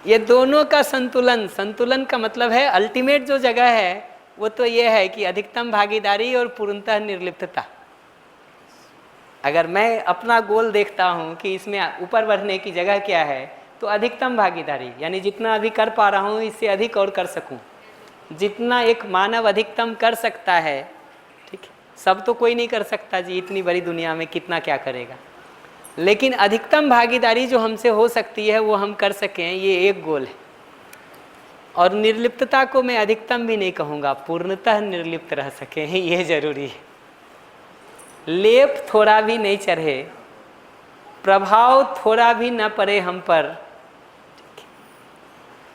ये दोनों का संतुलन, संतुलन का मतलब है अल्टीमेट जो जगह है वो तो ये है कि अधिकतम भागीदारी और पूर्णतः निर्लिप्तता। अगर मैं अपना गोल देखता हूँ कि इसमें ऊपर बढ़ने की जगह क्या है, तो अधिकतम भागीदारी, यानी जितना अभी कर पा रहा हूँ इससे अधिक और कर सकूँ, जितना एक मानव अधिकतम कर सकता है, ठीक है। सब तो कोई नहीं कर सकता जी, इतनी बड़ी दुनिया में कितना क्या करेगा, लेकिन अधिकतम भागीदारी जो हमसे हो सकती है वो हम कर सकें, ये एक गोल है। और निर्लिप्तता को मैं अधिकतम भी नहीं कहूँगा, पूर्णतः निर्लिप्त रह सकें, ये जरूरी है। लेप थोड़ा भी नहीं चढ़े, प्रभाव थोड़ा भी न पड़े हम पर,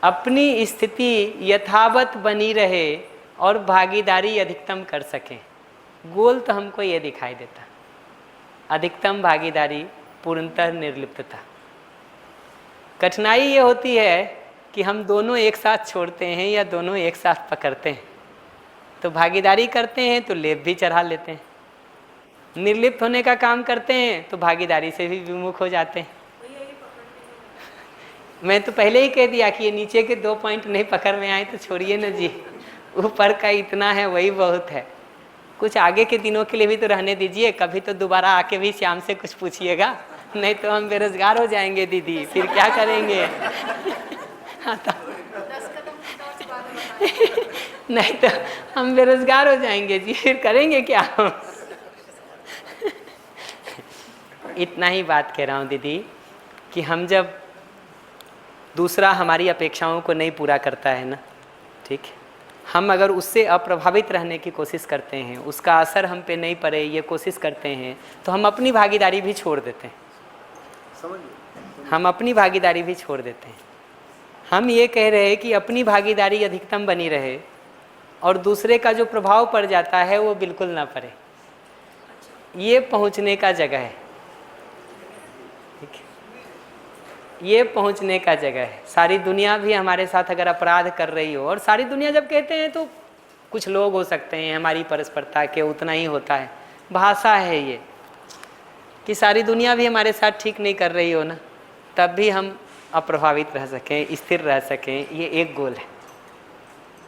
अपनी स्थिति यथावत बनी रहे और भागीदारी अधिकतम कर सकें। गोल तो हमको ये दिखाई देता, अधिकतम भागीदारी, पूर्णतः निर्लिप्तता। कठिनाई ये होती है कि हम दोनों एक साथ छोड़ते हैं या दोनों एक साथ पकड़ते हैं। तो भागीदारी करते हैं तो लेप भी चढ़ा लेते हैं, निर्लिप्त होने का काम करते हैं तो भागीदारी से भी विमुख हो जाते हैं। मैं तो पहले ही कह दिया कि ये नीचे के 2 पॉइंट नहीं पकड़ में आए तो छोड़िए ना जी, ऊपर का इतना है वही बहुत है। कुछ आगे के दिनों के लिए भी तो रहने दीजिए, कभी तो दोबारा आके भी श्याम से कुछ पूछिएगा, नहीं तो हम बेरोजगार हो जाएंगे दीदी, फिर क्या करेंगे? हाँ तो नहीं तो हम बेरोजगार हो जाएंगे जी, फिर करेंगे क्या हम? इतना ही बात कह रहा हूँ दीदी कि हम जब दूसरा हमारी अपेक्षाओं को नहीं पूरा करता है ना, ठीक है, हम अगर उससे अप्रभावित रहने की कोशिश करते हैं, उसका असर हम पे नहीं पड़े ये कोशिश करते हैं, तो हम अपनी भागीदारी भी छोड़ देते हैं। हम अपनी भागीदारी भी छोड़ देते हैं। हम ये कह रहे हैं कि अपनी भागीदारी अधिकतम बनी रहे और दूसरे का जो प्रभाव पड़ जाता है वो बिल्कुल ना पड़े। ये पहुंचने का जगह है, ठीक है, ये पहुंचने का जगह है। सारी दुनिया भी हमारे साथ अगर अपराध कर रही हो, और सारी दुनिया जब कहते हैं तो कुछ लोग हो सकते हैं, हमारी परस्परता के उतना ही होता है, भाषा है ये, कि सारी दुनिया भी हमारे साथ ठीक नहीं कर रही हो ना, तब भी हम अप्रभावित रह सकें, स्थिर रह सकें, ये एक गोल है।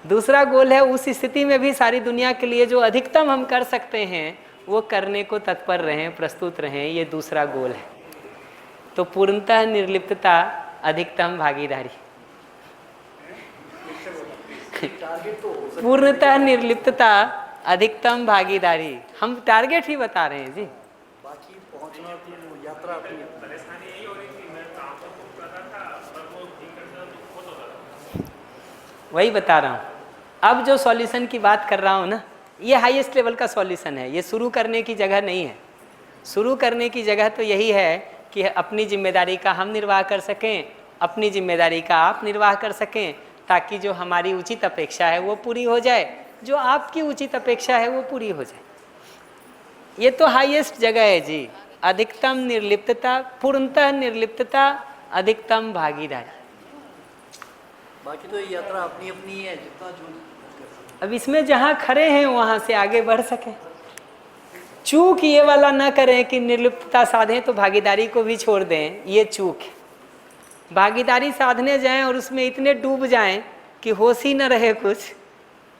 दूसरा गोल है उस स्थिति में भी सारी दुनिया के लिए जो अधिकतम हम कर सकते हैं वो करने को तत्पर रहें, प्रस्तुत रहें, ये दूसरा गोल है। तो पूर्णतः निर्लिप्तता, अधिकतम भागीदारी। पूर्णतः निर्लिप्तता, अधिकतम भागीदारी, हम टारगेट ही बता रहे हैं जी। बाकी पहुंचना की यात्रा अपनी वही बता रहा हूँ। अब जो सॉल्यूशन की बात कर रहा हूँ ना, ये हाईएस्ट लेवल का सॉल्यूशन है, ये शुरू करने की जगह नहीं है। शुरू करने की जगह तो यही है कि अपनी जिम्मेदारी का हम निर्वाह कर सकें, अपनी जिम्मेदारी का आप निर्वाह कर सकें, ताकि जो हमारी उचित अपेक्षा है वो पूरी हो जाए, जो आपकी उचित अपेक्षा है वो पूरी हो जाए। ये तो हाईएस्ट जगह है जी, अधिकतम निर्लिप्तता, पूर्णतः निर्लिप्तता, अधिकतम भागीदारी। बाकी तो ये यात्रा अपनी अपनी है, जितना जो अब इसमें जहाँ खड़े हैं वहाँ से आगे बढ़ सकें। चूक ये वाला ना करें कि निर्लिप्तता साधें तो भागीदारी को भी छोड़ दें, ये चूक है। भागीदारी साधने जाएं और उसमें इतने डूब जाएं कि होश ही न रहे कुछ,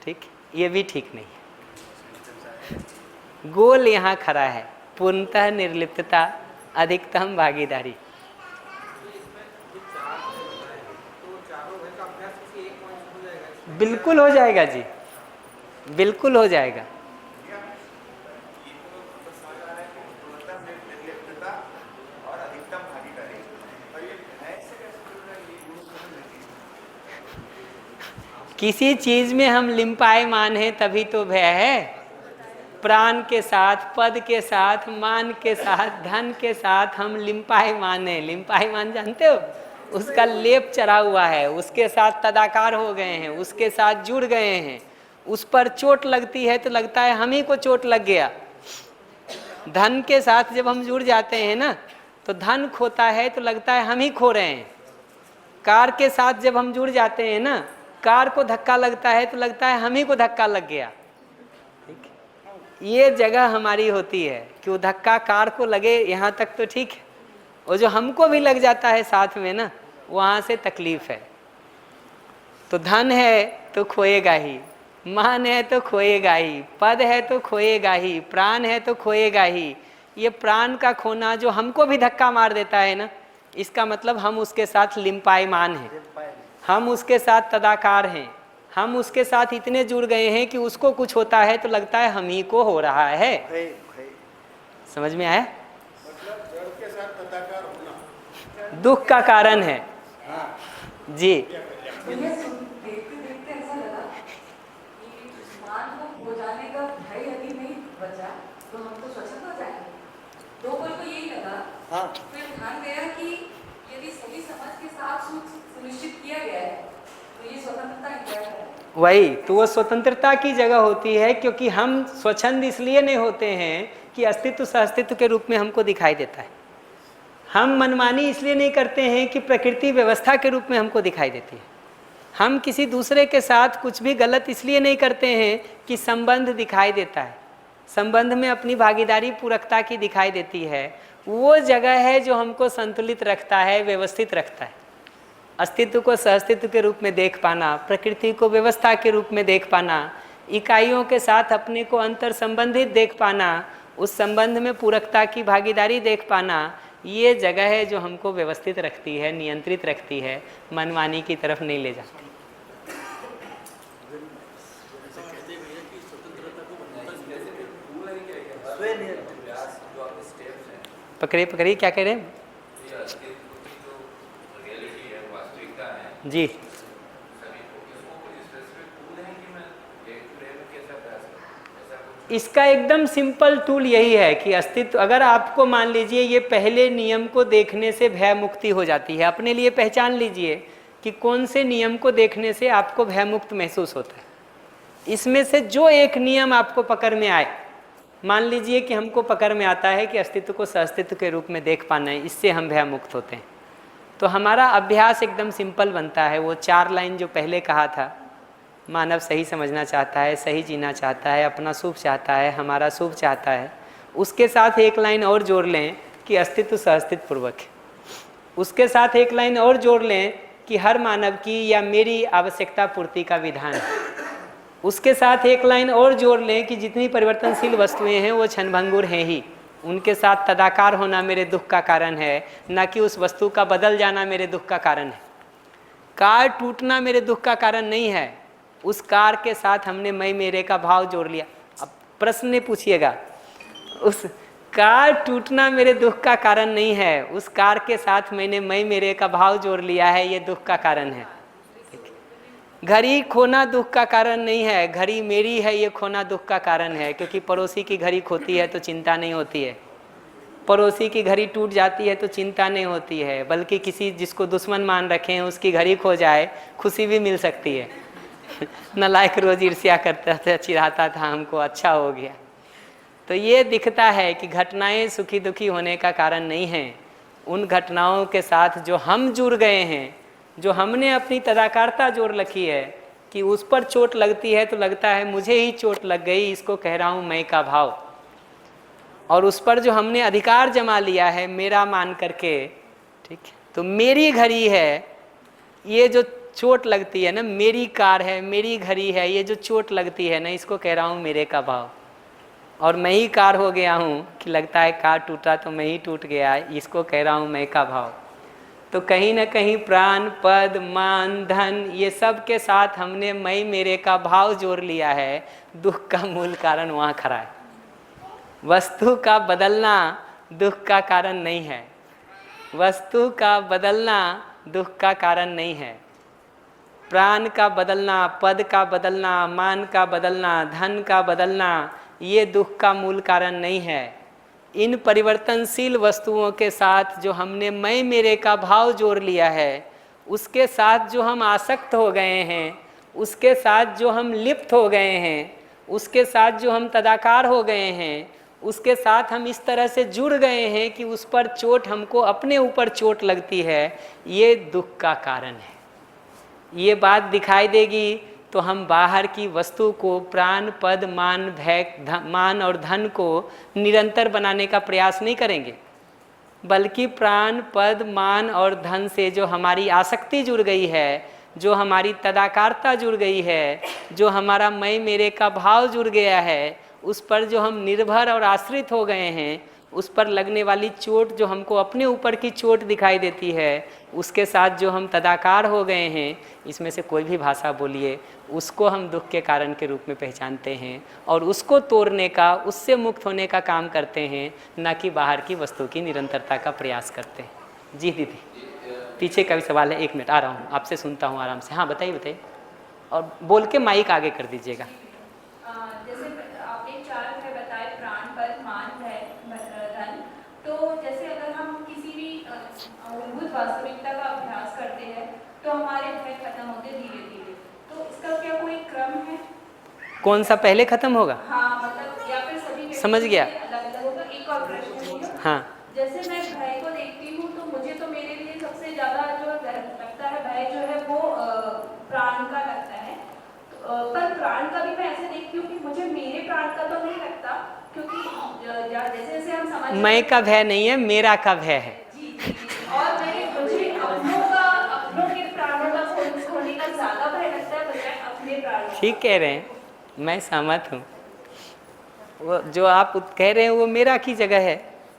ठीक, ये भी ठीक नहीं है। गोल यहाँ खड़ा है, पूर्णतः निर्लिप्तता, अधिकतम भागीदारी। बिल्कुल हो जाएगा जी, बिल्कुल हो जाएगा। किसी चीज में हम लिम्पायमान हैं तभी तो भय है। प्राण के साथ, पद के साथ, मान के साथ, धन के साथ हम लिम्पायमान हैं। लिम्पायमान जानते हो, उसका लेप चढ़ा हुआ है, उसके साथ तदाकार हो गए हैं, उसके साथ जुड़ गए हैं। उस पर चोट लगती है तो लगता है हम ही को चोट लग गया। धन के साथ जब हम जुड़ जाते हैं ना तो धन खोता है तो लगता है हम ही खो रहे हैं। कार के साथ जब हम जुड़ जाते हैं ना, कार को धक्का लगता है तो लगता है हम ही को धक्का लग गया। ठीक, ये जगह हमारी होती है कि वो धक्का कार को लगे यहाँ तक तो ठीक है, और जो हमको भी लग जाता है साथ में ना, वहाँ से तकलीफ है। तो धन है तो खोएगा ही, मान है तो खोएगा ही, पद है तो खोएगा ही, प्राण है तो खोएगा ही। ये प्राण का खोना जो हमको भी धक्का मार देता है ना, इसका मतलब हम उसके साथ लिम्पायमान हैं, हम उसके साथ तदाकार हैं, हम उसके साथ इतने जुड़ गए हैं कि उसको कुछ होता है तो लगता है हम ही को हो रहा है। समझ में आया? मतलब जड़ के साथ तदाकार होना दुख का कारण है जी। देखते देखते ऐसा लगा कि मान को हो जाने का भय यदि नहीं बचा तो हम तो स्वच्छंद हो जाएंगे। दो पल को यही लगा, फिर ध्यान गया कि यदि सही समझ के साथ सुनिश्चित किया गया है तो ये स्वतंत्रता क्या है। वही तो वो स्वतंत्रता की जगह होती है, क्योंकि हम स्वच्छंद इसलिए नहीं होते हैं कि अस्तित्व सहअस्तित्व के रूप में हमको दिखाई देता है। हम मनमानी इसलिए नहीं करते हैं कि प्रकृति व्यवस्था के रूप में हमको दिखाई देती है। हम किसी दूसरे के साथ कुछ भी गलत इसलिए नहीं करते हैं कि संबंध दिखाई देता है, संबंध में अपनी भागीदारी पूरकता की दिखाई देती है। वो जगह है जो हमको संतुलित रखता है, व्यवस्थित रखता है। अस्तित्व को सहअस्तित्व के रूप में देख पाना, प्रकृति को व्यवस्था के रूप में देख पाना, इकाइयों के साथ अपने को अंतर संबंधित देख पाना, उस संबंध में पूरकता की भागीदारी देख पाना, ये जगह है जो हमको व्यवस्थित रखती है, नियंत्रित रखती है, मनमानी की तरफ नहीं ले जाती। पकड़े पकड़े, क्या कह रहे हैं जी? इसका एकदम सिंपल टूल यही है कि अस्तित्व, अगर आपको मान लीजिए ये पहले नियम को देखने से भय मुक्ति हो जाती है, अपने लिए पहचान लीजिए कि कौन से नियम को देखने से आपको भय मुक्त महसूस होता है। इसमें से जो एक नियम आपको पकड़ में आए, मान लीजिए कि हमको पकड़ में आता है कि अस्तित्व को सहअस्तित्व के रूप में देख पाना है, इससे हम भय मुक्त होते हैं, तो हमारा अभ्यास एकदम सिंपल बनता है। वो 4 लाइन जो पहले कहा था, मानव सही समझना चाहता है, सही जीना चाहता है, अपना शुभ चाहता है, हमारा शुभ चाहता है, उसके साथ एक लाइन और जोड़ लें कि अस्तित्व सहअस्तित्व पूर्वक है। उसके साथ एक लाइन और जोड़ लें कि हर मानव की या मेरी आवश्यकता पूर्ति का विधान है। उसके साथ एक लाइन और जोड़ लें कि जितनी परिवर्तनशील वस्तुएं हैं वो क्षणभंगुर हैं ही, उनके साथ तदाकार होना मेरे दुख का कारण है, न कि उस वस्तु का बदल जाना मेरे दुख का कारण है। कार टूटना मेरे दुख का कारण नहीं है, उस कार के साथ हमने मैं मेरे का भाव जोड़ लिया। अब प्रश्न नहीं पूछिएगा, उस कार टूटना मेरे दुख का कारण नहीं है, उस कार के साथ मैंने मैं मेरे का भाव जोड़ लिया है, ये दुख का कारण है। घड़ी खोना दुख का कारण नहीं है, घड़ी मेरी है, ये खोना दुख का कारण है, क्योंकि पड़ोसी की घड़ी खोती है तो चिंता नहीं होती है, पड़ोसी की घड़ी टूट जाती है तो चिंता नहीं होती है, बल्कि किसी जिसको दुश्मन मान रखे हैं उसकी घड़ी खो जाए खुशी भी मिल सकती है। नालायक रोज ईर्ष्या करता था, चिढ़ाता था हमको, अच्छा हो गया। तो ये दिखता है कि घटनाएं सुखी दुखी होने का कारण नहीं है, उन घटनाओं के साथ जो हम जुड़ गए हैं, जो हमने अपनी तदाकारता जोड़ रखी है कि उस पर चोट लगती है तो लगता है मुझे ही चोट लग गई, इसको कह रहा हूँ मैं का भाव। और उस पर जो हमने अधिकार जमा लिया है मेरा मान करके, ठीक है, तो मेरी घड़ी है, ये जो चोट लगती है ना, मेरी कार है, मेरी घड़ी है, ये जो चोट लगती है ना, इसको कह रहा हूँ मेरे का भाव। और मैं ही कार हो गया हूँ कि लगता है कार टूटा तो मैं ही टूट गया, इसको कह रहा हूँ मैं का भाव। तो कहीं ना कहीं प्राण, पद, मान, धन, ये सब के साथ हमने मैं मेरे का भाव जोड़ लिया है, दुख का मूल कारण वहाँ खड़ा है। वस्तु का बदलना दुख का कारण नहीं है, वस्तु का बदलना दुख का कारण नहीं है। प्राण का बदलना, पद का बदलना, मान का बदलना, धन का बदलना, ये दुख का मूल कारण नहीं है। इन परिवर्तनशील वस्तुओं के साथ जो हमने मैं मेरे का भाव जोड़ लिया है, उसके साथ जो हम आसक्त हो गए हैं, उसके साथ जो हम लिप्त हो गए हैं, उसके साथ जो हम तदाकार हो गए हैं, उसके साथ हम इस तरह से जुड़ गए हैं कि उस पर चोट, हमको अपने ऊपर चोट लगती है, ये दुख का कारण है। ये बात दिखाई देगी तो हम बाहर की वस्तु को, प्राण, पद, मान, भय, मान और धन को निरंतर बनाने का प्रयास नहीं करेंगे, बल्कि प्राण, पद, मान और धन से जो हमारी आसक्ति जुड़ गई है, जो हमारी तदाकारता जुड़ गई है, जो हमारा मैं मेरे का भाव जुड़ गया है, उस पर जो हम निर्भर और आश्रित हो गए हैं, उस पर लगने वाली चोट जो हमको अपने ऊपर की चोट दिखाई देती है, उसके साथ जो हम तदाकार हो गए हैं, इसमें से कोई भी भाषा बोलिए, उसको हम दुख के कारण के रूप में पहचानते हैं और उसको तोड़ने का, उससे मुक्त होने का काम करते हैं, ना कि बाहर की वस्तु की निरंतरता का प्रयास करते हैं। जी दीदी, पीछे का भी सवाल है, 1 मिनट आ रहा हूँ, आपसे सुनता हूँ आराम से। हाँ बताइए बताइए, और बोल के माइक आगे कर दीजिएगा। जैसे आपने 4 है बताए, प्राण, पद, मान, भय, धन, तो जैसे अगर हम किसी भी मूलभूत वास्तविकता का अभ्यास करते हैं तो हमारे भय खत्म होते धीरे धीरे, तो इसका क्या कोई क्रम है? कौन सा पहले खत्म होगा? हाँ, मतलब या फिर सभी समझ गया। अलग होगा। एक और प्रश्न है, हाँ, जैसे मैं भय को देखती हूँ तो मुझे तो मेरे लिए सबसे ज्यादा जो लगता है भय जो है वो प्राण बार जैसे जैसे हम समझ मैं का भय नहीं है, मेरा का भय है। और मुझे अपनों के प्राणों का खोने का ज्यादा भय लगता है बजाय अपने प्राणों। ठीक कह रहे हैं, मैं सहमत हूँ। वो जो आप कह रहे हैं वो मेरा की जगह है,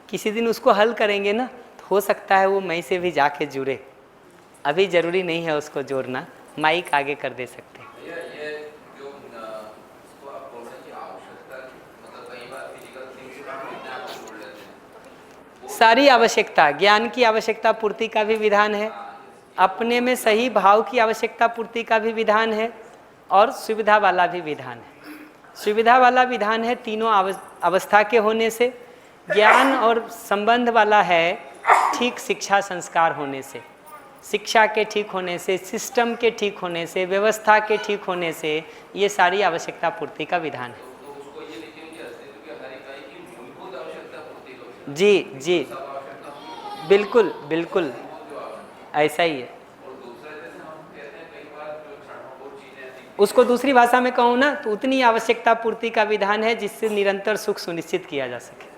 किसी दिन उसको हल करेंगे ना, तो हो सकता है वो मैं से भी जाके जुड़े। अभी जरूरी नहीं है उसको जोड़ना, माइक आगे कर दे सकते हैं। सारी आवश्यकता, ज्ञान की आवश्यकता पूर्ति का भी विधान है, अपने में सही भाव की आवश्यकता पूर्ति का भी विधान है, और सुविधा वाला भी विधान है। सुविधा वाला विधान है तीनों अवस्था के होने से, ज्ञान और संबंध वाला है ठीक शिक्षा संस्कार होने से, शिक्षा के ठीक होने से, सिस्टम के ठीक होने से, व्यवस्था के ठीक होने से, ये सारी आवश्यकता पूर्ति का विधान है। जी जी, बिल्कुल बिल्कुल ऐसा ही है। उसको दूसरी भाषा में कहूँ ना तो उतनी आवश्यकता पूर्ति का विधान है जिससे निरंतर सुख सुनिश्चित किया जा सके।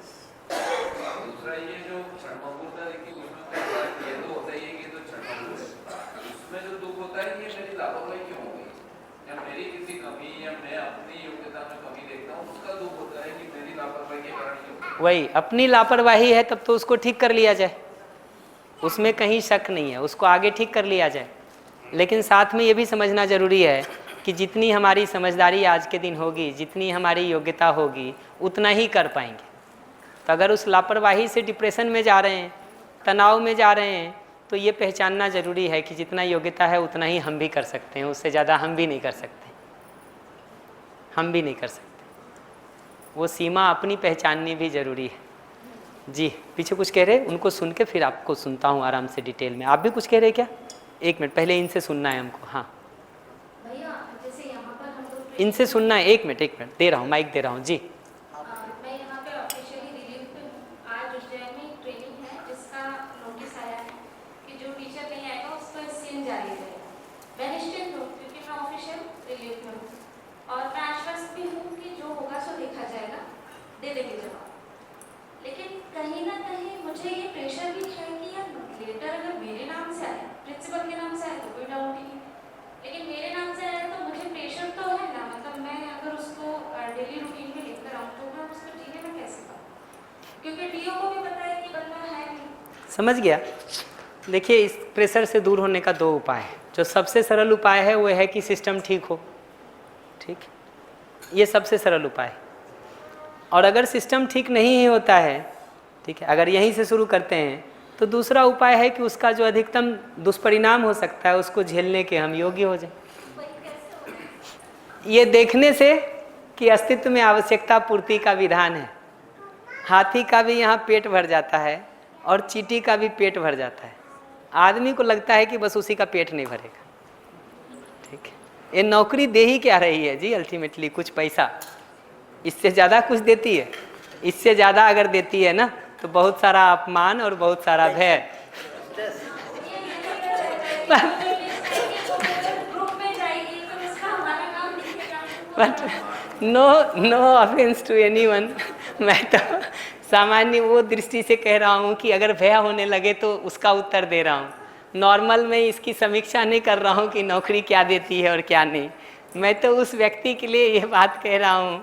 वही अपनी लापरवाही है, तब तो उसको ठीक कर लिया जाए, उसमें कहीं शक नहीं है, उसको आगे ठीक कर लिया जाए। लेकिन साथ में ये भी समझना जरूरी है कि जितनी हमारी समझदारी आज के दिन होगी, जितनी हमारी योग्यता होगी, उतना ही कर पाएंगे। तो अगर उस लापरवाही से डिप्रेशन में जा रहे हैं, तनाव में जा रहे हैं, तो ये पहचानना जरूरी है कि जितना योग्यता है उतना ही हम भी कर सकते हैं, उससे ज़्यादा हम भी नहीं कर सकते, हम भी नहीं कर सकते। वो सीमा अपनी पहचाननी भी जरूरी है। जी, पीछे कुछ कह रहे हैं, उनको सुन के फिर आपको सुनता हूँ आराम से डिटेल में। आप भी कुछ कह रहे हैं क्या? एक मिनट, पहले इनसे सुनना है हमको। हाँ भैया, जैसे यहाँ पर हम लोग इनसे सुनना है। एक मिनट दे रहा हूँ, माइक दे रहा हूँ। जी, मैं यहाँ पे ऑफिशियली रिलीव पे हूँ। आज उज्जैन में ट्रेनिंग है जिसका नोटिस आया है कि जो टीचर नहीं आएगा उसको सीन जारी रहेगा। मैं निश्चित हूँ क्योंकि मैं ऑफिशियल रिलीव पे हूँ और मैं आश्वस्त भी हूँ कि जो होगा सो देखा जाएगा, दे देंगे जवाब। लेकिन कहीं ना कहीं मुझे ये प्रेशर भी है कि यार लेटर अगर मेरे नाम से आए, प्रिंसिपल के नाम से आए तो कोई डाउट ही नहीं, लेकिन मेरे नाम से आया तो मुझे प्रेशर तो है ना। मतलब मैं अगर उसको डेली रूटीन में लेकर आऊँ तो मैं उसको जीने में कैसे पाऊँ, क्योंकि डीओ को भी पता है कि बंदा है नहीं। समझ गया। देखिए, इस प्रेशर से दूर होने का दो उपाय है। जो सबसे सरल उपाय है वो है कि सिस्टम ठीक हो। ठीक, ये सबसे सरल उपाय है। और अगर सिस्टम ठीक नहीं ही होता है, ठीक है, अगर यहीं से शुरू करते हैं, तो दूसरा उपाय है कि उसका जो अधिकतम दुष्परिणाम हो सकता है उसको झेलने के हम योग्य हो जाए। ये देखने से कि अस्तित्व में आवश्यकता पूर्ति का विधान है। हाथी का भी यहाँ पेट भर जाता है और चींटी का भी पेट भर जाता है। आदमी को लगता है कि बस उसी का पेट नहीं भरेगा। ठीक है, ये नौकरी दे ही क्या रही है जी? अल्टीमेटली कुछ पैसा, इससे ज़्यादा कुछ देती है? इससे ज़्यादा अगर देती है ना तो बहुत सारा अपमान और बहुत सारा भय। But no offence to anyone, मैं तो सामान्य वो दृष्टि से कह रहा हूँ कि अगर भय होने लगे तो उसका उत्तर दे रहा हूँ। नॉर्मल में इसकी समीक्षा नहीं कर रहा हूँ कि नौकरी क्या देती है और क्या नहीं। मैं तो उस व्यक्ति के लिए ये बात कह रहा हूँ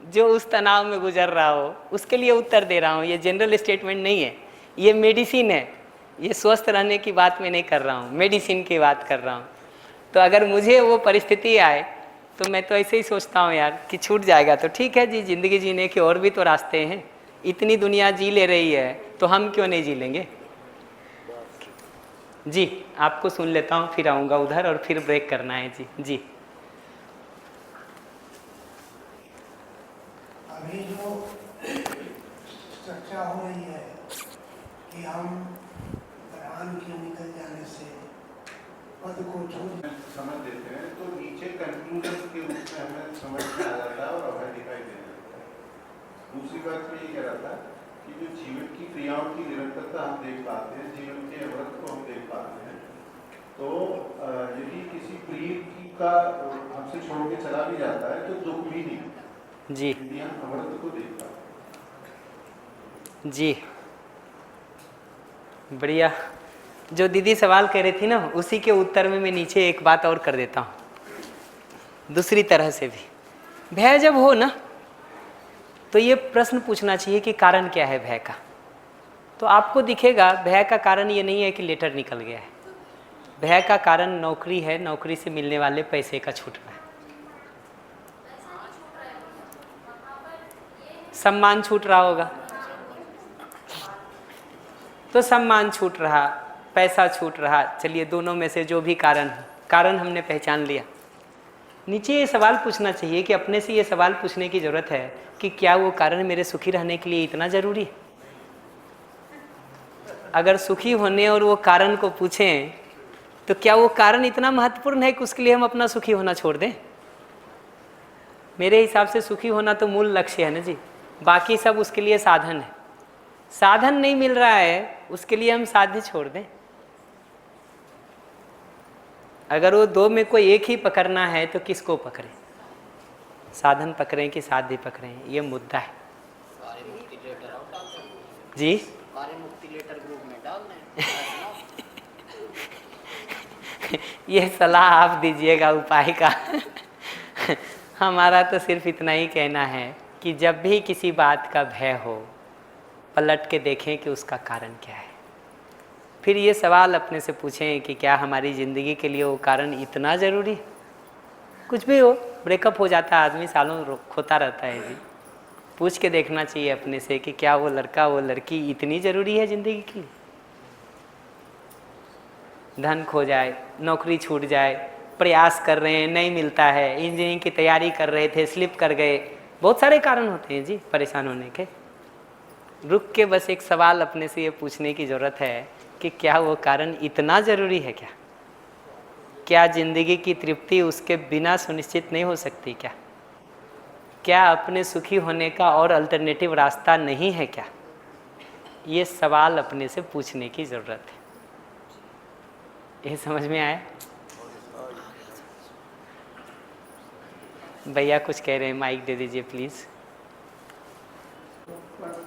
जो उस तनाव में गुजर रहा हो, उसके लिए उत्तर दे रहा हूँ। ये जनरल स्टेटमेंट नहीं है, ये मेडिसिन है। ये स्वस्थ रहने की बात मैं नहीं कर रहा हूँ, मेडिसिन की बात कर रहा हूँ। तो अगर मुझे वो परिस्थिति आए तो मैं तो ऐसे ही सोचता हूँ यार कि छूट जाएगा तो ठीक है जी, ज़िंदगी जीने के और भी तो रास्ते हैं। इतनी दुनिया जी ले रही है तो हम क्यों नहीं जी लेंगे? जी, आपको सुन लेता हूँ, फिर आऊँगा उधर और फिर ब्रेक करना है। जी जी, अभी जो चर्चा हो रही है कि हम बयान के निकल जाने से पद को छोड़ समझ देते हैं तो नीचे कंक्लूजन के रूप में हमें समझ में आ जाता है और अभय दिखाई दे जाता है। दूसरी बात मैं ये कह रहा था कि जो जीवन की क्रियाओं की निरंतरता हम देख पाते हैं, जीवन के अमृत को हम देख पाते हैं, तो यदि किसी प्रिय का हमसे छोड़ के चला भी जाता है तो दुख भी नहीं जी, अमृत को देख पाते। जी बढ़िया। जो दीदी सवाल कह रही थी ना, उसी के उत्तर में मैं नीचे एक बात और कर देता हूँ दूसरी तरह से भी। भय जब हो ना, तो ये प्रश्न पूछना चाहिए कि कारण क्या है भय का। तो आपको दिखेगा भय का कारण ये नहीं है कि लेटर निकल गया है। भय का कारण नौकरी है, नौकरी से मिलने वाले पैसे का छूटना है, सम्मान छूट रहा होगा। तो सम्मान छूट रहा, पैसा छूट रहा, चलिए दोनों में से जो भी कारण हमने पहचान लिया। नीचे ये सवाल पूछना चाहिए कि अपने से ये सवाल पूछने की ज़रूरत है कि क्या वो कारण मेरे सुखी रहने के लिए इतना ज़रूरी है? अगर सुखी होने और वो कारण को पूछें तो क्या वो कारण इतना महत्वपूर्ण है कि उसके लिए हम अपना सुखी होना छोड़ दें? मेरे हिसाब से सुखी होना तो मूल लक्ष्य है ना जी, बाकी सब उसके लिए साधन है। साधन नहीं मिल रहा है उसके लिए हम साध्य छोड़ दें। अगर वो दो में कोई एक ही पकड़ना है तो किसको पकड़ें? साधन पकड़ें कि साध्य पकड़ें, ये मुद्दा है जी। ये सलाह आप दीजिएगा उपाय का। हमारा तो सिर्फ इतना ही कहना है कि जब भी किसी बात का भय हो, पलट के देखें कि उसका कारण क्या है। फिर ये सवाल अपने से पूछें कि क्या हमारी ज़िंदगी के लिए वो कारण इतना ज़रूरी है? कुछ भी हो, ब्रेकअप हो जाता है आदमी, सालों खोता रहता है जी। पूछ के देखना चाहिए अपने से कि क्या वो लड़का वो लड़की इतनी ज़रूरी है ज़िंदगी के लिए? धन खो जाए, नौकरी छूट जाए, प्रयास कर रहे हैं नहीं मिलता है, इंजीनियरिंग की तैयारी कर रहे थे स्लिप कर गए, बहुत सारे कारण होते हैं जी परेशान होने के। रुक के बस एक सवाल अपने से ये पूछने की ज़रूरत है कि क्या वो कारण इतना ज़रूरी है? क्या ज़िंदगी की तृप्ति उसके बिना सुनिश्चित नहीं हो सकती? क्या अपने सुखी होने का और अल्टरनेटिव रास्ता नहीं है क्या? ये सवाल अपने से पूछने की ज़रूरत है। ये समझ में आया? भैया कुछ कह रहे हैं, माइक दे दीजिए प्लीज़।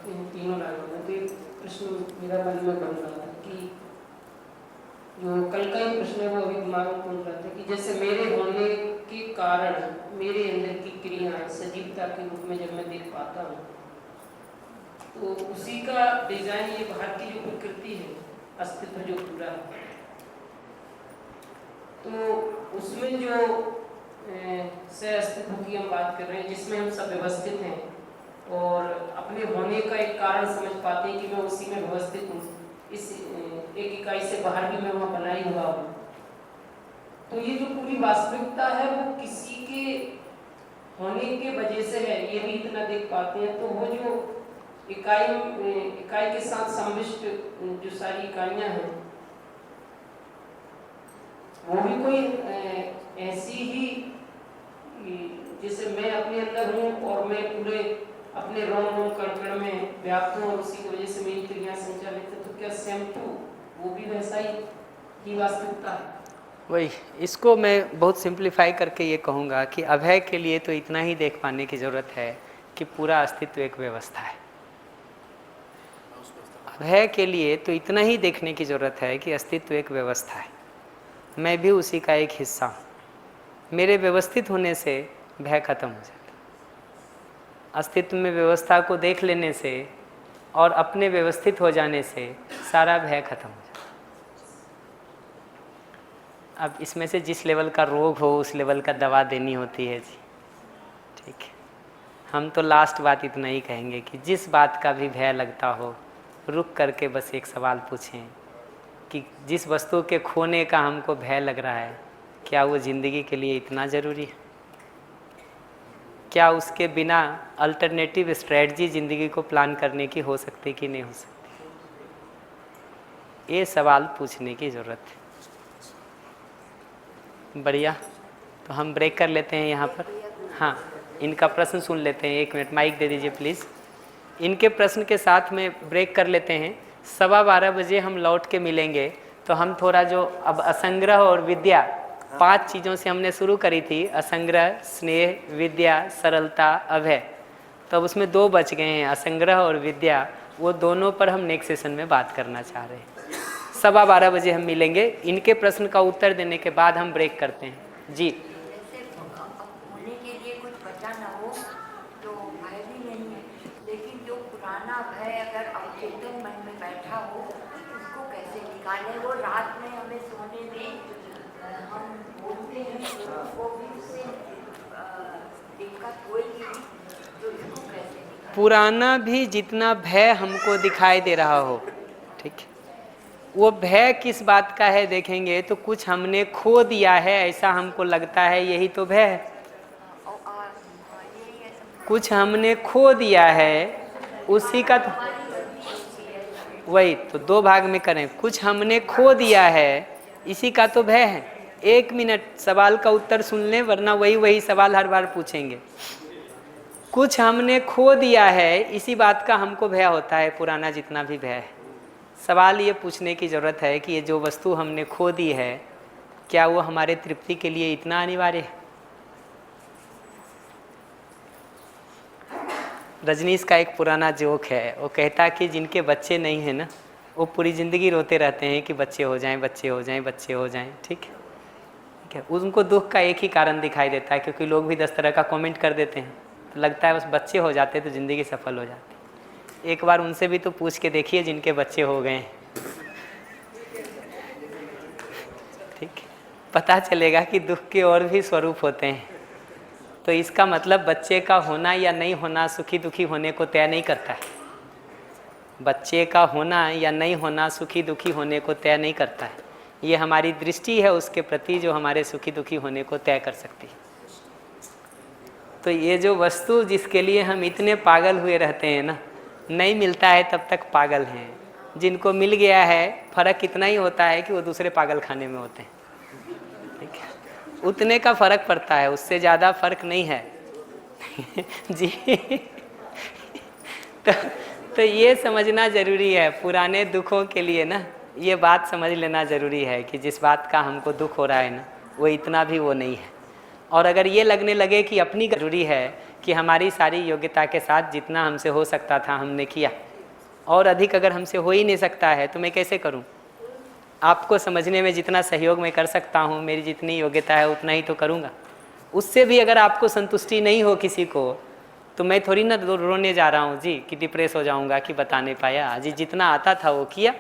तीनों लाइनों में तो एक प्रश्न मेरा मन में बन रहा था कि जो कल का ही प्रश्न है वो अभी दिमाग में घूम रहा था कि जैसे मेरे होने के कारण मेरे अंदर की क्रियाएं सजीवता के रूप में जब मैं देख पाता हूँ तो उसी का डिजाइन ये बाहर की जो प्रकृति है, अस्तित्व जो पूरा है, तो उसमें जो सह अस्तित्व की हम बात कर रहे हैं, जिसमें हम सब व्यवस्थित हैं और अपने होने का एक कारण समझ पाते हैं कि मैं उसी में व्यवस्थित हूँ, इस एक इकाई से बाहर भी मैं वहाँ बना ही हुआ हूँ। तो ये जो पूरी वास्तविकता है वो किसी के होने के वजह से है, ये भी इतना देख पाते हैं। तो वो जो इकाई के साथ सम्मिष्ट जो सारी इकाइयाँ हैं वो भी कोई ऐसी ही जैसे मैं अपने अंदर हूँ और मैं पूरे अपने रोम कण में व्याप्त हूँ और उसी की वजह से मेरी क्रियाएं संचालित है, तो क्या सेम टू वो भी वैसा ही वास्तविकता है? वही, इसको मैं बहुत सिंप्लीफाई करके ये कहूँगा कि अभय के लिए तो इतना ही देख पाने की ज़रूरत है कि पूरा अस्तित्व एक व्यवस्था है। अभय के लिए तो इतना ही देखने की ज़रूरत है कि अस्तित्व एक व्यवस्था है, मैं भी उसी का एक हिस्सा हूँ। मेरे व्यवस्थित होने से भय खत्म हो जाता है। अस्तित्व में व्यवस्था को देख लेने से और अपने व्यवस्थित हो जाने से सारा भय खत्म हो जाता है। अब इसमें से जिस लेवल का रोग हो उस लेवल का दवा देनी होती है जी, ठीक है। हम तो लास्ट बात इतना ही कहेंगे कि जिस बात का भी भय लगता हो, रुक करके बस एक सवाल पूछें कि जिस वस्तु के खोने का हमको भय लग रहा है, क्या वो ज़िंदगी के लिए इतना ज़रूरी है? क्या उसके बिना अल्टरनेटिव स्ट्रेटजी ज़िंदगी को प्लान करने की हो सकती कि नहीं हो सकती? ये सवाल पूछने की ज़रूरत है। बढ़िया, तो हम ब्रेक कर लेते हैं यहाँ पर। हाँ, इनका प्रश्न सुन लेते हैं। 1 मिनट माइक दे दीजिए प्लीज़। इनके प्रश्न के साथ में ब्रेक कर लेते हैं। 12:15 बजे हम लौट के मिलेंगे। तो हम थोड़ा जो अब असंग्रह और विद्या 5 चीज़ों से हमने शुरू करी थी, असंग्रह, स्नेह, विद्या, सरलता, अभय, तो अब उसमें 2 बच गए हैं, असंग्रह और विद्या। वो दोनों पर हम नेक्स्ट सेशन में बात करना चाह रहे हैं। 12:15 बजे हम मिलेंगे। इनके प्रश्न का उत्तर देने के बाद हम ब्रेक करते हैं जी। जैसे होने के लिए कुछ बचा ना हो तो भय भी नहीं है, लेकिन जो पुराना भय अगर अवचेतन मन में बैठा हो उसको कैसे निकालें? वो रात में हमें सोने में हम बोलते हैं वो भी उससे दिक्कत होगी, तो इसको कैसे निकालें? पुराना भी जितना भय हमको दिखाई दे रहा हो, ठीक है, वो भय किस बात का है देखेंगे तो कुछ हमने खो दिया है ऐसा हमको लगता है, यही तो भय है। कुछ हमने खो दिया है उसी का तो वही तो 2 भाग में करें। कुछ हमने खो दिया है इसी का तो भय है। 1 मिनट सवाल का उत्तर सुन लें, वरना वही सवाल हर बार पूछेंगे। कुछ हमने खो दिया है इसी बात का हमको भय होता है, पुराना जितना भी भय है। सवाल ये पूछने की ज़रूरत है कि ये जो वस्तु हमने खो दी है क्या वो हमारे तृप्ति के लिए इतना अनिवार्य है? रजनीश का एक पुराना जोक है, वो कहता कि जिनके बच्चे नहीं हैं ना वो पूरी ज़िंदगी रोते रहते हैं कि बच्चे हो जाएं, बच्चे हो जाएं, बच्चे हो जाएं। ठीक है, उनको दुख का एक ही कारण दिखाई देता है, क्योंकि लोग भी 10 तरह का कमेंट कर देते हैं, तो लगता है बस बच्चे हो जाते तो ज़िंदगी सफल हो जाती। एक बार उनसे भी तो पूछ के देखिए जिनके बच्चे हो गए हैं, ठीक, पता चलेगा कि दुख के और भी स्वरूप होते हैं। तो इसका मतलब बच्चे का होना या नहीं होना सुखी दुखी होने को तय नहीं करता है। बच्चे का होना या नहीं होना सुखी दुखी होने को तय नहीं करता है। ये हमारी दृष्टि है उसके प्रति जो हमारे सुखी दुखी होने को तय कर सकती है। तो ये जो वस्तु जिसके लिए हम इतने पागल हुए रहते हैं ना, नहीं मिलता है तब तक पागल हैं। जिनको मिल गया है फर्क इतना ही होता है कि वो दूसरे पागल खाने में होते हैं, ठीक है, उतने का फर्क पड़ता है, उससे ज़्यादा फर्क नहीं है जी। तो ये समझना ज़रूरी है पुराने दुखों के लिए ना, ये बात समझ लेना ज़रूरी है कि जिस बात का हमको दुख हो रहा है ना वो इतना भी वो नहीं है। और अगर ये लगने लगे कि अपनी ज़रूरी है कि हमारी सारी योग्यता के साथ जितना हमसे हो सकता था हमने किया, और अधिक अगर हमसे हो ही नहीं सकता है तो मैं कैसे करूं? आपको समझने में जितना सहयोग मैं कर सकता हूं, मेरी जितनी योग्यता है उतना ही तो करूंगा। उससे भी अगर आपको संतुष्टि नहीं हो किसी को, तो मैं थोड़ी ना रोने जा रहा हूं जी कि डिप्रेस हो जाऊंगा कि बता नहीं पाया जी, जितना आता था वो किया,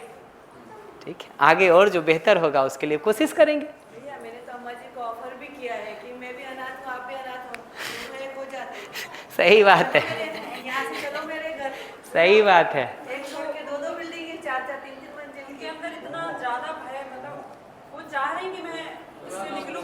ठीक है, आगे और जो बेहतर होगा उसके लिए कोशिश करेंगे। मैंने तो अम्मा जी को ऑफर भी किया है कि मैं भी अनाथ हूँ, आप भी अनाथ हो, मेरे हो जाते। सही बात है, यहाँ से चलो मेरे घर। सही बात है। एक छोड़ के 2 बिल्डिंग है, 4-4 3-3 मंजिल के अंदर इतना ज्यादा भय, मतलब वो चाह रहे हैं कि मैं इससे निकलूं।